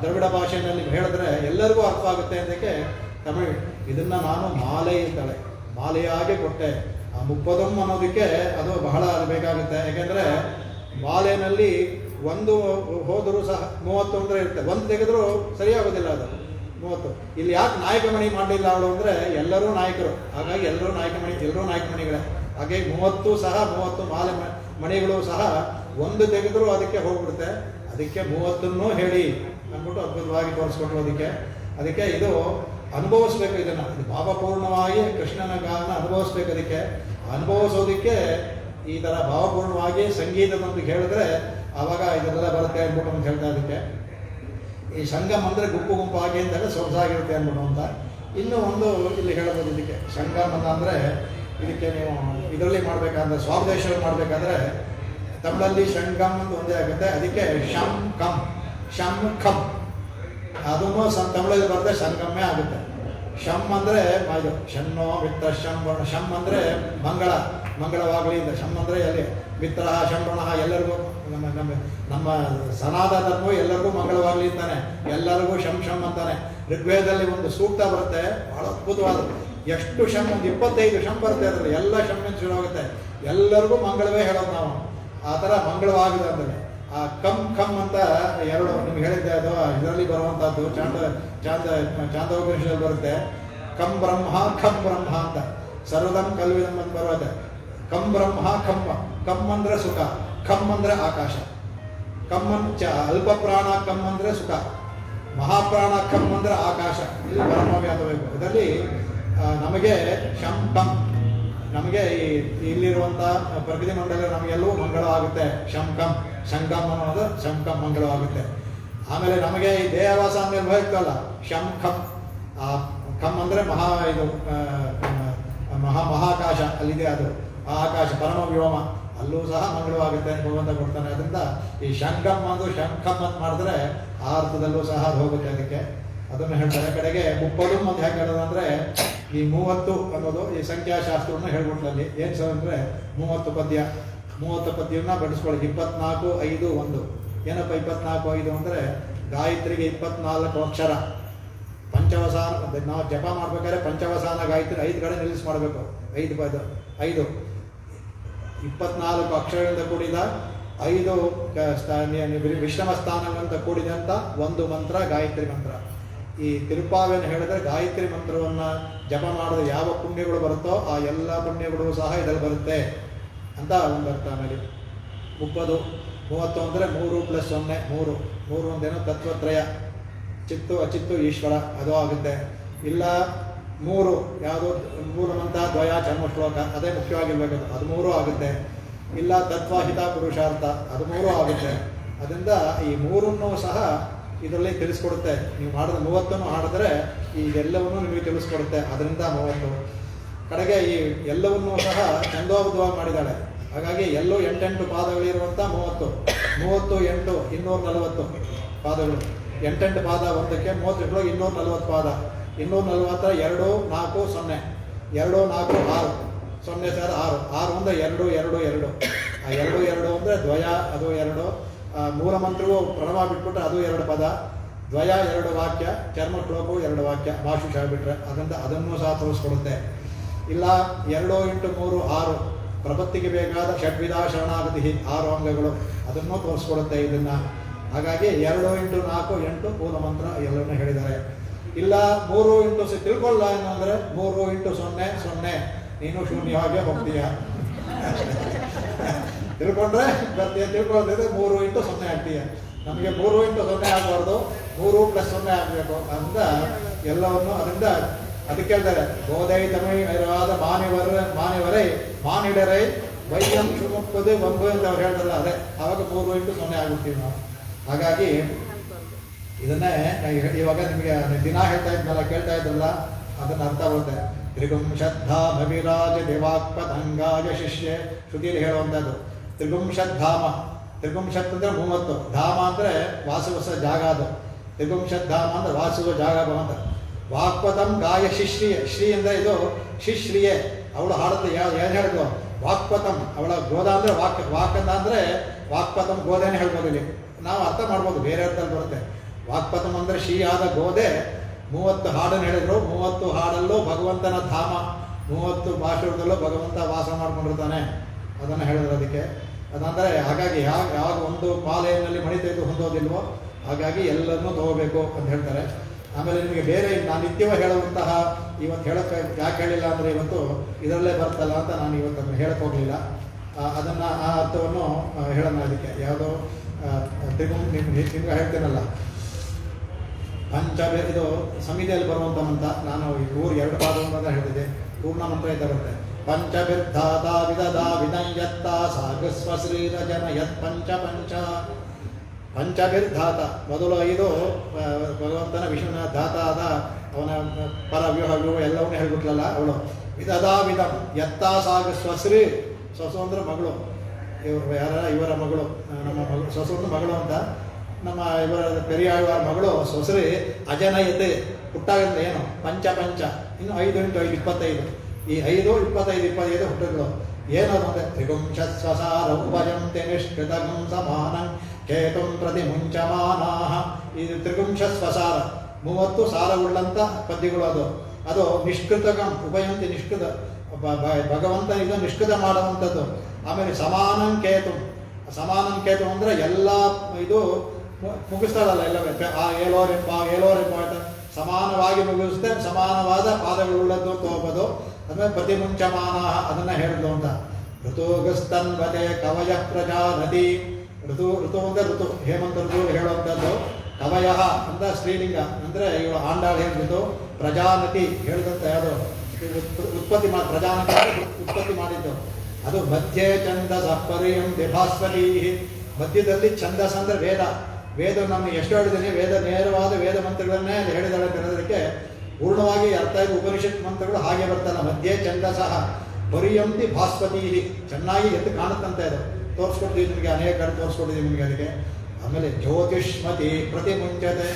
ದ್ರವಿಡ ಭಾಷೆಯಲ್ಲಿ ಹೇಳಿದ್ರೆ ಎಲ್ಲರಿಗೂ ಅರ್ಥ ಆಗುತ್ತೆ ಅದಕ್ಕೆ ತಮಿಳ್. ಇದನ್ನು ನಾನು ಮಾಲೆ ಇರ್ತಾಳೆ ಮಾಲೆಯಾಗಿ ಕೊಟ್ಟೆ. ಆ ಮುಪ್ಪದಂ ಅನ್ನೋದಕ್ಕೆ ಅದು ಬಹಳ ಬೇಕಾಗುತ್ತೆ. ಯಾಕೆಂದರೆ ಮಾಲೆಯಲ್ಲಿ ಒಂದು ಹೋದರೂ ಸಹ 30 ಅಂದರೆ ಇರುತ್ತೆ. ಒಂದು ತೆಗೆದರೂ ಸರಿಯಾಗೋದಿಲ್ಲ ಅದು 30. ಇಲ್ಲಿ ಯಾಕೆ ನಾಯಕಮಣಿ ಮಾಡಲಿಲ್ಲ ಅವಳು ಅಂದರೆ ಎಲ್ಲರೂ ನಾಯಕರು, ಹಾಗಾಗಿ ಎಲ್ಲರೂ ನಾಯಕಮಣಿಗಳೇ. ಹಾಗೆ 30 ಮಾಲೆ ಮಣಿಗಳು ಸಹ ಒಂದು ತೆಗೆದರೂ ಅದಕ್ಕೆ ಹೋಗ್ಬಿಡುತ್ತೆ. ಅದಕ್ಕೆ 30 ಹೇಳಿ ಅಂದ್ಬಿಟ್ಟು ಅದ್ಭುತವಾಗಿ ತೋರಿಸ್ಕೊಟ್ರು. ಅದಕ್ಕೆ ಇದು ಅನುಭವಿಸ್ಬೇಕು. ಇದನ್ನು ಭಾವಪೂರ್ಣವಾಗಿ ಕೃಷ್ಣನ ಗಾನ ಅನುಭವಿಸ್ಬೇಕು. ಅದಕ್ಕೆ ಅನುಭವಿಸೋದಕ್ಕೆ ಈ ಥರ ಭಾವಪೂರ್ಣವಾಗಿ ಸಂಗೀತದೊಂದಿಗೆ ಹೇಳಿದ್ರೆ ಆವಾಗ ಇದೆಲ್ಲ ಬರುತ್ತೆ ಅಂದ್ಬಿಟ್ಟು ಅಂತ ಹೇಳ್ತಾ. ಅದಕ್ಕೆ ಈ ಸಂಗಮ್ ಅಂದರೆ ಗುಂಪಾಗಿ ಅಂತೆಲ್ಲ ಸೊಗಸಾಗಿರುತ್ತೆ ಅಂದ್ಬಿಟ್ಟು ಅಂತ. ಇನ್ನೂ ಒಂದು ಇಲ್ಲಿ ಹೇಳ್ಬೋದು. ಇದಕ್ಕೆ ಸಂಗಮ್ ಅಂದರೆ ಇದಕ್ಕೆ ನೀವು ಇದರಲ್ಲಿ ಮಾಡಬೇಕಾದ್ರೆ ಸ್ವಾಪದೇಶದಲ್ಲಿ ಮಾಡಬೇಕಾದ್ರೆ ತಮಿಳಲ್ಲಿ ಶಂಗಮ್ ಅಂತ ಒಂದೇ ಆಗುತ್ತೆ. ಅದಕ್ಕೆ ಶಂ ಖಂ ಅದನ್ನು ತಮಿಳಲ್ಲಿ ಬರುತ್ತೆ ಸಂಗಮ್ಮೇ ಆಗುತ್ತೆ. ಶಮ್ ಅಂದರೆ ಇದು ಶನ್ನೋ ಮಿತ್ರ ಶಮ್ ಅಂದರೆ ಮಂಗಳವಾಗಲಿ ಅಂತ. ಶಮ್ ಅಂದರೆ ಎಲ್ಲಿ ಮಿತ್ರ ಶಂಬಣ ಎಲ್ಲರಿಗೂ ನಮ್ಮ ಸನಾತನ ಧರ್ಮವು ಎಲ್ಲರಿಗೂ ಮಂಗಳವಾಗಲಿ ಅಂತಾನೆ, ಎಲ್ಲರಿಗೂ ಶಂ ಅಂತಾನೆ. ಋಗ್ವೇದದಲ್ಲಿ ಒಂದು ಸೂಕ್ತ ಬರುತ್ತೆ ಬಹಳ ಅದ್ಭುತವಾದ. ಎಷ್ಟು ಶಮ್, ಒಂದು 25 ಶಮ್ ಬರುತ್ತೆ. ಅದರಲ್ಲಿ ಎಲ್ಲ ಶಮ್ಮಿನ ಶುರು ಆಗುತ್ತೆ. ಎಲ್ಲರಿಗೂ ಮಂಗಳವೇ ಹೇಳೋದು ನಾವು. ಆ ಥರ ಮಂಗಳವಾಗಿದೆ ಅಂದರೆ ಆ ಕಮ್ ಅಂತ ಎರಡು ನಿಮ್ಗೆ ಹೇಳಿದ್ದೆ. ಅದು ಇದರಲ್ಲಿ ಬರುವಂಥದ್ದು ಚಾಂದೋಪನಿಷದಲ್ಲಿ ಬರುತ್ತೆ. ಖಂ ಬ್ರಹ್ಮ ಅಂತ ಸರ್ವದಂ ಕಲ್ವಿದಂ ಅಂತ ಬರುತ್ತೆ. ಕಂ ಬ್ರಹ್ಮ ಕಮ್ ಅಂದರೆ ಸುಖ, ಖಮ್ ಅಂದರೆ ಆಕಾಶ. ಅಲ್ಪ ಪ್ರಾಣ ಕಮ್ ಅಂದರೆ ಸುಖ, ಮಹಾಪ್ರಾಣ ಕಮ್ ಅಂದರೆ ಆಕಾಶ. ಇಲ್ಲಿ ಬ್ರಹ್ಮವ್ಯಾಪಬೇಕು. ಇದರಲ್ಲಿ ನಮಗೆ ಶಂ ಕಂ, ನಮಗೆ ಇಲ್ಲಿರುವಂಥ ಪ್ರಕೃತಿ ಮಂಡಲ ನಮಗೆಲ್ಲವೂ ಮಂಗಳವಾಗುತ್ತೆ. ಶಂಕಮ್ ಅನ್ನೋದು ಶಂಕಂ ಮಂಗಳವಾಗುತ್ತೆ. ಆಮೇಲೆ ನಮಗೆ ಈ ದೇಹವಾಸ ಅಂದೇಳಿ ಹೋಗ್ತಲ್ಲ ಶಂಖಂ. ಖಮ್ ಅಂದರೆ ಮಹಾಕಾಶ ಅಲ್ಲಿದೆ. ಅದು ಆ ಆಕಾಶ ಪರಮ ವ್ಯೋಮ, ಅಲ್ಲೂ ಸಹ ಮಂಗಳವಾಗುತ್ತೆ ಭಗವಂತ ಕೊಡ್ತಾನೆ. ಅದರಿಂದ ಈ ಶಂಖಂ ಅಂತ ಮಾಡಿದ್ರೆ ಆ ಅರ್ಥದಲ್ಲೂ ಸಹ ಅದು ಹೋಗುತ್ತೆ. ಅದಕ್ಕೆ ಅದನ್ನು ಹೇಳ್ತಾರೆ. ಕಡೆಗೆ 30 ಅಂತ ಹೇಗೆ ಹೇಳೋದು ಅಂದರೆ ಈ 30 ಅನ್ನೋದು ಈ ಸಂಖ್ಯಾಶಾಸ್ತ್ರವನ್ನು ಹೇಳ್ಬಿಟ್ಲಲ್ಲಿ ಏನು ಸರ್ ಅಂದರೆ 30 ಪದ್ಯವನ್ನು ಬಡಿಸ್ಕೊಳ್ಳಿ. 24, 5, 1. ಏನಪ್ಪ 24, 5 ಅಂದರೆ ಗಾಯತ್ರಿಗೆ 24 ಅಕ್ಷರ. ಪಂಚವಸಾನ ನಾವು ಜಪ ಮಾಡ್ಬೇಕಾದ್ರೆ ಪಂಚವಸಾನ ಗಾಯತ್ರಿ 5 ಕಡೆ ನಿಲ್ಲಿಸಿ ಮಾಡಬೇಕು. 5 24 ಅಕ್ಷರಗಳಿಂದ ಕೂಡಿದ 5 ವಿಶ್ರಮ ಸ್ಥಾನಗಳಿಂದ ಕೂಡಿದಂಥ ಒಂದು ಮಂತ್ರ ಗಾಯತ್ರಿ ಮಂತ್ರ. ಈ ತಿರುಪಾವೆಯನ್ನು ಹೇಳಿದ್ರೆ ಗಾಯತ್ರಿ ಮಂತ್ರವನ್ನು ಜಪ ಮಾಡಿದ್ರೆ ಯಾವ ಪುಣ್ಯಗಳು ಬರುತ್ತೋ ಆ ಎಲ್ಲ ಪುಣ್ಯಗಳು ಸಹ ಇದರಲ್ಲಿ ಬರುತ್ತೆ. ಅಂತ ಒಂದು ಅರ್ಥ. ಆಮೇಲೆ 30 30 ಅಂದರೆ 3 + 0 3 3 ಒಂದೇನೋ ತತ್ವತ್ರಯ, ಚಿತ್ತು ಅಚಿತ್ತು ಈಶ್ವರ ಅದು ಆಗುತ್ತೆ. ಇಲ್ಲ 3 ಯಾವುದೋ ಮೂಲಮಂತ ದ್ವಯ ಜನ್ಮ ಶ್ಲೋಕ ಅದೇ ಮುಖ್ಯವಾಗಿರ್ಬೇಕು, ಅದು 3 ಆಗುತ್ತೆ. ಇಲ್ಲ ತತ್ವಹಿತ ಪುರುಷಾರ್ಥ ಅದು 3 ಆಗುತ್ತೆ. ಅದರಿಂದ ಈ 3 ಸಹ ಇದರಲ್ಲಿ ತಿಳಿಸ್ಕೊಡುತ್ತೆ. ನೀವು ಮಾಡಿದ 30 ಹಾಡಿದ್ರೆ ಇದೆಲ್ಲವನ್ನೂ ನಿಮಗೆ ತಿಳಿಸ್ಕೊಡುತ್ತೆ. ಅದರಿಂದ 30 ಕಡೆಗೆ ಈ ಎಲ್ಲವನ್ನೂ ಸಹ ಛಂದೋಬದ್ಧವಾಗಿ ಮಾಡಿದ್ದಾಳೆ. ಹಾಗಾಗಿ ಎಲ್ಲೂ 8 ಪಾದಗಳಿರುವಂಥ 30 30 8 240 ಪಾದಗಳು. 8 ಪಾದ ಒಂದಕ್ಕೆ 30 240 ಪಾದ. 240 2 4 0 2 4 6 0 ಸರ್ 6 6 ಅಂದರೆ 2 2 2 ಆ 2 2 ಅಂದರೆ ದ್ವಯ ಅದು 2. ಮೂಲ ಮಂತ್ರವು ಪ್ರಣವ ಬಿಟ್ಬಿಟ್ರೆ ಅದು 2 ಪದ, ದ್ವಯ 2 ವಾಕ್ಯ, ಚರ್ಮ ಶ್ಲೋಕವು 2 ವಾಕ್ಯ, ಭಾಷುಷ ಬಿಟ್ರೆ ಅದರಿಂದ ಅದನ್ನು ಸಹ ತೋರಿಸ್ಕೊಡುತ್ತೆ. ಇಲ್ಲ 2 × 3 6 ಪ್ರಪತ್ತಿಗೆ ಬೇಕಾದ ಷಡ್ವಿಧ ಶರಣಾಗತಿ 6 ಅಂಗಗಳು ಅದನ್ನು ತೋರಿಸ್ಕೊಡುತ್ತೆ ಇದನ್ನು. ಹಾಗಾಗಿ 2 × 4 8 ಮೂಲ ಮಂತ್ರ ಎಲ್ಲವನ್ನೂ ಹೇಳಿದ್ದಾರೆ. ಇಲ್ಲ 3 × ತಿಳ್ಕೊಳ್ಳ ಏನಂದರೆ 3 × 0 0 ನೀನು ಶೂನ್ಯವಾಗಿ ಹೋಗ್ತೀಯ. ತಿಳ್ಕೊಂಡ್ರೆ ಬರ್ತೀಯ, ತಿಳ್ಕೊಳ್ತಿದ್ರೆ 3 × 0 ಆಗ್ತೀಯ. ನಮಗೆ 3 × 0 ಆಗಬಾರ್ದು, 3 + 0 ಆಗಬೇಕು ಅಂತ ಎಲ್ಲವನ್ನು. ಅದರಿಂದ ಅದಕ್ಕೆ ಹೇಳ್ತಾರೆ ಬೋಧೈತಮೈರಾದ ಮಾನಿವರೈ ಮಾನಿಡರೈ ವೈದ್ಯಂ ಶುಮುಪ್ಪದು ಬಂಬು ಅಂತ ಅವ್ರು ಹೇಳ್ತಾರಲ್ಲ ಅದೇ. ಆವಾಗ 3 × 0 ಆಗ್ಬಿಡ್ತೀವಿ ನಾವು. ಹಾಗಾಗಿ ಇದನ್ನೇ ಇವಾಗ ನಿಮಗೆ ದಿನ ಹೇಳ್ತಾ ಇದ್ನಲ್ಲ, ಕೇಳ್ತಾ ಇದ್ರಲ್ಲ, ಅದನ್ನು ಅರ್ಥ ಬರುತ್ತೆ. ತ್ರಿಗುಂಶದ್ಧಾಮವಿರಾಜ ದೇವಾಕ್ಪದಂಗಾಯ ಶಿಷ್ಯೆ ಶ್ರುತಿಯಲ್ಲಿ ಹೇಳುವಂಥದ್ದು. ತ್ರಿಗುಂಶದ್ಧಾಮ, ತ್ರಿಗುಂಶತ್ ಅಂದರೆ 30, ಧಾಮ ಅಂದರೆ ವಾಸುವ ಜಾಗ. ಅದು ತ್ರಿಗುಂಶದ್ಧಾಮ ಅಂದರೆ ವಾಸುವ ಜಾಗ ಭವಂತ. ವಾಕ್ಪದಂ ಗಾಯ ಶಿಶ್ರಿಯ, ಶ್ರೀ ಅಂದರೆ ಇದು ಶಿಶ್ರಿಯೆ, ಅವಳು ಹಾಡುತ್ತೆ. ಏನು ಹೇಳಿದ್ಲು? ವಾಕ್ಪತಂ, ಅವಳ ಗೋದ ಅಂದರೆ ವಾಕ್ ಅಂದರೆ ವಾಕ್ಪತಂ ಗೋಧೆನೇ ಹೇಳ್ಬೋದು. ಇಲ್ಲಿ ನಾವು ಅರ್ಥ ಮಾಡ್ಬೋದು, ಬೇರೆ ಅರ್ಥದಲ್ಲಿ ಬರುತ್ತೆ. ವಾಕ್ಪತಂ ಅಂದರೆ ಶ್ರೀ ಆದ ಗೋದೆ. 30 ಹಾಡನ್ನು ಹೇಳಿದ್ರು. 30 ಹಾಡಲ್ಲೂ ಭಗವಂತನ ಧಾಮ, 30 ಭಾಷೆಗಳಲ್ಲೂ ಭಗವಂತ ವಾಸ ಮಾಡ್ಕೊಂಡಿರ್ತಾನೆ, ಅದನ್ನು ಹೇಳಿದ್ರು. ಅದಕ್ಕೆ ಅದಂದರೆ ಹಾಗಾಗಿ ಯಾವಾಗ ಒಂದು ಮಾಲೆಯಲ್ಲಿ ಮಣಿ ತೆಗೆದು ಹೊಂದೋದಿಲ್ವೋ ಹಾಗಾಗಿ ಎಲ್ಲರನ್ನೂ ತಗೋಬೇಕು ಅಂತ ಹೇಳ್ತಾರೆ. ಆಮೇಲೆ ನಿಮಗೆ ಬೇರೆ ನಾನು ನಿತ್ಯವಾಗಿ ಹೇಳುವಂತಹ ಇವತ್ತು ಹೇಳಕ್ಕೆ ಯಾಕೆ ಹೇಳಿಲ್ಲ ಅಂದರೆ ಇವತ್ತು ಇದರಲ್ಲೇ ಬರ್ತಲ್ಲ ಅಂತ ನಾನು ಇವತ್ತು ಅದನ್ನು ಹೇಳಕ್ಕೆ ಹೋಗಲಿಲ್ಲ. ಅದನ್ನು ಆ ಅರ್ಥವನ್ನು ಹೇಳೋಣ. ಅದಕ್ಕೆ ಯಾವುದೋ ನಿಮ್ಗೆ ಹೇಳ್ತೇನಲ್ಲ, ಇದು ಸಂಹಿತೆಯಲ್ಲಿ ಬರುವಂಥ ಮಂತ್ರ. ನಾನು ಈ 2 ಪಾದವನ್ನು ಹೇಳ್ತಿದ್ದೆ, ಪೂರ್ಣ ಮಂತ್ರ ಇದ್ದ ಬರುತ್ತೆ. ಪಂಚಬಿರ್ಧಾತ ವಿದದ ವಿನಯತ್ತ ಸಾಗಸ್ವ ಶ್ರೀರಜನ ಯತ್ ಪಂಚ ಪಂಚ. ಪಂಚಬಿರ್ಧಾತ ಮೊದಲು 5 ಭಗವಂತನ ವಿಷ್ಣುವಿನ ಧಾತ ಆದ ಅವನ ಪರ ವ್ಯೂಹ ಎಲ್ಲವನ್ನೂ ಹೇಳ್ಬಿಟ್ಲಲ್ಲ ಅವಳು. ವಿದದ ವಿಧಂ ಯತ್ತ ಸಾಗಸ್ವ ಶ್ರೀ, ಸೊಸು ಅಂದ್ರೆ ಮಗಳು, ಇವರ ಮಗಳು, ನಮ್ಮ ಮಗಳು ಸೊಸು ಅಂದ್ರೆ ಮಗಳು ಅಂತ. ನಮ್ಮ ಇವರ ಪೆರಿಯಾಳ್ವಾರ ಮಗಳು ಸೊಸರಿ ಅಜನಯತೆ ಹುಟ್ಟಾಗಂದ್ರೆ ಏನು ಪಂಚ ಪಂಚ. ಇನ್ನು 5 × 5 25. ಈ 5 25 25 ಹುಟ್ಟುಗಳು ಏನದು ಅಂದರೆ ತ್ರಿಗುಂಶಸ್ವಸಾರ ಉಪಜಂತೆ ನಿಷ್ಕೃತಗಂ ಸಮಾನಂ ಕೇತುಂ ಪ್ರತಿ ಮುಂಚಮಾನಾಹ. ಇದು ತ್ರಿಗುಂಶಸ್ವಸಾರ 30 ಸಾರವುಳ್ಳಂಥ ಪದ್ಯಗಳು. ಅದು ನಿಷ್ಕೃತಗಂ ಉಪಯಂತಿ ನಿಷ್ಕೃತ, ಭಗವಂತ ಇದು ನಿಷ್ಕೃತ ಮಾಡುವಂಥದ್ದು. ಆಮೇಲೆ ಸಮಾನಂ ಕೇತು, ಸಮಾನಂ ಕೇತು ಅಂದರೆ ಎಲ್ಲ ಇದು ಮುಗಿಸ್ತಾಳಲ್ಲ ಎಲ್ಲವೇ. ಏಲೋರೆಂಬ ಅಂತ ಸಮಾನವಾಗಿ ಮುಗಿಸುತ್ತೆ, ಸಮಾನವಾದ ಪಾದಗಳುಳ್ಳದ್ದು ತೋಪದು. ಅಂದರೆ ಪ್ರತಿಮುಂಚಮಾನ ಅದನ್ನು ಹೇಳಿದ್ದು ಅಂತ. ಋತುಗಸ್ತನ್ವತೆ ಕವಯ ಪ್ರಜಾನದಿ. ಋತು ಅಂದರೆ ಋತು, ಹೇಮಂತ ಋತು ಹೇಳುವಂಥದ್ದು. ಕವಯ ಅಂತ ಸ್ತ್ರೀಲಿಂಗ ಅಂದರೆ ಇವಳು ಆಂಡಾಳು ಹೇಳಿದ್ದು. ಪ್ರಜಾನತಿ ಹೇಳಿದಂಥ ಯಾವುದು ಉತ್ಪತ್ತಿ ಮಾಡಿ, ಪ್ರಜಾನತಿ ಉತ್ಪತ್ತಿ ಮಾಡಿದ್ದು ಅದು. ಮಧ್ಯೆ ಛಂದಸ ಪರ್ಯಂ ವಿಭಾಸ್ವತಿ. ಮಧ್ಯದಲ್ಲಿ ಛಂದಸ ಅಂದರೆ ವೇದ. ವೇದ ನಾನು ಎಷ್ಟು ಹೇಳಿದ್ದೀನಿ, ವೇದ ನೇರವಾದ ವೇದ ಮಂತ್ರಗಳನ್ನೇ ಹೇಳಿದಾಳೆ ಅಂತ ಹೇಳೋದಕ್ಕೆ ಪೂರ್ಣವಾಗಿ ಅರ್ಥ ಇದೆ. ಉಪನಿಷತ್ ಮಂತ್ರಗಳು ಹಾಗೆ ಬರ್ತಲ್ಲ. ಮಧ್ಯೆ ಛಂದಸಃ ಪರ್ಯಂತಿ ಭಾಸ್ವತಿ. ಚೆನ್ನಾಗಿ ಎದ್ದು ಕಾಣುತ್ತಂತೆ. ಅದು ತೋರಿಸ್ಕೊಡ್ತೀವಿ ನಿಮಗೆ, ಅನೇಕ ಕಡೆ ತೋರಿಸ್ಕೊಡ್ತೀವಿ ನಿಮಗೆ ಅದಕ್ಕೆ. ಆಮೇಲೆ ಜ್ಯೋತಿಷ್ಮತಿ ಪ್ರತಿ ಮುಂಚತೆ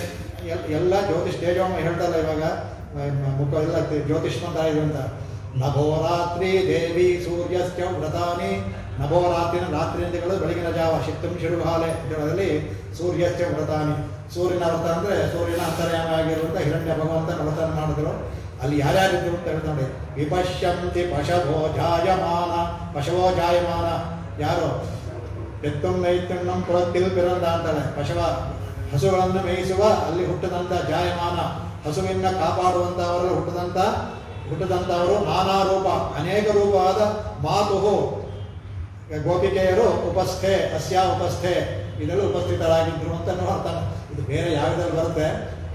ಎಲ್ಲ ಜ್ಯೋತಿಷ್ ತೇಜೋಮ ಹೇಳ್ತಲ್ಲ ಇವಾಗ ಮುಖ ಎಲ್ಲ ಜ್ಯೋತಿಷ್ಮಂತ ಇದು ಅಂತ. ನಭೋರಾತ್ರಿ ದೇವಿ ಸೂರ್ಯಶ್ಚ ವ್ರತಾನಿ. ನಭೋರಾತ್ರಿನ ರಾತ್ರಿಯಿಂದಗಳು ಬೆಳಗಿನ ಜಾವ ಶಿತ್ತಂ ಶಿರುಹಾಲೆ ಇದರಲ್ಲಿ ಸೂರ್ಯಶ್ಚ ವ್ರತಾನಿ. ಸೂರ್ಯನ ವ್ರತ ಅಂದರೆ ಸೂರ್ಯನ ಅಂತರ್ಯಾಮ ಆಗಿರುವಂಥ ಹಿರಣ್ಯ ಭಗವಂತನ ವ್ರತ ಮಾಡಿದ್ರು. ಅಲ್ಲಿ ಯಾರ್ಯಾರಿದ್ರು ಅಂತ ಹೇಳ್ತಾ ನೋಡಿ. ವಿಪಶ್ಯಂತಿ ಪಶವೋ ಜಾಯಮಾನ. ಪಶವೋ ಜಾಯಮಾನ ಯಾರು? ಎತ್ತಂ ನೈತಣ್ಣಂ ಕುಳತ್ತಿಲ್ ಪಿರಂದ ಅಂತಾಳೆ. ಪಶವ ಹಸುಗಳನ್ನು ಮೇಯಿಸುವ ಅಲ್ಲಿ ಹುಟ್ಟದಂಥ ಜಾಯಮಾನ, ಹಸುವಿನ ಕಾಪಾಡುವಂಥವರಲ್ಲಿ ಹುಟ್ಟದಂಥವರು. ನಾನಾ ರೂಪ, ಅನೇಕ ರೂಪವಾದ ಮಾತು ಗೋಪಿಕೆಯರು ಉಪಸ್ಥೆ ಅಸ್ಯ ಉಪಸ್ಥೆ ಇದರಲ್ಲಿ ಉಪಸ್ಥಿತರಾಗಿದ್ದರು ಅಂತ ಅರ್ಥ. ಇದು ಬೇರೆ ಯಾವುದ್ರಲ್ಲಿ ಬರುತ್ತೆ,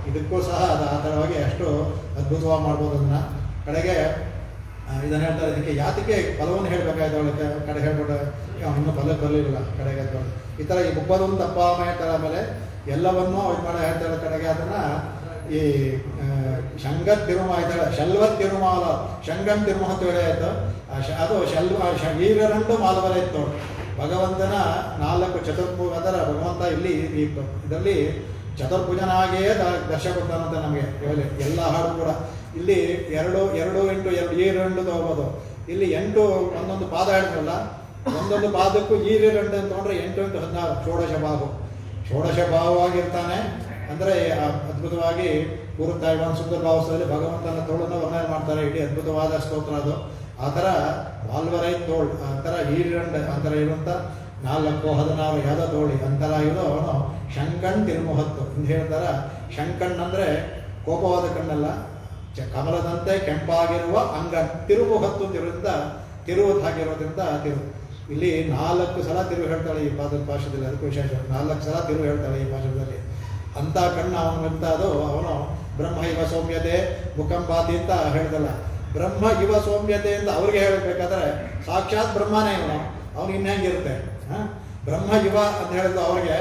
ಇದಕ್ಕೂ ಸಹ ಅದು ಆ ಥರವಾಗಿ ಅಷ್ಟು ಅದ್ಭುತವಾಗಿ ಮಾಡ್ಬೋದು ಅದನ್ನು. ಕಡೆಗೆ ಇದನ್ನು ಹೇಳ್ತಾರೆ, ಇದಕ್ಕೆ ಯಾತಕ್ಕೆ ಫಲವನ್ನು ಹೇಳಬೇಕಾಯ್ತು ಅವಳಿಗೆ ಕಡೆ ಹೇಳ್ಬಿಟ್ಟು ಇನ್ನೂ ಫಲಕ್ಕೆ ಬರಲಿಲ್ಲ ಕಡೆಗೆ ಅಂತ ಈ ಥರ ಈ ಮುಪ್ಪದೊಂದು ತಪ್ಪಾಮಯ ಥರ ಆಮೇಲೆ ಎಲ್ಲವನ್ನೂ ಇದು ಮಾಡಿ ಹೇಳ್ತಾರೆ ಕಡೆಗೆ. ಅದನ್ನು ಈ ಶಂಗತ್ ತಿರುಮ ಆಯ್ತಾಳೆ, ಶಲ್ವತ್ ತಿರುಮಾಲ ಶಂಗಂ ತಿರುಮ ಅಂತ ಹೇಳಿ ಆಯಿತು. ಅದು ಈರೆರಡು ಮಾಲವರ ಇತ್ತು ಭಗವಂತನ 4 ಚತುರ್ಭುಜ ಅದರ ಭಗವಂತ ಇಲ್ಲಿ ಇದರಲ್ಲಿ ಚತುರ್ಭುಜನಾಗಿಯೇ ದರ್ಶ ಕೊಡ್ತಾನಂತೆ ನಮಗೆ. ಎಲ್ಲ ಹಾಡು ಕೂಡ ಇಲ್ಲಿ 2 2 8 2 ತಗೋಬೋದು. ಇಲ್ಲಿ 8 ಒಂದೊಂದು ಪಾದ ಹೇಳ್ತಾರಲ್ಲ, ಒಂದೊಂದು ಪಾದಕ್ಕೂ 2 ಅಂತ ತೊಗೊಂಡ್ರೆ 8 8 16 ಷೋಡಶ ಭಾವವಾಗಿರ್ತಾನೆ. ಅಂದರೆ ಅದ್ಭುತವಾಗಿ ಪೂರ್ವತಾಯ್ವಾನ್ ಸುಂದರ ಭಾವಸ್ಥದಲ್ಲಿ ಭಗವಂತನ ತೋಳನ್ನು ವರ್ಣನೆ ಮಾಡ್ತಾರೆ. ಇಡೀ ಅದ್ಭುತವಾದ ಸ್ತೋತ್ರ ಅದು. ಆ ಥರ ವಾಲ್ವರೈ ತೋಳ್ ಆ ಥರ ಈರಂಡ್ ಆ ಥರ ಇರುವಂಥ 4 16 ಯಾದ ತೋಳಿ ಅಂತರ ಇರೋ ಅವನು ಶಂಕಣ್ ತಿರುಮುಹತ್ತು ಅಂತ ಹೇಳ್ತಾರೆ. ಶಂಕಣ್ ಅಂದರೆ ಕೋಪವಾದ ಕಣ್ಣಲ್ಲ, ಕಮಲದಂತೆ ಕೆಂಪಾಗಿರುವ ಅಂಗಣ್. ತಿರುಮುಹತ್ತು ತಿರುವುದು ಹಾಕಿರೋದ್ರಿಂದ ಇಲ್ಲಿ 4 ಸಲ ತಿರುವು ಹೇಳ್ತಾಳೆ ಈ ಭಾಷೆದಲ್ಲಿ. ಅದಕ್ಕೂ ವಿಶೇಷ 4 ಸಲ ತಿರುವು ಹೇಳ್ತಾಳೆ ಈ ಭಾಷೆದಲ್ಲಿ. ಅಂಥ ಕಣ್ಣು ಅವನಿಂತದು. ಅವನು ಬ್ರಹ್ಮ ಇವ ಸೌಮ್ಯತೆ ಮುಖಂಪಾತಿ ಅಂತ ಹೇಳ್ದಲ್ಲ. ಬ್ರಹ್ಮ ಇವ ಸೌಮ್ಯತೆ ಅಂತ ಅವ್ರಿಗೆ ಹೇಳಬೇಕಾದ್ರೆ ಸಾಕ್ಷಾತ್ ಬ್ರಹ್ಮನೇ ಅವನು ಇನ್ನೆಂಗಿರುತ್ತೆ. ಬ್ರಹ್ಮ ಇವ ಅಂತ ಹೇಳಿದ್ರು ಅವ್ರಿಗೆ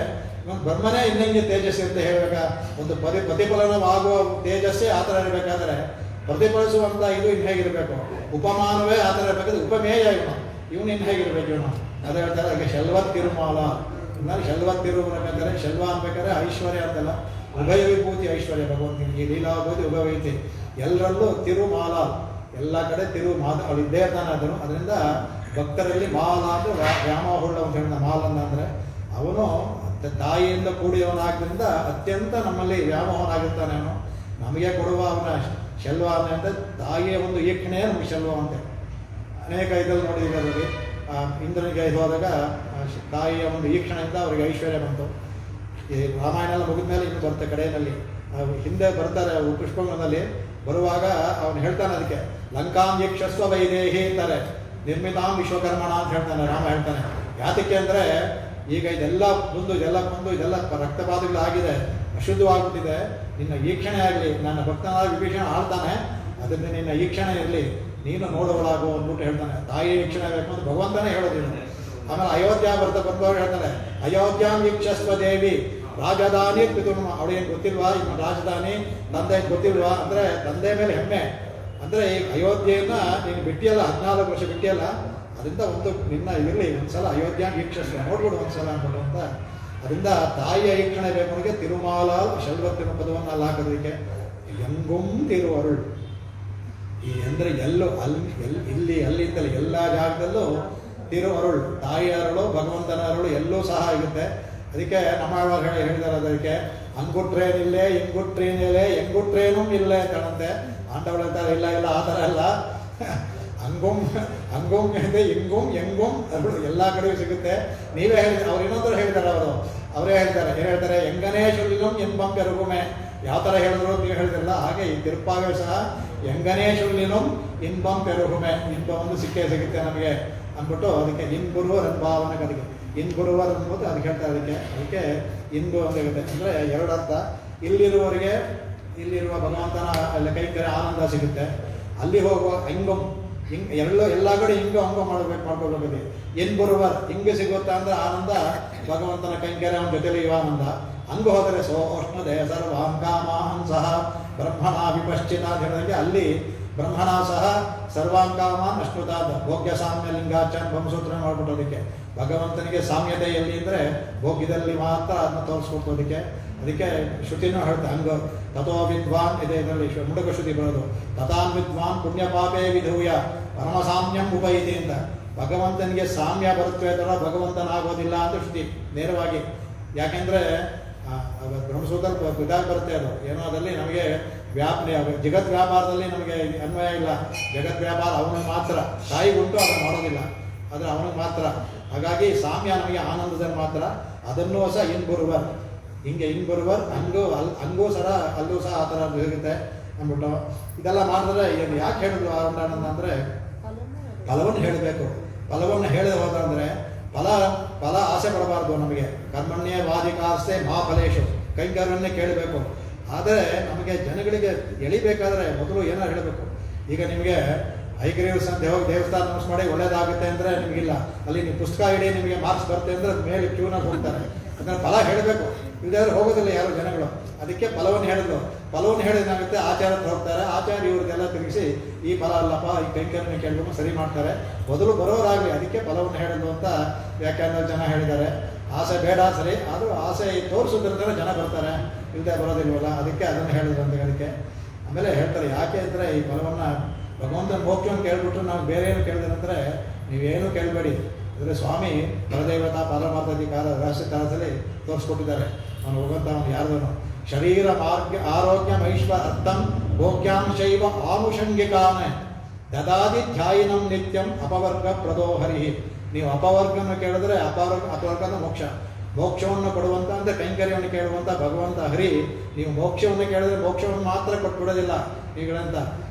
ಬ್ರಹ್ಮನೇ ಇನ್ನೆಂಗೆ ತೇಜಸ್ಸು ಅಂತ ಹೇಳಬೇಕಾ. ಒಂದು ಪ್ರತಿಫಲನವಾಗುವ ತೇಜಸ್ಸೇ ಆ ಥರ ಇರಬೇಕಾದ್ರೆ ಪ್ರತಿಫಲಿಸುವಂಥ ಇದು ಇನ್ನು ಹೇಗಿರಬೇಕು, ಉಪಮಾನವೇ ಆ ಥರ ಇರಬೇಕಾದ್ರೆ ಉಪಮೇಯ ಇವನು ಇನ್ನು ಹೇಗಿರ್ಬೇಕು ಇವನು. ಅದೇ ಹೇಳ್ತಾರೆ ಹಾಗೆ ಶಲ್ವತ್ ತಿರುಮಾಲ. ಶಲ್ವತ್ ತಿರುಬೇಕಾದ್ರೆ ಶಲ್ವ ಅನ್ಬೇಕಾದ್ರೆ ಐಶ್ವರ್ಯ ಅಂತಲ್ಲ, ಉಭಯ ವಿಭೂತಿ ಐಶ್ವರ್ಯ ಭಗವಂತನಿಗೆ. ಈ ಲೀಲಾಭೂತಿ ಉಭಯವಿತಿ ಎಲ್ಲರಲ್ಲೂ ತಿರುಮಾಲ, ಎಲ್ಲ ಕಡೆ ತಿರುಮಾಲ ಅವಳು ಇದ್ದೇ ಇರ್ತಾನೆ ಅದನ್ನು. ಅದರಿಂದ ಭಕ್ತರಲ್ಲಿ ಮಾಲ ಅಂದರೆ ವ್ಯಾಮೋಹುಳ್ಳ ಅಂತ ಹೇಳಿದ ಮಾಲನ್ನ ಅಂದರೆ ಅವನು ತಾಯಿಯಿಂದ ಕೂಡಿಯವನಾದ್ದರಿಂದ ಅತ್ಯಂತ ನಮ್ಮಲ್ಲಿ ವ್ಯಾಮೋಹನಾಗಿರ್ತಾನೆ. ಅವನು ನಮಗೆ ಕೊಡುವ ಅವನ ಶಲ್ವ ಅಂದರೆ ತಾಯಿಯ ಒಂದು ಈಕ್ಷಣೆ ನಮಗೆ ಶಲ್ವ ಅಂತೆ. ಅನೇಕ ಇದರಲ್ಲಿ ನೋಡಿದ್ದೀವಿ. ಇಂದ್ರನಿಗೆ ಇದು ಹೋದಾಗ ತಾಯಿಯ ಒಂದು ಈಕ್ಷಣೆಯಿಂದ ಅವರಿಗೆ ಐಶ್ವರ್ಯ ಬಂತು. ಈ ರಾಮಾಯಣ ಎಲ್ಲ ಮುಗಿದ ಮೇಲೆ ಇನ್ನು ಬರುತ್ತೆ ಕಡೆಯಲ್ಲಿ. ಹಿಂದೆ ಬರ್ತಾರೆ ಪುಷ್ಪಗಳಲ್ಲಿ ಬರುವಾಗ ಅವನು ಹೇಳ್ತಾನೆ ಅದಕ್ಕೆ ಲಂಕಾಂ ಯಕ್ಷಸ್ವ ವೈದೇಹಿ ಅಂತಾರೆ, ನಿರ್ಮಿತಾಂ ವಿಶ್ವಕರ್ಮಣ ಅಂತ ಹೇಳ್ತಾನೆ ರಾಮ. ಹೇಳ್ತಾನೆ ಯಾತಕ್ಕೆ ಅಂದರೆ ಈಗ ಇದೆಲ್ಲ ಇದೆಲ್ಲ ರಕ್ತಪಾತಗಳಾಗಿದೆ, ಅಶುದ್ಧವಾಗ್ಬಿಟ್ಟಿದೆ. ನಿನ್ನ ಈಕ್ಷಣೆ ಆಗಲಿ, ನನ್ನ ಭಕ್ತನಾದ ವಿಭೀಷಣ ಆಳ್ತಾನೆ, ಅದರಿಂದ ನಿನ್ನ ಈಕ್ಷಣೆ ಇರಲಿ, ನೀನು ನೋಡುವಳಾಗು ಅಂದ್ಬಿಟ್ಟು ಹೇಳ್ತಾನೆ. ತಾಯಿ ಈಕ್ಷಣೆ ಬೇಕು ಅಂತ ಭಗವಂತನೇ ಹೇಳೋದಿಲ್ಲ. ಆಮೇಲೆ ಅಯೋಧ್ಯ ಬಂದವರು ಹೇಳ್ತಾನೆ ಅಯೋಧ್ಯಾಂ ವೀಕ್ಷಸ್ವ ದೇವಿ ರಾಜಧಾನಿ ಪಿತುರ್ಮ. ಅವಳಿಗೇನು ಗೊತ್ತಿಲ್ವಾ ಇನ್ನು ರಾಜಧಾನಿ ತಂದೆ ಗೊತ್ತಿಲ್ವಾ ಅಂದರೆ ತಂದೆ ಮೇಲೆ ಹೆಮ್ಮೆ. ಅಂದರೆ ಈಗ ಅಯೋಧ್ಯೆಯನ್ನ ನೀನು ಬಿಟ್ಟಿಯಲ್ಲ, 14 ವರ್ಷ ಬಿಟ್ಟಿಯಲ್ಲ, ಅದರಿಂದ ಒಂದು ನಿನ್ನ ಇರಲಿ ಒಂದ್ಸಲ ಅಯೋಧ್ಯ ವೀಕ್ಷಸ್ವ ನೋಡ್ಬಿಡು ಒಂದ್ಸಲ ಅನ್ಬಿಟ್ಟು ಅಂತ. ಅದರಿಂದ ತಾಯಿಯ ಈಕ್ಷಣೆ ಬೇಕು ನನಗೆ. ತಿರುಮಾಲ ಶಲ್ವತ್ತಿನ ಪದವನ್ನು ಅಲ್ಲಿ ಹಾಕೋದಕ್ಕೆ ಎಂಗುಂ ತಿರುವರುಳ್. ಈ ಅಂದರೆ ಎಲ್ಲೂ ಅಲ್ಲಿಂದಲೇ ಎಲ್ಲ ಜಾಗದಲ್ಲೂ ತಿರುವರುಳ್, ತಾಯಿಯ ಅರಳು ಭಗವಂತನ ಅರಳು ಎಲ್ಲೂ ಸಹ ಇರುತ್ತೆ. ಅದಕ್ಕೆ ನಮ್ಮ ಹೇಳಿದಾರೆ ಅದಕ್ಕೆ ಅಂಗುಟ್ರೇನಿಲ್ಲೇ ಇಂಗುಟ್ರೇನಿಲ್ಲೇ ಎಂಗುಟ್ರೇನೂ ಇಲ್ಲೇ ಅಂತಂತೆ. ಆಂಟವಳು ಹೇಳ್ತಾರೆ ಇಲ್ಲ ಆ ಥರ ಅಲ್ಲ, ಅಂಗುಂ ಇದೆ, ಇಂಗುಂ ಎಂಗುಂ ಅರಳು ಎಲ್ಲ ಕಡೆಯೂ ಸಿಗುತ್ತೆ. ನೀವೇ ಹೇಳಿದ್ರೆ ಅವ್ರು ಇನ್ನೊಂದು ಹೇಳಿದ್ದಾರೆ, ಅವರೇ ಹೇಳ್ತಾರೆ. ಏನು ಹೇಳ್ತಾರೆ, ಎಂಗನೇ ಶುಲ್ಯಂ ಎಂಬಂ ಪೆರುಗುಮೆ. ಯಾವ ಥರ ಹೇಳಿದ್ರು ನೀವು ಹೇಳಿದ್ರಲ್ಲ ಹಾಗೆ ಈ ತಿರುಪಾಗ ಸಹ ಎಂಗನೇ ಶುಲ್ಯಂ ಇನ್ಬಂ ಪೆರುಗುಮೆ, ಇನ್ಬ ಒಂದು ಸಿಗುತ್ತೆ ನಮಗೆ ಅಂದ್ಬಿಟ್ಟು ಅದಕ್ಕೆ ಇನ್ ಗುರುವರ್ ಭಾವನೆ. ಅದಕ್ಕೆ ಇನ್ ಗುರುವರ್ ಅಂದ್ಬಿಟ್ಟು ಅದಕ್ಕೆ ಹೇಳ್ತಾರೆ. ಅದಕ್ಕೆ ಇಂದು ಅಂತ ಹೇಳುತ್ತೆ. ಅಂದರೆ 2 ಅರ್ಥ. ಇಲ್ಲಿರುವ ಭಗವಂತನ ಕೈಕರ್ಯ ಆನಂದ ಸಿಗುತ್ತೆ. ಅಲ್ಲಿ ಹೋಗುವ ಇಂಗಂ ಎಲ್ಲ ಕಡೆ ಹಿಂಗೆ ಮಾಡ್ಕೋಬೇಕು. ಎನ್ ಬರುವರ್ ಹಿಂಗೆ ಸಿಗುತ್ತಾ ಅಂದರೆ ಆನಂದ ಭಗವಂತನ ಕೈಂಕರ್ಯ ಅವನ ಜೊತೆಲಿ ಇವ ಆನಂದ. ಹಂಗೆ ಹೋದರೆ ಸೋಷ್ಣ ದೇಹ ಸರ್ವಾಂ ಕಾಮಾಂ ಸಹ ಬ್ರಹ್ಮಣ ವಿಪಶ್ಚಿತ ಅಂತ ಹೇಳಿದಂಗೆ ಅಲ್ಲಿ ಬ್ರಹ್ಮಣ ಸಹ ಸರ್ವಾಂ ಕಾಮಾನ್ ಅಶ್ನುತಾದ ಭೋಗ್ಯ ಸಾಮ್ಯ ಲಿಂಗಾಚಾರ್ಯ ಬ್ರಹ್ಮಸೂತ್ರ ಮಾಡ್ಬಿಟ್ಟೋದಕ್ಕೆ ಭಗವಂತನಿಗೆ ಸಾಮ್ಯತೆ ಎಲ್ಲಿ ಅಂದರೆ ಭೋಗ್ಯದಲ್ಲಿ ಮಾತ್ರ ಅದನ್ನ ತೋರಿಸ್ಕೊಡ್ತೋದಕ್ಕೆ. ಅದಕ್ಕೆ ಶ್ರುತಿನೂ ಹೇಳ್ತಾ ಹಂಗೆ ತಥೋ ವಿದ್ವಾನ್ ಇದೆ ಇದರಲ್ಲಿ ಮುಡುಕ ಶ್ರುತಿ ಬರೋದು. ತಥಾನ್ ವಿದ್ವಾನ್ ಪುಣ್ಯ ಪಾಪೇ ವಿಧೂಯ ಪರಮಸಾಮ್ಯಂ ಉಪೈತಿ ಅಂತ. ಭಗವಂತನಿಗೆ ಸಾಮ್ಯ ಬರುತ್ತವೆ ಥರ ಭಗವಂತನಾಗೋದಿಲ್ಲ ಅಂತ ಶ್ರುತಿ ನೇರವಾಗಿ. ಯಾಕೆಂದರೆ ಬ್ರಹ್ಮಸೂತ್ರ ಇದಾಗ ಬರುತ್ತೆ ಅದು ಏನೋ ಅದರಲ್ಲಿ ನಮಗೆ ಜಗತ್ ವ್ಯಾಪಾರದಲ್ಲಿ ನಮಗೆ ಅನ್ವಯ ಇಲ್ಲ. ಜಗತ್ ವ್ಯಾಪಾರ ಅವನಿಗೆ ಮಾತ್ರ, ತಾಯಿಗುಂಟು ಅದನ್ನು ಮಾಡೋದಿಲ್ಲ, ಆದರೆ ಅವನಿಗೆ ಮಾತ್ರ. ಹಾಗಾಗಿ ಸಾಮ್ಯ ನಮಗೆ ಆನಂದದಲ್ಲಿ ಮಾತ್ರ. ಅದನ್ನೂ ಸಹ ಇನ್ ಬರುವರ್ ಹಿಂಗೆ ಇನ್ ಬರುವರ್ ಹಂಗೂ ಸಹ ಅಲ್ಲೂ ಸಹ ಆ ಥರ ಸಿಗುತ್ತೆ ಅಂದ್ಬಿಟ್ಟು ಇದೆಲ್ಲ ಮಾಡಿದ್ರೆ ಯಾಕೆ ಹೇಳಿದ್ರು ಆನಂದ ಅಂದರೆ ಫಲವನ್ನು ಹೇಳಬೇಕು. ಫಲವನ್ನು ಹೇಳದೆ ಹೋದಂದರೆ ಫಲ ಆಸೆ ಪಡಬಾರ್ದು. ನಮಗೆ ಕರ್ಮಣ್ಯ ವಾದಿಕಾಸ್ತೆ ಮಹಾಫಲೇಶು, ಕೈಂಕರ್ಯವನ್ನೇ ಕೇಳಬೇಕು. ಆದರೆ ನಮಗೆ ಜನಗಳಿಗೆ ಎಳಿಬೇಕಾದ್ರೆ ಮೊದಲು ಏನೋ ಹೇಳಬೇಕು. ಈಗ ನಿಮಗೆ ಹೈಗ್ರೀವ್ ದೇವಸ್ಥಾನ ನಮಸ್ ಮಾಡಿ ಒಳ್ಳೇದಾಗುತ್ತೆ ಅಂದರೆ ನಿಮಗಿಲ್ಲ, ಅಲ್ಲಿ ನೀವು ಪುಸ್ತಕ ಇಡಿ ನಿಮಗೆ ಮಾರ್ಕ್ಸ್ ಬರುತ್ತೆ ಅಂದರೆ ಮೇಲೆ ಕ್ಯೂನಾಗಿ ಹೋಗ್ತಾರೆ. ಅದನ್ನು ಫಲ ಹೇಳಬೇಕು, ಇಲ್ಲದ್ರೆ ಹೋಗೋದಿಲ್ಲ ಯಾರು ಜನಗಳು. ಅದಕ್ಕೆ ಫಲವನ್ನು ಹೇಳಿದ್ರು. ಫಲವನ್ನು ಹೇಳಿದಾಗುತ್ತೆ ಆಚಾರ್ಯರು ಹೋಗ್ತಾರೆ, ಆಚಾರ್ಯ ಇವ್ರಿಗೆಲ್ಲ ತಿರುಗಿಸಿ ಈ ಫಲ ಅಲ್ಲಪ್ಪ, ಈ ಕೈಂಕರ್ಯನ ಕೇಳಬೇಕು ಸರಿ ಮಾಡ್ತಾರೆ, ಮೊದಲು ಬರೋರಾಗಲಿ. ಅದಕ್ಕೆ ಫಲವನ್ನು ಹೇಳಿದ್ರು ಅಂತ ವ್ಯಾಖ್ಯಾನದಲ್ಲಿ ಜನ ಹೇಳಿದ್ದಾರೆ. ಆಸೆ ಬೇಡ ಸರಿ, ಆದರೂ ಆಸೆ ತೋರಿಸೋದ್ರಿಂದ ಜನ ಬರ್ತಾರೆ, ಇಲ್ಲದೆ ಬರೋದಿಲ್ವಲ್ಲ, ಅದಕ್ಕೆ ಅದನ್ನು ಹೇಳಿದ್ರು ಅಂತ. ಅದಕ್ಕೆ ಆಮೇಲೆ ಹೇಳ್ತಾರೆ ಯಾಕೆ ಅಂದರೆ ಈ ಫಲವನ್ನು ಭಗವಂತನ ಮೋಕ್ಷವನ್ನು ಕೇಳ್ಬಿಟ್ರೆ ನಾವು ಬೇರೆ ಏನು ಕೇಳಿದ್ರೆ ನೀವೇನು ಕೇಳಬೇಡಿ. ಅಂದರೆ ಸ್ವಾಮಿ ಪರದೇವತಾ ಪರಮಾರ್ಥಾಧಿಕಾರ ರಹಸ್ಯ ಕಾಲದಲ್ಲಿ ತೋರಿಸ್ಕೊಟ್ಟಿದ್ದಾರೆ. ಅವನು ಹೋಗುವಂಥ ಅವನು ಯಾರ್ದನು ಶರೀರ ಆರೋಗ್ಯ ಮೈಶ್ವ ಅರ್ಥಂ ಭೋಗ್ಯಾಂಶೈವ ಆನುಷಂಗಿಕಾನೆ ದದಾದಿ ಧ್ಯಾಯಿನಂ ನಿತ್ಯಂ ಅಪವರ್ಗ ಪ್ರದೋಹರಿ. ನೀವು ಅಪವರ್ಗವನ್ನು ಕೇಳಿದ್ರೆ ಅಪವರ್ಗದ ಮೋಕ್ಷವನ್ನು ಕೊಡುವಂಥ ಅಂದರೆ ಕೈಂಕರ್ಯವನ್ನು ಕೇಳುವಂಥ ಭಗವಂತ ಹರಿ. ನೀವು ಮೋಕ್ಷವನ್ನು ಕೇಳಿದ್ರೆ ಮೋಕ್ಷವನ್ನು ಮಾತ್ರ ಕೊಟ್ಬಿಡೋದಿಲ್ಲ ಈಗಳಂತ,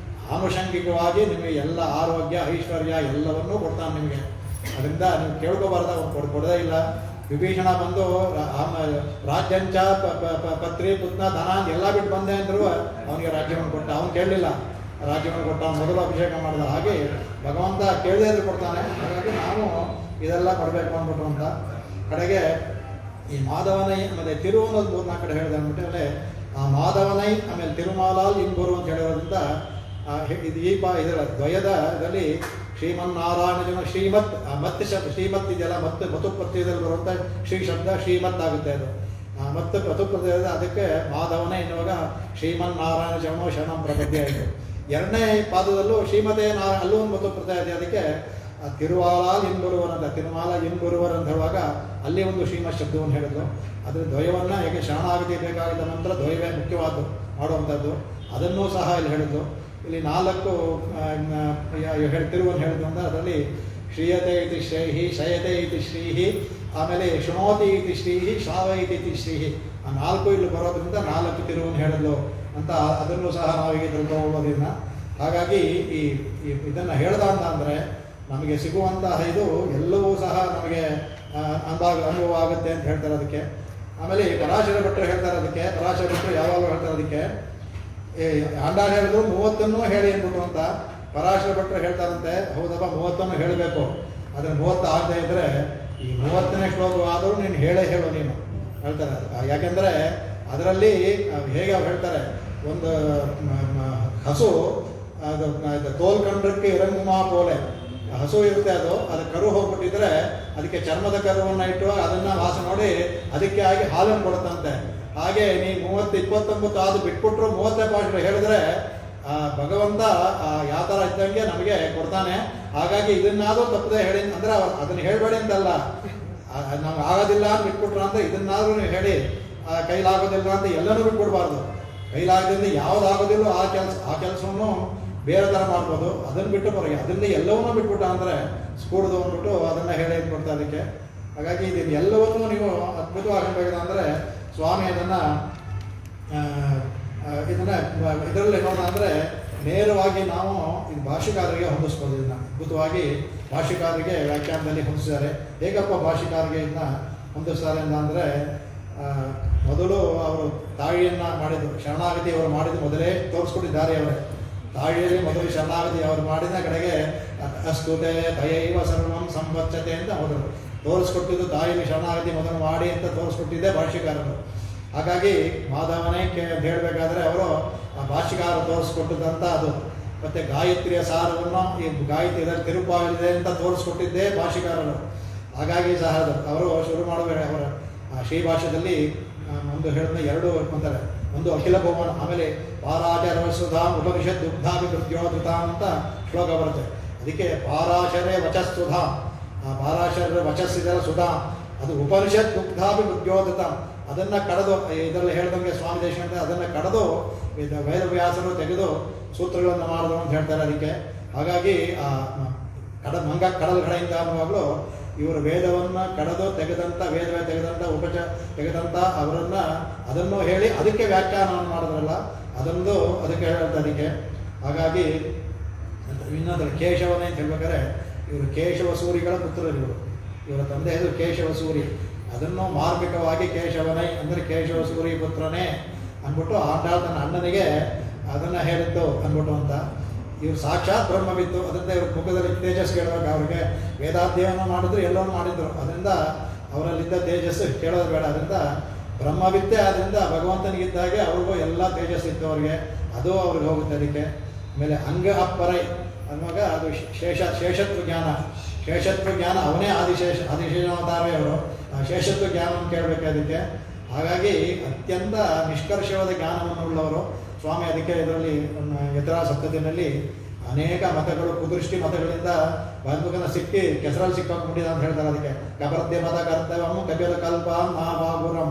ಆನುಷಂಗಿಕವಾಗಿ ನಿಮಗೆ ಎಲ್ಲ ಆರೋಗ್ಯ ಐಶ್ವರ್ಯ ಎಲ್ಲವನ್ನೂ ಕೊಡ್ತಾನೆ ನಿಮಗೆ. ಅದರಿಂದ ನೀವು ಕೇಳ್ಕೋಬಾರ್ದ, ಅವ್ನು ಕೊಡೋದೇ ಇಲ್ಲ. ವಿಭೀಷಣ ಬಂದು ರಾಜ್ಯಂಚ ಪತ್ರಿ ಪುತ್ನ ಧನ ಎಲ್ಲ ಬಿಟ್ಟು ಬಂದೆ ಅಂದರೂ ಅವನಿಗೆ ರಾಜ್ಯವನ್ನು ಕೊಟ್ಟ. ಅವನು ಕೇಳಲಿಲ್ಲ, ರಾಜ್ಯವನ್ನು ಕೊಟ್ಟ, ಮೊದಲು ಅಭಿಷೇಕ ಮಾಡಿದ. ಹಾಗೆ ಭಗವಂತ ಕೇಳದೇ ಇದ್ರೆ ಕೊಡ್ತಾನೆ. ಹಾಗಾಗಿ ನಾವು ಇದೆಲ್ಲ ಕೊಡಬೇಕು ಅಂದ್ಬಿಟ್ರು ಅಂತ. ಕಡೆಗೆ ಈ ಮಾಧವನೈ ಆಮೇಲೆ ತಿರು ಅನ್ನೋದು 3-4 ಕಡೆ ಹೇಳಿದೆ ಅಂದ್ಬಿಟ್ಟು, ಆಮೇಲೆ ಆ ಮಾಧವನೈ ಆಮೇಲೆ ತಿರುಮಾಲಾಲ್ ಇಂಗುರು ಅಂತ ಹೇಳಿರೋದ್ರಿಂದ ಇದು ಇದರ ದ್ವಯದಲ್ಲಿ ಶ್ರೀಮನ್ನಾರಾಯಣ ಜನ ಶ್ರೀಮತ್ ಶ್ರೀಮತ್ ಇದೆಯಲ್ಲ, ಮತು ಪ್ರತ್ಯಯದಲ್ಲಿ ಬರುವಂಥ ಶ್ರೀ ಶಬ್ದ ಶ್ರೀಮತ್ ಆಗುತ್ತೆ. ಅದು ಮತ್ತು ಮತು ಪ್ರತ್ಯಯ, ಅದಕ್ಕೆ ಮಾಧವನೇ ಎನ್ನುವಾಗ ಶ್ರೀಮನ್ನಾರಾಯಣ ಶರಣೋ ಶರಣಂ ಪ್ರಪದ್ಯ ಆಯಿತು. 2ನೇ ಪಾದದಲ್ಲೂ ಶ್ರೀಮತೆ ಅಲ್ಲೂ ಒಂದು ಮತು ಪ್ರತ್ಯಯ ಇದೆ. ಅದಕ್ಕೆ ತಿರುವಾಲಾಲ್ ಇಂಗುರುವರ್ ಅಂತ, ತಿರುಮಾಲ ಇಂಗುರುವರ್ ಅಂತ ಹೇಳುವಾಗ ಅಲ್ಲಿ ಒಂದು ಶ್ರೀಮತ್ ಶಬ್ದವನ್ನು ಹೇಳಿದ್ರು. ಅದ್ರ ದ್ವಯವನ್ನು ಹೇಗೆ ಶರಣಾಗತಿ ಬೇಕಾಗಿದ್ದ ನಂತರ ದ್ವಯವೇ ಮುಖ್ಯವಾದ್ದು ಮಾಡುವಂಥದ್ದು, ಅದನ್ನೂ ಸಹ ಇಲ್ಲಿ ಹೇಳಿದ್ರು. ಇಲ್ಲಿ 4 ತಿರುವನ್ನು ಹೇಳಿದ್ರು ಅಂತ. ಅದರಲ್ಲಿ ಶ್ರೀಯತೆ ಇತಿ ಶ್ರೇಹಿ, ಶಯತೆ ಇತಿ ಶ್ರೀಹಿ, ಆಮೇಲೆ ಶೃಣೋತಿ ಇತಿ ಶ್ರೀಹಿ, ಶ್ರಾವಯತಿ ಇತಿ ಶ್ರೀಹಿ. ಆ 4 ಇಲ್ಲಿ ಬರೋದ್ರಿಂದ 4 ತಿರುವನ್ನು ಹೇಳಿದ್ಲು ಅಂತ. ಅದನ್ನು ಸಹ ನಾವೀಗ ತಿಳ್ಕೊಳ್ಳೋದ್ರಿಂದ ಹಾಗಾಗಿ ಈ ಇದನ್ನು ಹೇಳ್ದ ಅಂತ ಅಂದರೆ ನಮಗೆ ಸಿಗುವಂತಹ ಇದು ಎಲ್ಲವೂ ಸಹ ನಮಗೆ ಅನುಭವ ಆಗುತ್ತೆ ಅಂತ ಹೇಳ್ತಾರೆ. ಅದಕ್ಕೆ ಆಮೇಲೆ ಪರಾಶರ ಭಟ್ರು ಹೇಳ್ತಾರೆ. ಅದಕ್ಕೆ ಪರಾಶರ ಭಟ್ರು ಯಾವಾಗಲೂ ಹೇಳ್ತಾರೆ ಅದಕ್ಕೆ ಆಂಡಾಳ್ ಹೇಳಿದ್ರು 30 ಹೇಳಿ ಅಂದ್ಬಿಟ್ಟು ಅಂತ. ಪರಾಶರ ಭಟ್ರು ಹೇಳ್ತಾರಂತೆ, ಹೌದಪ್ಪ 30 ಹೇಳಬೇಕು, ಆದರೆ 30 ಆಗದೆ ಇದ್ದರೆ ಈ 30ನೇ ಶ್ಲೋಕ ಆದರೂ ನೀನು ಹೇಳು ನೀನು ಹೇಳ್ತಾರೆ. ಯಾಕೆಂದರೆ ಅದರಲ್ಲಿ ಹೇಗೆ ಅವ್ರು ಹೇಳ್ತಾರೆ, ಒಂದು ಹಸು ಅದು ತೋಲ್ ಕಂಡ್ರಕ್ಕೆ ಇರಂಗುಮಾ ಪೋಲೆ ಹಸು ಇರುತ್ತೆ, ಅದು ಕರು ಹೋಗ್ಬಿಟ್ಟಿದ್ರೆ ಅದಕ್ಕೆ ಚರ್ಮದ ಕರುವನ್ನು ಇಟ್ಟು ಅದನ್ನು ವಾಸ ನೋಡಿ ಅದಕ್ಕೆ ಆಗಿ ಹಾಲನ್ನು ಕೊಡುತ್ತಂತೆ. ಹಾಗೆ ನೀ 30, 29 ಅದು ಬಿಟ್ಬಿಟ್ರು 30ನೇ ಪಾಠ ಹೇಳಿದ್ರೆ ಭಗವಂತ ಯಾವ ಥರ ಇದ್ದಂಗೆ ನಮಗೆ ಕೊಡ್ತಾನೆ. ಹಾಗಾಗಿ ಇದನ್ನಾದರೂ ತಪ್ಪದೆ ಹೇಳಿ ಅಂದರೆ ಅದನ್ನು ಹೇಳಬೇಡಿ ಅಂತಲ್ಲ, ನಮ್ಗೆ ಆಗೋದಿಲ್ಲ ಅಂತ ಬಿಟ್ಬಿಟ್ರು ಅಂತ ಇದನ್ನಾದರೂ ನೀವು ಹೇಳಿ, ಕೈಲಾಗೋದಿಲ್ಲ ಅಂತ ಎಲ್ಲನೂ ಬಿಟ್ಬಿಡ್ಬಾರ್ದು. ಕೈಲಾಗದಿಂದ ಯಾವುದಾಗೋದಿಲ್ಲೋ ಆ ಕೆಲಸವನ್ನು ಬೇರೆ ಥರ ಮಾಡ್ಬೋದು. ಅದನ್ನು ಬಿಟ್ಟು ಬರೋಗೆ ಅದರಿಂದ ಎಲ್ಲವನ್ನೂ ಬಿಟ್ಬಿಟ್ಟ ಅಂದರೆ ಸ್ಕೂಡ್ದು ಅಂದ್ಬಿಟ್ಟು ಅದನ್ನು ಹೇಳಿ ಕೊಡ್ತಾ ಅದಕ್ಕೆ. ಹಾಗಾಗಿ ಇದನ್ನು ಎಲ್ಲವನ್ನೂ ನೀವು ಅದ್ಭುತವಾಗಬೇಕಾದ ಅಂದರೆ ಸ್ವಾಮಿ ಇದನ್ನು ಇದರಲ್ಲಿ ನೋಡೋಣ ಅಂದರೆ ನೇರವಾಗಿ ನಾವು ಇದು ಭಾಷೆಕಾರರಿಗೆ ಹೊಂದಿಸ್ಬೋದು. ಇದನ್ನು ಅದ್ಭುತವಾಗಿ ಭಾಷೆಕಾರರಿಗೆ ವ್ಯಾಖ್ಯಾನದಲ್ಲಿ ಹೊಂದಿಸಿದ್ದಾರೆ. ಹೇಗಪ್ಪ ಭಾಷೆಕಾರರಿಗೆ ಇದನ್ನ ಹೊಂದಿಸ್ತಾರೆ ಅಂದರೆ ಮೊದಲು ಅವರು ತಾಯಿಯನ್ನು ಮಾಡಿದ್ದು ಶರಣಾಗತಿ ಅವರು ಮಾಡಿದ್ದು ಮೊದಲೇ ತೋರಿಸ್ಕೊಟ್ಟಿದ್ದಾರೆ. ಅವರೇ ತಾಯಿಯಲ್ಲಿ ಮೊದಲು ಶರಣಾಗತಿ ಅವರು ಮಾಡಿದ ಕಡೆಗೆ ಅಸ್ತುತೆ ದಯೈವ ಸರ್ವಂ ಸಂವತ್ಸತೆ ಅಂತ ಮೊದಲು ತೋರಿಸ್ಕೊಟ್ಟಿದ್ದು ತಾಯಿಯಲ್ಲಿ ಶರಣಾಗತಿ ಮೊದಲು ಮಾಡಿ ಅಂತ ತೋರಿಸ್ಕೊಟ್ಟಿದ್ದೆ ಭಾಷ್ಯಕಾರರು. ಹಾಗಾಗಿ ಮಾಧವನೇ ಹೇಳಬೇಕಾದ್ರೆ ಅವರು ಆ ಭಾಷ್ಯಕಾರ ತೋರಿಸ್ಕೊಟ್ಟಿದ್ದಂಥ ಅದು. ಮತ್ತು ಗಾಯತ್ರಿಯ ಸಾರವನ್ನು ಈ ಗಾಯತ್ರಿ ಇದರಲ್ಲಿ ತಿರುಪಾಗಿದೆ ಅಂತ ತೋರಿಸ್ಕೊಟ್ಟಿದ್ದೇ ಭಾಷ್ಯಕಾರರು. ಹಾಗಾಗಿ ಸಹ ಅವರು ಶುರು ಮಾಡಬೇಡ ಅವರ ಶ್ರೀಭಾಷ್ಯದಲ್ಲಿ ಒಂದು ಹೇಳಿದ 2 ಅಂತಾರೆ. ಒಂದು ಅಖಿಲ ಭುವನ, ಆಮೇಲೆ ಪಾರಾಚರ ಸುಧಾಂ ಉಪನಿಷತ್ ದುಗ್ಧಾಭಿ ಕೃತ್ಯೋಧೃತಾಂ ಅಂತ ಶ್ಲೋಕ ಬರುತ್ತೆ. ಅದಕ್ಕೆ ಪಾರಾಶರೇ ವಚಸ್ಸುಧಾಂ, ಆ ಪಾರಾಶರ ವಚಸ್ಸಿದರ ಸುಧಾಂ, ಅದು ಉಪನಿಷತ್ ದುಗ್ಧಾಭಿ ಕೃತ್ಯೋಧೃತಾಂ. ಅದನ್ನು ಕಳೆದು ಇದರಲ್ಲಿ ಹೇಳ್ದಂಗೆ ಸ್ವಾಮಿ ದೇಶಿಕಂತ ಅದನ್ನು ಕಳೆದು ವೇದವ್ಯಾಸರು ತೆಗೆದು ಸೂತ್ರಗಳನ್ನು ಮಾಡಿದ್ರು ಅಂತ ಹೇಳ್ತಾರೆ. ಅದಕ್ಕೆ ಹಾಗಾಗಿ ಕಡಲ ಕಡೆಯಿಂದ ಅನ್ನುವಾಗಲೂ ಇವರು ವೇದವನ್ನು ಕಳೆದು ತೆಗೆದಂಥ ವೇದವೇ ತೆಗೆದಂಥ ತೆಗೆದಂಥ ಅವರನ್ನು ಅದನ್ನು ಹೇಳಿ ಅದಕ್ಕೆ ವ್ಯಾಖ್ಯಾನವನ್ನು ಮಾಡಿದ್ರಲ್ಲ ಅದೊಂದು ಅದಕ್ಕೆ ಹೇಳುತ್ತೆ ಅದಕ್ಕೆ. ಹಾಗಾಗಿ ಇನ್ನೊಂದು ಕೇಶವನೇ ಅಂತ ಹೇಳ್ಬೇಕಾದ್ರೆ ಇವರು ಕೇಶವಸೂರಿಗಳ ಪುತ್ರರು. ಇವರ ತಂದೆ ಹೆಸರು ಕೇಶವಸೂರಿ. ಅದನ್ನು ಮಾರ್ಮಿಕವಾಗಿ ಕೇಶವನೇ ಅಂದರೆ ಕೇಶವಸೂರಿ ಪುತ್ರನೇ ಅಂದ್ಬಿಟ್ಟು ಆಂಡಾಳ್ ತನ್ನ ಅಣ್ಣನಿಗೆ ಅದನ್ನು ಹೇಳಿದ್ದು ಅಂದ್ಬಿಟ್ಟು ಅಂತ. ಇವರು ಸಾಕ್ಷಾತ್ ಬ್ರಹ್ಮವಿತ್ತು. ಅದರಿಂದ ಇವ್ರ ಮುಖದಲ್ಲಿ ತೇಜಸ್ ಕೇಳಬೇಕು. ಅವ್ರಿಗೆ ವೇದಾಧ್ಯಯನ ಮಾಡಿದ್ರು, ಎಲ್ಲವೂ ಮಾಡಿದ್ರು. ಅದರಿಂದ ಅವರಲ್ಲಿದ್ದ ತೇಜಸ್ಸು ಕೇಳೋದು ಬೇಡ. ಅದರಿಂದ ಬ್ರಹ್ಮವಿದ್ಯೆ, ಆದ್ದರಿಂದ ಭಗವಂತನಿಗಿದ್ದಾಗೆ ಅವ್ರಿಗೂ ಎಲ್ಲ ತೇಜಸ್ಸಿತ್ತು ಅವ್ರಿಗೆ, ಅದು ಅವ್ರಿಗೆ ಹೋಗುತ್ತೆ. ಅದಕ್ಕೆ ಆಮೇಲೆ ಅಂಗ ಅಪ್ಪರೈ ಅನ್ನುವಾಗ ಅದು ಶೇಷತ್ವ ಜ್ಞಾನ. ಶೇಷತ್ವ ಜ್ಞಾನ ಅವನೇ ಆದಿಶೇಷಾವತಾರವೇ ಅವರು. ಶೇಷತ್ವ ಜ್ಞಾನವನ್ನು ಕೇಳಬೇಕು ಅದಕ್ಕೆ. ಹಾಗಾಗಿ ಅತ್ಯಂತ ನಿಷ್ಕರ್ಷವಾದ ಜ್ಞಾನವನ್ನು ಉಳ್ಳವರು ಸ್ವಾಮಿ. ಅದಕ್ಕೆ ಇದರಲ್ಲಿ ಯತ್ರ ಸಪ್ತತಿನಲ್ಲಿ ಅನೇಕ ಮತಗಳು ಕುದೃಷ್ಟಿ ಮತಗಳಿಂದ ಬಂಧುಕನ ಸಿಕ್ಕಿ ಕೆಸರಲ್ಲಿ ಸಿಕ್ಕಾಕೊಂಡಿದ್ದ ಅಂತ ಹೇಳ್ತಾರೆ. ಅದಕ್ಕೆ ಕಪರ್ದ್ಯ ಮತ ಕರ್ತವ್ಯಂ ಕಪಿಲ ಕಲ್ಪ ಮಹಾಬಾಗುರಂ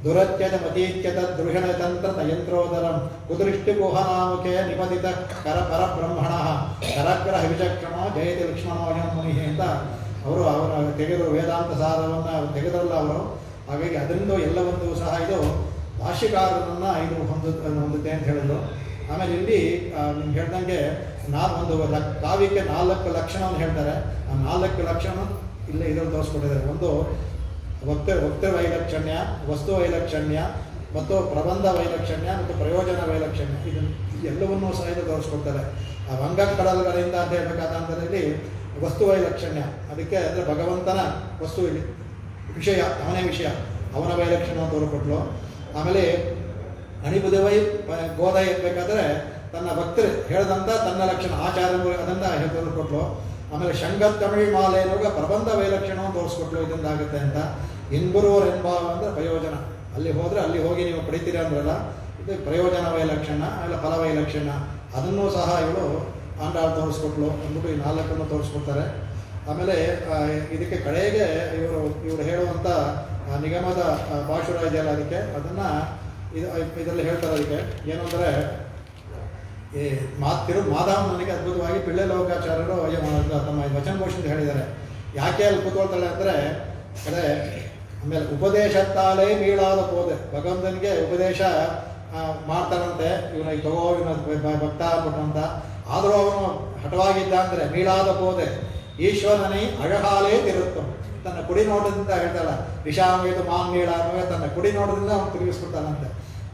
ದುರತ್ಯದ ಮತೀತ್ಯದ ದೃಷಣ ತಂತ್ರ ಯಂತ್ರೋದರಂ ಕುದೃಷ್ಟಿ ಗುಹನಾಮುಖೇ ನಿಪತಿತ ಕರ ಪರಬ್ರಹ್ಮಣ ಕರಗ್ರಹ ವಿಚಕ್ಷಣ ಜಯತಿ ಲಕ್ಷ್ಮಣೋಯಂ ಮುನಿ ಅಂತ ಅವರು ತೆಗೆದರು. ವೇದಾಂತ ಸಾರವನ್ನು ತೆಗೆದರಲ್ಲ ಅವರು. ಹಾಗಾಗಿ ಅದರಿಂದ ಎಲ್ಲವನ್ನೂ ಸಹ ಇದು ಭಾಷ್ಯಕಾರರನ್ನು ಇದು ಹೊಂದುತ್ತೆ ಅಂತ ಹೇಳಿದ್ರು. ಆಮೇಲೆ ಇಲ್ಲಿ ನಿಮ್ಗೆ ಹೇಳ್ದಂಗೆ ಕಾವ್ಯಕ್ಕೆ 4 ಲಕ್ಷಣವನ್ನು ಹೇಳ್ತಾರೆ. ಆ 4 ಲಕ್ಷಣ ಇಲ್ಲೇ ಇದರಲ್ಲಿ ತೋರಿಸ್ಕೊಟ್ಟಿದ್ದಾರೆ. ಒಂದು ವಕ್ತೃ ವೈಲಕ್ಷಣ್ಯ, ವಸ್ತು ವೈಲಕ್ಷಣ್ಯ ಮತ್ತು ಪ್ರಬಂಧ ವೈಲಕ್ಷಣ್ಯ ಮತ್ತು ಪ್ರಯೋಜನ ವೈಲಕ್ಷಣ್ಯ. ಎಲ್ಲವನ್ನೂ ಸಹ ಇದು ತೋರಿಸ್ಕೊಡ್ತಾರೆ. ಆ ವಂಗಕಡಲ್ಗಳಿಂದ ಅಂತ ಹೇಳ್ಬೇಕಾದಂಥದ್ರಲ್ಲಿ ವಸ್ತು ವೈಲಕ್ಷಣ್ಯ, ಅದಕ್ಕೆ ಅಂದರೆ ಭಗವಂತನ ವಸ್ತು ವಿಷಯ, ಅವನೇ ವಿಷಯ, ಅವನ ವೈಲಕ್ಷಣ್ಯ ತೋರಿಕೊಟ್ಲು. ಆಮೇಲೆ ಅಣಿಬುದವೈ ಗೋದ ಇರಬೇಕಾದ್ರೆ ತನ್ನ ಭಕ್ತರು ಹೇಳಿದಂಥ ತನ್ನ ಲಕ್ಷಣ ಆಚಾರ್ಯರು ಅದನ್ನು ತೋರಿಕೊಟ್ಲು. ಆಮೇಲೆ ಶಂಗತ್ ತಮಿಳ್ ಮಾಲೆ ಅನ್ನುವಾಗ ಪ್ರಬಂಧ ವೈಲಕ್ಷಣವನ್ನು ತೋರಿಸ್ಕೊಟ್ಲು, ಇದರಿಂದ ಆಗುತ್ತೆ ಅಂತ. ಇನ್ಬುರುವರ್ ಎನ್ಭಾವ ಅಂದರೆ ಪ್ರಯೋಜನ. ಅಲ್ಲಿ ಹೋದರೆ ಅಲ್ಲಿ ಹೋಗಿ ನೀವು ಪಡಿತೀರ ಅಂದ್ರಲ್ಲ, ಇದು ಪ್ರಯೋಜನ ವೈಲಕ್ಷಣ. ಆಮೇಲೆ ಫಲ ವೈಲಕ್ಷಣ, ಅದನ್ನೂ ಸಹ ಇವಳು ಆಂಡಾಳ್ ತೋರಿಸ್ಕೊಟ್ಲು ಅಂದ್ಬಿಟ್ಟು ಈ 4 ತೋರಿಸ್ಕೊಡ್ತಾರೆ. ಆಮೇಲೆ ಇದಕ್ಕೆ ಕಡೆಗೆ ಇವರು ಹೇಳುವಂಥ ನಿಗಮದ ಪಾಶುರ ಇದೆಯಲ್ಲ, ಅದಕ್ಕೆ ಅದನ್ನು ಇದರಲ್ಲಿ ಹೇಳ್ತಾರೆ. ಅದಕ್ಕೆ ಏನು ಅಂದರೆ ಈ ಮಾಧವನಿಗೆ ಅದ್ಭುತವಾಗಿ ಪಿಳ್ಳೆ ಲೋಕಾಚಾರ್ಯರು ತಮ್ಮ ವಚನಘೋಷಿಂದ ಹೇಳಿದ್ದಾರೆ. ಯಾಕೆ ಅಲ್ಲಿ ಕೂತ್ಕೊಳ್ತಾಳೆ ಅಂದರೆ ಅದೇ ಆಮೇಲೆ ಉಪದೇಶತ್ತಾಲೇ ಮೀಳಾದ ಪೋದೆ. ಭಗವಂತನಿಗೆ ಉಪದೇಶ ಮಾಡ್ತಾರಂತೆ, ಇವನಿಗೆ ತಗೋ ಇವನ ಭಕ್ತ ಅಂತ. ಆದರೂ ಅವನು ಹಠವಾಗಿದ್ದ ಅಂದರೆ ಮೀಳಾದ ಪೋದೆ ಈಶ್ವರನೇ ಅழகாலே ತಿರುತ್ತಂ. ತನ್ನ ಕುಡಿ ನೋಟದಿಂದ ಹೇಳ್ತಾಳ ವಿಷಾಮೇದು ಮಾಂಗೀಳ ಅನ್ನುವ ತನ್ನ ಕುಡಿ ನೋಟದಿಂದ ಅವನು ತಿರುಗಿಸ್ಬಿಡ್ತಾನಂತೆ.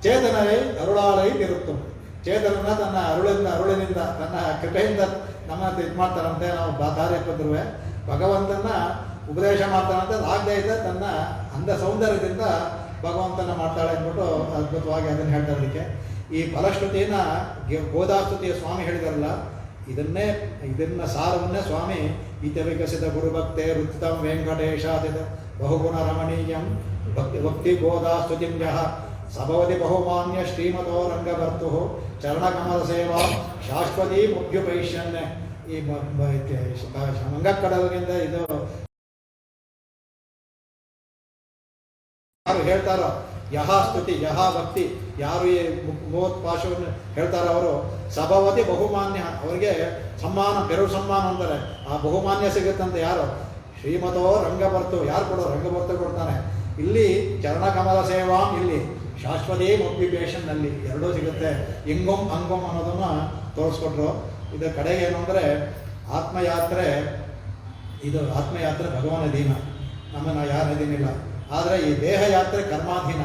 ಚೇತನವೇ ಅರುಳಾಲೈ ತಿರುತ್ತಂ. ಚೇತನನ ತನ್ನ ಅರುಳಿನಿಂದ ತನ್ನ ಕೃಪೆಯಿಂದ ನಮ್ಮನ್ನು ಇದು ಮಾಡ್ತಾರಂತೆ. ನಾವು ದಾರಿಯಪ್ಪದ್ರು ಭಗವಂತನ ಉಪದೇಶ ಮಾಡ್ತಾನಂತೆ. ಆಗದೇ ಇದ್ದ ತನ್ನ ಅಂದ ಸೌಂದರ್ಯದಿಂದ ಭಗವಂತನ ಮಾಡ್ತಾಳೆ ಅಂದ್ಬಿಟ್ಟು ಅದ್ಭುತವಾಗಿ ಅದನ್ನು ಹೇಳ್ತಾರೆ. ಅದಕ್ಕೆ ಈ ಫಲಶ್ರುತಿಯನ್ನು ಗೋದಾಸ್ತುತಿಯ ಸ್ವಾಮಿ ಹೇಳಿದಾರಲ್ಲ, ಇದನ್ನ ಸಾರವನ್ನೇ ಸ್ವಾಮಿ ಈತ ವಿಕಸಿತ ಗುರುಭಕ್ತೆ ರುಚಿತಂ ವೆಂಕಟೇಶಾದಿತ ಬಹುಗುಣ ರಮಣೀಯಂ ಭಕ್ತಿ ಗೋದಾಸ್ತುತಿಂ ಯಃ ಸಭವತಿ ಬಹುಮಾನ್ಯ ಶ್ರೀಮತೋ ರಂಗಭರ್ತು ಚರಣಕಮಲ ಸೇವಾ ಶಾಶ್ವತೀ ಮುಖ್ಯುಪೈಷ್ಯನ್ನೇ. ಈ ಮಂಗಕ್ಕಡಲಿನಿಂದ ಇದು ಯಾರು ಹೇಳ್ತಾರೋ ಯಹ ಸ್ತುತಿ ಯಹ ಭಕ್ತಿ, ಯಾರು ಈ ಮೋತ್ಪಾಶವನ್ನು ಹೇಳ್ತಾರೋ ಅವರು ಸಭವತಿ ಬಹುಮಾನ್ಯ, ಅವರಿಗೆ ಸಮ್ಮಾನ, ಬೆರಳು ಸಮ್ಮಾನ ಅಂತಾರೆ. ಆ ಬಹುಮಾನ್ಯ ಸಿಗುತ್ತಂತೆ ಯಾರು? ಶ್ರೀಮತೋ ರಂಗಭರ್ತು, ಯಾರು ಕೊಡೋ ರಂಗಭರ್ತು ಕೊಡ್ತಾನೆ. ಇಲ್ಲಿ ಚರಣಕಮಲ ಸೇವಾ, ಇಲ್ಲಿ ಶಾಶ್ವತೀ ಮೊಕ್ಯುಪೇಷನ್ನಲ್ಲಿ ಎರಡೂ ಸಿಗುತ್ತೆ. ಇಂಗೊಂ ಅಂಗೊಂ ಅನ್ನೋದನ್ನು ತೋರಿಸ್ಕೊಟ್ರು. ಇದರ ಕಡೆಗೆ ಏನು ಅಂದರೆ ಆತ್ಮಯಾತ್ರೆ, ಇದು ಆತ್ಮಯಾತ್ರೆ ಭಗವಾನ್ ಅಧೀನ, ನಮ್ಮನ್ನು ಯಾರು ಅಧೀನಿಲ್ಲ. ಆದರೆ ಈ ದೇಹ ಯಾತ್ರೆ ಕರ್ಮಾಧೀನ.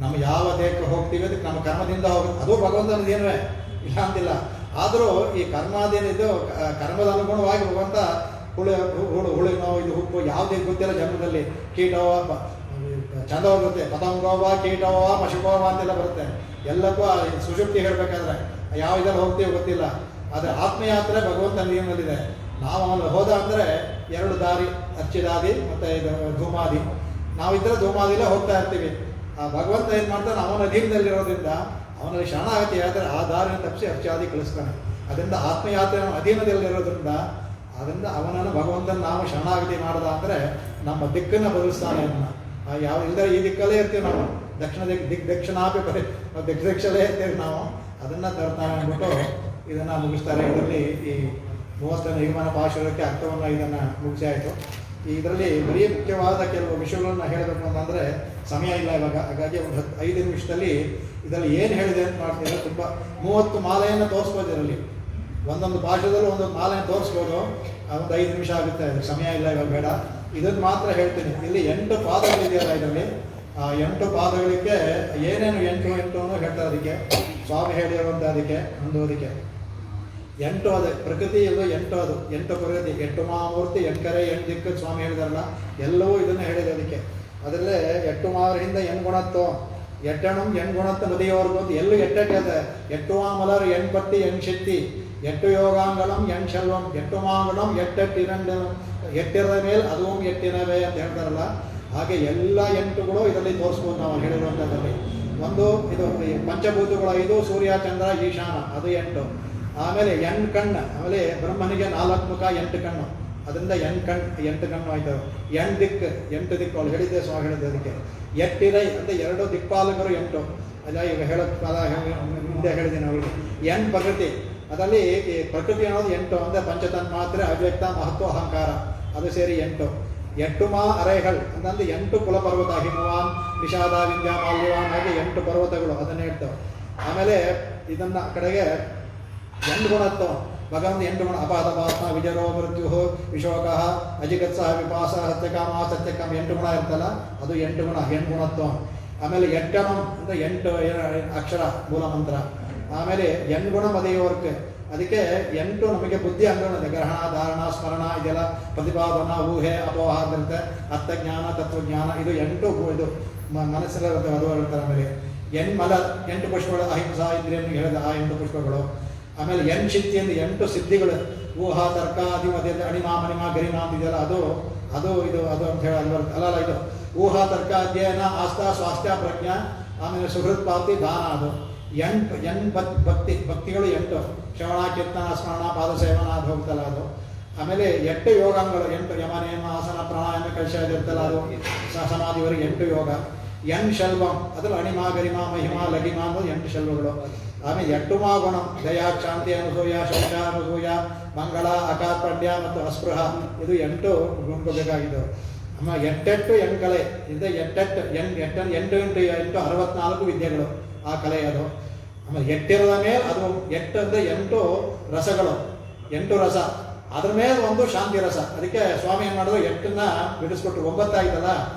ನಮ್ಮ ಯಾವ ದೇಹಕ್ಕೆ ಹೋಗ್ತೀವಿ ಅದಕ್ಕೆ ನಮ್ಮ ಕರ್ಮದಿಂದ ಹೋಗುತ್ತೆ, ಅದು ಭಗವಂತನ ಅಧೀನವೇ, ಇಲ್ಲ ಅಂತಿಲ್ಲ. ಆದರೂ ಈ ಕರ್ಮಾಧೀನ ಇದು ಕರ್ಮದ ಅನುಗುಣವಾಗಿ ಹೋಗುವಂಥ ಹುಳಿನೋ ಇದು ಉಪ್ಪು ಯಾವುದೇ ಗೊತ್ತಿಲ್ಲ ಜನ್ಮದಲ್ಲಿ. ಕೀಟವ ಚಂದವ ಬರುತ್ತೆ, ಪತಂಗೋವ ಕೀಟವ ಮಶುಕೋವ ಅಂತೆಲ್ಲ ಬರುತ್ತೆ. ಎಲ್ಲಕ್ಕೂ ಸುಷುಪ್ತಿ ಹೇಳಬೇಕಾದ್ರೆ ಯಾವ ಇದರಲ್ಲಿ ಹೋಗ್ತೀವಿ ಗೊತ್ತಿಲ್ಲ. ಆದರೆ ಆತ್ಮಯಾತ್ರೆ ಭಗವಂತನ ನಿಯಮದಲ್ಲಿದೆ. ನಾವು ಅವನು ಹೋದ ಅಂದರೆ 2 ದಾರಿ, ಅರ್ಚಿದಾದಿ ಮತ್ತು ಇದು ಧೂಮಾದಿ. ನಾವಿದ್ದರೆ ಧೂಮಾದಿಲೇ ಹೋಗ್ತಾ ಇರ್ತೀವಿ. ಆ ಭಗವಂತ ಏನು ಮಾಡ್ತಾನೆ, ಅವನ ಅಧೀನದಲ್ಲಿರೋದ್ರಿಂದ ಅವನಲ್ಲಿ ಶರಣಾಗತಿ ಆದರೆ ಆ ದಾರಿನ ತಪ್ಪಿಸಿ ಅರ್ಚಾದಿ ಕಳಿಸ್ತಾನೆ. ಅದರಿಂದ ಆತ್ಮಯಾತ್ರೆ ಅಧೀನದಲ್ಲಿರೋದ್ರಿಂದ ಅದರಿಂದ ಅವನನ್ನು ಭಗವಂತನ ನಾವು ಶರಣಾಗತಿ ಮಾಡ್ದ ಅಂದರೆ ನಮ್ಮ ದಿಕ್ಕನ್ನು ಬದಲಿಸ್ತಾನೆ. ಅದನ್ನು ಯಾವ ಇಲ್ಲದೆ ಈ ದಿಕ್ಕಲ್ಲೇ ಇರ್ತೀವಿ ನಾವು, ದಕ್ಷಿಣಾಪಿ ದಿಕ್ಷಲೇ ಇರ್ತೀವಿ ನಾವು, ಅದನ್ನು ತರ್ತಾನೆ ಅಂದ್ಬಿಟ್ಟು ಇದನ್ನು ಮುಗಿಸ್ತಾರೆ. ಇದರಲ್ಲಿ ಈ 30ನೇ ನಿಗಮನ ಪಾಶುರಕ್ಕೆ ಅರ್ಥವನ್ನು ಇದನ್ನು ಮುಗಿಸಿ ಆಯಿತು. ಇದರಲ್ಲಿ ಬರೀ ಮುಖ್ಯವಾದ ಕೆಲವು ವಿಷಯಗಳನ್ನು ಹೇಳಬೇಕು ಅಂತಂದರೆ ಸಮಯ ಇಲ್ಲ ಇವಾಗ. ಹಾಗಾಗಿ ಒಂದು 5 ನಿಮಿಷದಲ್ಲಿ ಇದರಲ್ಲಿ ಏನು ಹೇಳಿದೆ ಅಂತ ಮಾಡ್ತಿದ್ರೆ ತುಂಬ 30 ಮಾಲೆಯನ್ನು ತೋರಿಸ್ಬೋದು. ಇದರಲ್ಲಿ ಒಂದೊಂದು ಭಾಷೆದಲ್ಲೂ ಒಂದೊಂದು ಮಾಲೆ ತೋರಿಸ್ಬೋದು. ಒಂದು 5 ನಿಮಿಷ ಆಗುತ್ತೆ, ಅದು ಸಮಯ ಇಲ್ಲ ಇವಾಗ ಬೇಡ. ಇದನ್ನು ಮಾತ್ರ ಹೇಳ್ತೀನಿ. ಇಲ್ಲಿ 8 ಪಾದಗಳಿದೆಯಲ್ಲ ಇದರಲ್ಲಿ, ಆ 8 ಪಾದಗಳಿಗೆ ಏನೇನು 8 ಹೇಳ್ತಾರೆ. ಅದಕ್ಕೆ ಸ್ವಾಮಿ ಹೇಳಿರುವಂಥ ಅದಕ್ಕೆ ಅದಕ್ಕೆ 8 ಅದೇ ಪ್ರಕೃತಿ ಇದು 8 ಅದು 8 ಪ್ರಕೃತಿ 8 ಮಹಾಮೂರ್ತಿ 8 ಕರೆ 8 ದಿಕ್ಕು ಸ್ವಾಮಿ ಹೇಳಿದಾರಲ್ಲ, ಎಲ್ಲವೂ ಇದನ್ನು ಹೇಳಿದೆ ಅದಕ್ಕೆ. ಅದರಲ್ಲೇ 8 ಮಾವರಿಂದ 8 ಗುಣತ್ವ 8 ಗುಣತ್ವ ನದಿಯವರೆಗೂ ಅಂತ ಎಲ್ಲೂ 8 ಇದೆ. 8 ಮಲರ್ 8 ಪತ್ತಿ 8 ಶಕ್ತಿ 8 ಯೋಗಾಂಗಲಂ 8 ಶಲ್ವಂ 8 ಮಾಂಗಲಂ 8 ಎಟ್ಟಿರದ ಮೇಲೆ ಅದು 8 ಅಂತ ಹೇಳ್ತಾರಲ್ಲ, ಹಾಗೆ ಎಲ್ಲ 8ಗಳು ಇದರಲ್ಲಿ ತೋರಿಸ್ಬೋದು ನಾವು ಹೇಳಿರುವಂಥದ್ದಲ್ಲಿ. ಒಂದು ಇದು ಪಂಚಭೂತಗಳು 5, ಸೂರ್ಯ ಚಂದ್ರ ಈಶಾನ ಅದು 8. ಆಮೇಲೆ 8 ಕಣ್ಣು, ಆಮೇಲೆ ಬ್ರಹ್ಮನಿಗೆ 4 ಮುಖ 8 ಕಣ್ಣು, ಅದರಿಂದ 8 ಕಣ್ಣು ಆಯ್ತು. 8 ದಿಕ್ಕು 8 ದಿಕ್ಕು ಅವ್ರು ಹೇಳಿದ್ದೆ, ಸ್ವಾಮಿ ಹೇಳಿದ್ದೆ ಅದಕ್ಕೆ. 8 ಇರೈ ಅಂದರೆ 2 ದಿಕ್ಪಾಲಕರು 8 ಅಲ್ಲ, ಈಗ ಹೇಳೋಕ್ಕೆ ಕಾಲ ಮುಂದೆ ಹೇಳಿದ್ದೀನಿ ಅವರಿಗೆ. 8 ಪ್ರಕೃತಿ, ಅದರಲ್ಲಿ ಈ ಪ್ರಕೃತಿ ಅನ್ನೋದು 8 ಅಂದರೆ ಪಂಚತನ್ಮಾತ್ರ ಅವ್ಯಕ್ತ ಮಹತ್ವ ಅಹಂಕಾರ ಅದು ಸೇರಿ 8. 8 ಅರೆಗಳು ಅಂತಂದ್ರೆ 8 ಕುಲಪರ್ವತ, ಹಿಮವಾನ್ ನಿಷಾದ ವಿಂಧ್ಯ ಮಾಲ್ಯವಾನ್ ಹಾಗೆ 8 ಪರ್ವತಗಳು ಅದನ್ನು ಹೇಳ್ತವೆ. ಆಮೇಲೆ ಇದನ್ನ ಕಡೆಗೆ 8 ಗುಣತ್ವ ಭಗವಂತ 8 ಗುಣ ಅಪಾದ ಪಾತ್ಮ ವಿಜರೋ ಮೃತ್ಯು ವಿಶೋಕ ಅಜಿಗತ್ಸಹ ವಿಪಾಸ ಸತ್ಯಕಾಮ ಸತ್ಯಕಾಮ 8 ಗುಣ ಇರ್ತಲ್ಲ, ಅದು 8 ಗುಣ 8 ಗುಣತ್ವ. ಆಮೇಲೆ 8 ಅಂದರೆ 8 ಅಕ್ಷರ ಮೂಲ ಮಂತ್ರ. ಆಮೇಲೆ 8 ಗುಣ ಮದೆಯವರ್ಕ್, ಅದಕ್ಕೆ 8 ನಮಗೆ ಬುದ್ಧಿ ಅಂಗಣದೆ ಗ್ರಹಣ ಧಾರಣ ಸ್ಮರಣ ಇದೆಲ್ಲ ಪ್ರತಿಪಾದನಾ ಊಹೆ ಅಪೋಹ ಅಂತಿರುತ್ತೆ. ಅರ್ಥಜ್ಞಾನ ತತ್ವಜ್ಞಾನ ಇದು 8 ಇದು ಮನಸ್ಸಲ್ಲಿರುತ್ತೆ ಅದು ಹೇಳ್ತಾರೆ. ಆಮೇಲೆ 8 ಮಲ 8 ಪುಷ್ಪಗಳು ಅಹಿಂಸಾ ಇಂದ್ರಿಯನ್ನು ಹೇಳಿದ ಆ 8 ಪುಷ್ಪಗಳು. ಆಮೇಲೆ 8 ಶಕ್ತಿ ಅಂದರೆ 8 ಸಿದ್ಧಿಗಳು ಊಹಾ ತರ್ಕ ಅಧಿಮಧ್ಯ ಅಣಿಮಾ ಮಣಿಮಾ ಗರಿಮಾ ಅಂತಿದೆಯಲ್ಲ ಅದು ಅದು ಇದು ಅದು ಅಂತ ಹೇಳಿ ಅಲ್ಲಿ ಬರುತ್ತೆ ಅಲ್ಲಲ್ಲ. ಇದು ಊಹಾ ತರ್ಕ ಅಧ್ಯಯನ ಆಸ್ಥಾ ಸ್ವಾಸ್ಥ್ಯ ಪ್ರಜ್ಞಾ ಆಮೇಲೆ ಸುಹೃತ್ ಪಾತಿ ದಾನ ಅದು 8 ಭಕ್ತಿಗಳು 8 ಶ್ರವಣ ಕೀರ್ತನ ಸ್ಮರಣ ಪಾದಸೇವನ ಅದು ಹೋಗ್ತಲ್ಲ ಅದು. ಆಮೇಲೆ 8 ಯೋಗಾಂಗಗಳು 8 ಯಮ ನೇಮ ಆಸನ ಪ್ರಾಣಾಯಾಮ ಕಲಶ ಇರ್ತಲ್ಲ ಅದು ಸಮಾಧಿವರೆಗೆ 8 ಯೋಗ. 8 ಶಲ್ವಂ ಅದ್ರಲ್ಲಿ ಅಣಿಮಾ ಗರಿಮಾ ಮಹಿಮಾ ಲಘಿಮಾ ಅನ್ನೋದು 8 ಶಲ್ವಗಳು. ಆಮೇಲೆ 8 ಗುಣ ದಯಾ ಶಾಂತಿ ಅನುಸೂಯ ಶೌಚ ಅನುಸೂಯ ಮಂಗಳ ಅಕಾತ್ಪಡ್ಯ ಮತ್ತು ಅಸ್ಪೃಹ ಇದು 8 ಗುಂಪಬೇಕಾಗಿದ್ದು. ಆಮೇಲೆ 8 ಕಲೆ ಇದು 8 64 ವಿದ್ಯೆಗಳು ಆ ಕಲೆ ಅದು. ಆಮೇಲೆ 8 ಮೇಲೆ ಅದು 8 ಅಂದರೆ 8 ರಸಗಳು 8 ರಸ, ಅದ್ರ ಮೇಲೆ ಒಂದು ಶಾಂತಿ ರಸ. ಅದಕ್ಕೆ ಸ್ವಾಮಿ ಏನು ಮಾಡಿದ್ರು 8ನ್ನ ಬಿಡಿಸ್ಕೊಟ್ರು 9 ಆಯ್ತಲ್ಲ,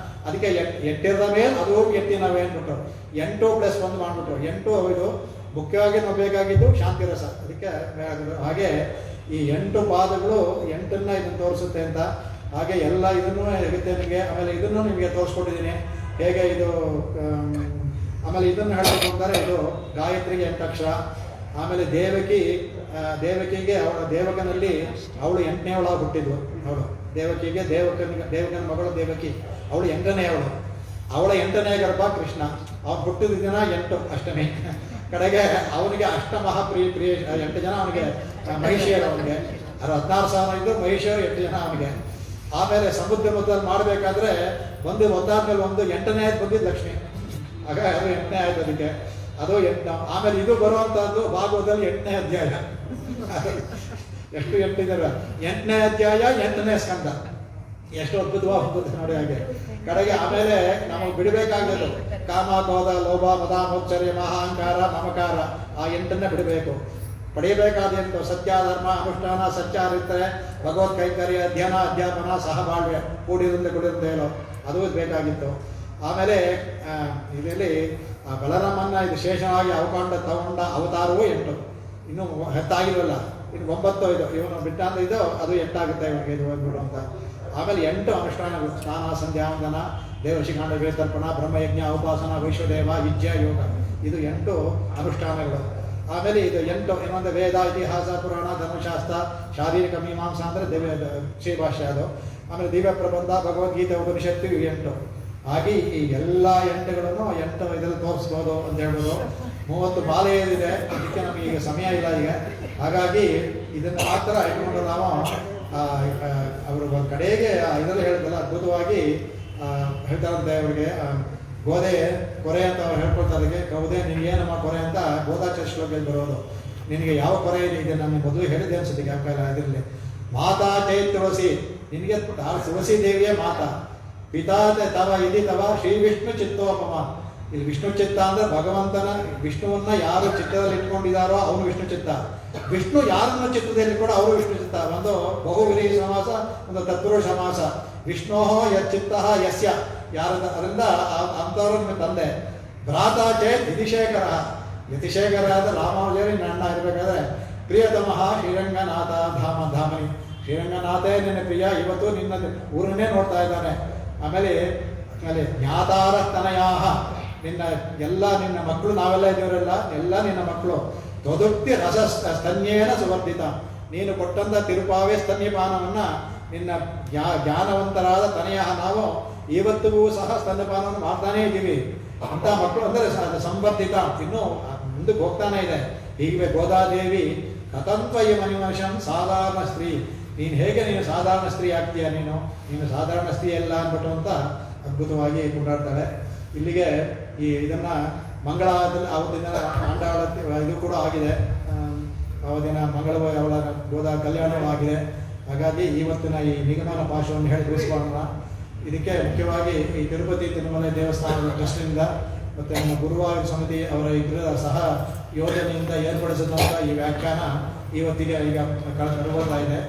ಅದಕ್ಕೆ 8 ಮೇಲೆ ಅದು 8 ಅಂದ್ಬಿಟ್ರು 8 + 1 ಮಾಡಿಬಿಟ್ರು 8 ಇದು ಮುಖ್ಯವಾಗಿ ನಾವು ಬೇಕಾಗಿದ್ದು ಶಾಂತಿ ರಸ. ಅದಕ್ಕೆ ಹಾಗೆ ಈ 8 ಪಾದಗಳು 8ನ್ನ ಇದನ್ನು ತೋರಿಸುತ್ತೆ ಅಂತ. ಹಾಗೆ ಎಲ್ಲ ಇದನ್ನು ಇರುತ್ತೆ ನಿಮಗೆ. ಆಮೇಲೆ ಇದನ್ನು ನಿಮಗೆ ತೋರಿಸ್ಕೊಟ್ಟಿದ್ದೀನಿ ಹೇಗೆ ಇದು. ಆಮೇಲೆ ಇದನ್ನು ಹೇಳಬೇಕು ಅಂತಾರೆ, ಇದು ಗಾಯತ್ರಿಗೆ 8 ಅಕ್ಷರ. ಆಮೇಲೆ ದೇವಕಿಗೆ ಅವಳ ದೇವಕನಲ್ಲಿ ಅವಳು 8ನೇ ಹುಟ್ಟಿದ್ಳು. ಅವಳು ದೇವಕಿಗೆ ದೇವಕನ ಮಗಳು ದೇವಕಿ, ಅವಳು 8ನೇ ಅವಳ 8ನೇ ಗರ್ಭ ಕೃಷ್ಣ. ಅವ್ನು ಹುಟ್ಟಿದ ದಿನ 8 ಅಷ್ಟಮಿ ಕಡೆಗೆ ಅವನಿಗೆ ಅಷ್ಟಮಹಾಪ್ರಿಯ 8 ಜನ ಅವನಿಗೆ ಮಹಿಷಿಯರು, ಅವನಿಗೆ 16,000 ಇದ್ದು ಮಹಿಷಿಯರು 8 ಜನ ಅವನಿಗೆ. ಆಮೇಲೆ ಸಮುದ್ರ ಮಧ್ಯದಲ್ಲಿ ಮಾಡಬೇಕಾದ್ರೆ ಒಂದಾದ್ಮೇಲೆ ಒಂದು 8ನೇ ಬಂದಿದ್ದು ಲಕ್ಷ್ಮಿ, ಆಗ ಅದು 8ನೇ ಆಯ್ತು ಅದಕ್ಕೆ. ಅದು 8. ಆಮೇಲೆ ಇದು ಬರುವಂತಹದ್ದು ಭಾಗವತದಲ್ಲಿ 8ನೇ ಅಧ್ಯಾಯ. ಎಷ್ಟು 8 ಇದ್ದಾರೆ, 8ನೇ ಅಧ್ಯಾಯ 8ನೇ ಸ್ಕಂದ. ಎಷ್ಟು ಅದ್ಭುತ ನೋಡಿ ಹಾಗೆ ಕಡೆಗೆ. ಆಮೇಲೆ ನಮಗೆ ಬಿಡಬೇಕಾಗಿದ್ದು ಕಾಮ ಕ್ರೋಧ ಲೋಭ ಮದ ಮೋತ್ಸರ್ಯ ಮಹಾಂಕಾರ ಮಮಕಾರ ಆ 8ನ್ನ ಬಿಡಬೇಕು. ಪಡೆಯಬೇಕಾದ 8 ಸತ್ಯ ಧರ್ಮ ಅನುಷ್ಠಾನ ಸಚ್ಚಾರಿತ್ರೆ ಭಗವತ್ ಕೈಂಕರ್ಯ ಅಧ್ಯಯನ ಅಧ್ಯಾಪನ ಸಹಬಾಳ್ವೆ ಕೂಡಿರುತ್ತೆ ಹೇಳೋ ಅದು ಬೇಕಾಗಿತ್ತು. ಆಮೇಲೆ ಇದರಲ್ಲಿ ಬಲರಾಮನ್ನ ಇದು ಶೇಷವಾಗಿ ತಗೊಂಡ ಅವತಾರವೂ 8, ಇನ್ನೂ ಹೆತ್ತಾಗಿಲ್ವಲ್ಲ, ಇನ್ನು 9 ಇದು ಇವನು ಬಿಟ್ಟ ಅಂತ ಇದು ಅದು 8 ಆಗುತ್ತೆ ಇವನಿಗೆ ಇದು ಹೋಗ್ಬಿಡು ಅಂತ. ಆಮೇಲೆ 8 ಅನುಷ್ಠಾನಗಳು ಸ್ನಾನ ಸಂಧ್ಯಾವಂದನ ದೇವಶಿಖಾಂಡ ವೇತರ್ಪಣ ಬ್ರಹ್ಮಯಜ್ಞ ಉಪಾಸನ ವೈಶ್ವದೇವ ವಿದ್ಯಾ ಯೋಗ ಇದು 8 ಅನುಷ್ಠಾನಗಳು. ಆಮೇಲೆ ಇದು 8 ಇನ್ನೊಂದು ವೇದ ಇತಿಹಾಸ ಪುರಾಣ ಧರ್ಮಶಾಸ್ತ್ರ ಶಾರೀರಿಕ ಮೀಮಾಂಸ ಅಂದರೆ ಶ್ರೀಭಾಷ್ಯ ಅದು. ಆಮೇಲೆ ದಿವ್ಯ ಪ್ರಬಂಧ ಭಗವದ್ಗೀತೆ ಉಪನಿಷತ್ತು 8. ಹಾಗೆ ಈ ಎಲ್ಲ 8ಗಳನ್ನು 8 ಇದರಲ್ಲಿ ತೋರಿಸ್ಬೋದು ಅಂತ ಹೇಳ್ಬೋದು. 30 ಮಾಲೆ ಇದೆ, ಅದಕ್ಕೆ ನಮಗೆ ಈಗ ಸಮಯ ಇಲ್ಲ ಈಗ. ಹಾಗಾಗಿ ಇದನ್ನು ಮಾತ್ರ ಇಟ್ಕೊಂಡು ನಾವು ಅವರು ಕಡೆಗೆ ಇದರಲ್ಲಿ ಹೇಳಿದಲ್ಲ ಅದ್ಭುತವಾಗಿ ಹೇಳ್ತಾರಂತೆ ಅವರಿಗೆ ಗೋದೆ ಕೊರೆ ಅಂತ ಅವ್ರು ಹೇಳ್ಕೊಳ್ತಾರೆ. ಗೌದೆ ನಿನಗೇನಮ್ಮ ಕೊರೆ ಅಂತ ಗೋದಾಚ ಶ್ಲೋಕದಲ್ಲಿ ಬರೋದು. ನಿನಗೆ ಯಾವ ಕೊರೆ ಇದೆ ನಾನು ಮೊದಲು ಹೇಳಿದೆ ಅನ್ಸುತ್ತೆ ಯಾಕಲ್ಲ ಇದರಲ್ಲಿ. ಮಾತಾ ಚೈ ತುಳಸಿ, ನಿನಗೆ ತುಳಸಿ ದೇವಿಯೇ ಮಾತಾ. ಪಿತಾ ತವ ಇದಿ ತವ ಶ್ರೀ ವಿಷ್ಣು ಚಿತ್ತೋಪಮ, ಇಲ್ಲಿ ವಿಷ್ಣು ಚಿತ್ತ ಅಂದರೆ ಭಗವಂತನ ವಿಷ್ಣುವನ್ನ ಯಾರು ಚಿತ್ತದಲ್ಲಿ ಇಟ್ಕೊಂಡಿದ್ದಾರೋ ಅವನು ವಿಷ್ಣು ಚಿತ್ತ, ವಿಷ್ಣು ಯಾರನ್ನ ಚಿತ್ತದಲ್ಲಿ ಕೂಡ ಅವರು ವಿಷ್ಣು ಚಿತ್ತ. ಒಂದು ಬಹುವಿರಿ ಸಮಾಸ, ಒಂದು ತತ್ಪುರುಷ ಸಮಾಸ. ವಿಷ್ಣೋ ಯಚ್ಚಿತ್ತ ಯಸ್ಯ, ಯಾರ ಅದರಿಂದ ಅಂಥವ್ರ ತಂದೆ. ಭ್ರಾತ ಚೇತ್ ಯತಿಶೇಖರ, ಯತಿಶೇಖರ ಆದ ರಾಮಾನುಜರಿ ನನ್ನ ಇರಬೇಕಾದ್ರೆ ಪ್ರಿಯತಮಃ ಶ್ರೀರಂಗನಾಥ ಧಾಮ ಧಾಮನಿ, ಶ್ರೀರಂಗನಾಥೇ ನಿನ್ನ ಪ್ರಿಯ, ಇವತ್ತು ನಿನ್ನ ಊರನ್ನೇ ನೋಡ್ತಾ ಇದ್ದಾನೆ. ಆಮೇಲೆ ಜ್ಞಾತಾರ ತನಯಾಹ, ನಿನ್ನ ಮಕ್ಕಳು, ನಾವೆಲ್ಲ ಇದ್ದೀವರೆಲ್ಲ ಎಲ್ಲ ನಿನ್ನ ಮಕ್ಕಳು. ತೊದುಕ್ತಿ ರಸ ಸ್ತನ್ಯೇನ ಸುವರ್ಧಿತ, ನೀನು ಕೊಟ್ಟಂಥ ತಿರುಪಾವೇ ಸ್ತನ್ಯಪಾನವನ್ನು ನಿನ್ನ ಜ್ಞಾನವಂತರಾದ ತನಯ ನಾವು ಇವತ್ತಿಗೂ ಸಹ ಸ್ತನ್ಯಪಾನವನ್ನು ಮಾಡ್ತಾನೇ ಇದ್ದೀವಿ ಅಂತ ಮಕ್ಕಳು ಅಂದರೆ ಸಂವರ್ಧಿತ, ಇನ್ನೂ ಮುಂದಕ್ಕೆ ಹೋಗ್ತಾನೆ ಇದೆ. ಹೀಗೆ ಗೋದಾದೇವಿ ಕಥಂತ್ವಯ ಮನಿಮಶಂ ಸಾಧಾರಣ ಸ್ತ್ರೀ, ನೀನು ಸಾಧಾರಣ ಸ್ತ್ರೀ ಆಗ್ತೀಯ, ನೀನು ಸಾಧಾರಣ ಸ್ತ್ರೀ ಅಲ್ಲ ಅಂದ್ಬಿಟ್ಟು ಅಂತ ಅದ್ಭುತವಾಗಿ ಕೊಂಡಾಡ್ತಾಳೆ. ಇಲ್ಲಿಗೆ ಇದನ್ನು ಮಂಗಳದಲ್ಲಿ ಆವತ್ತಿನ ಆಂಡಾಳ ಇದು ಕೂಡ ಆಗಿದೆ, ಆವತ್ತಿನ ಅವಳ ಗೋದಾ ಕಲ್ಯಾಣವೂ ಆಗಿದೆ. ಹಾಗಾಗಿ ಇವತ್ತಿನ ಈ ನಿಗಮನ ಪಾಶವನ್ನು ಹೇಳಿ ತಿಳಿಸ್ಕೊಳ್ಳೋಣ. ಇದಕ್ಕೆ ಮುಖ್ಯವಾಗಿ ಈ ತಿರುಪತಿ ತಿರುಮಲೆ ದೇವಸ್ಥಾನದ ಟ್ರಸ್ಟ್ನಿಂದ ಮತ್ತು ನಮ್ಮ ಗುರುವಾರ ಸಮಿತಿ ಅವರ ಇಬ್ಬರ ಸಹ ಯೋಜನೆಯಿಂದ ಏರ್ಪಡಿಸಿದಂಥ ಈ ವ್ಯಾಖ್ಯಾನ ಇವತ್ತಿಗೆ ಈಗ ಕಳೆದು ಇದೆ.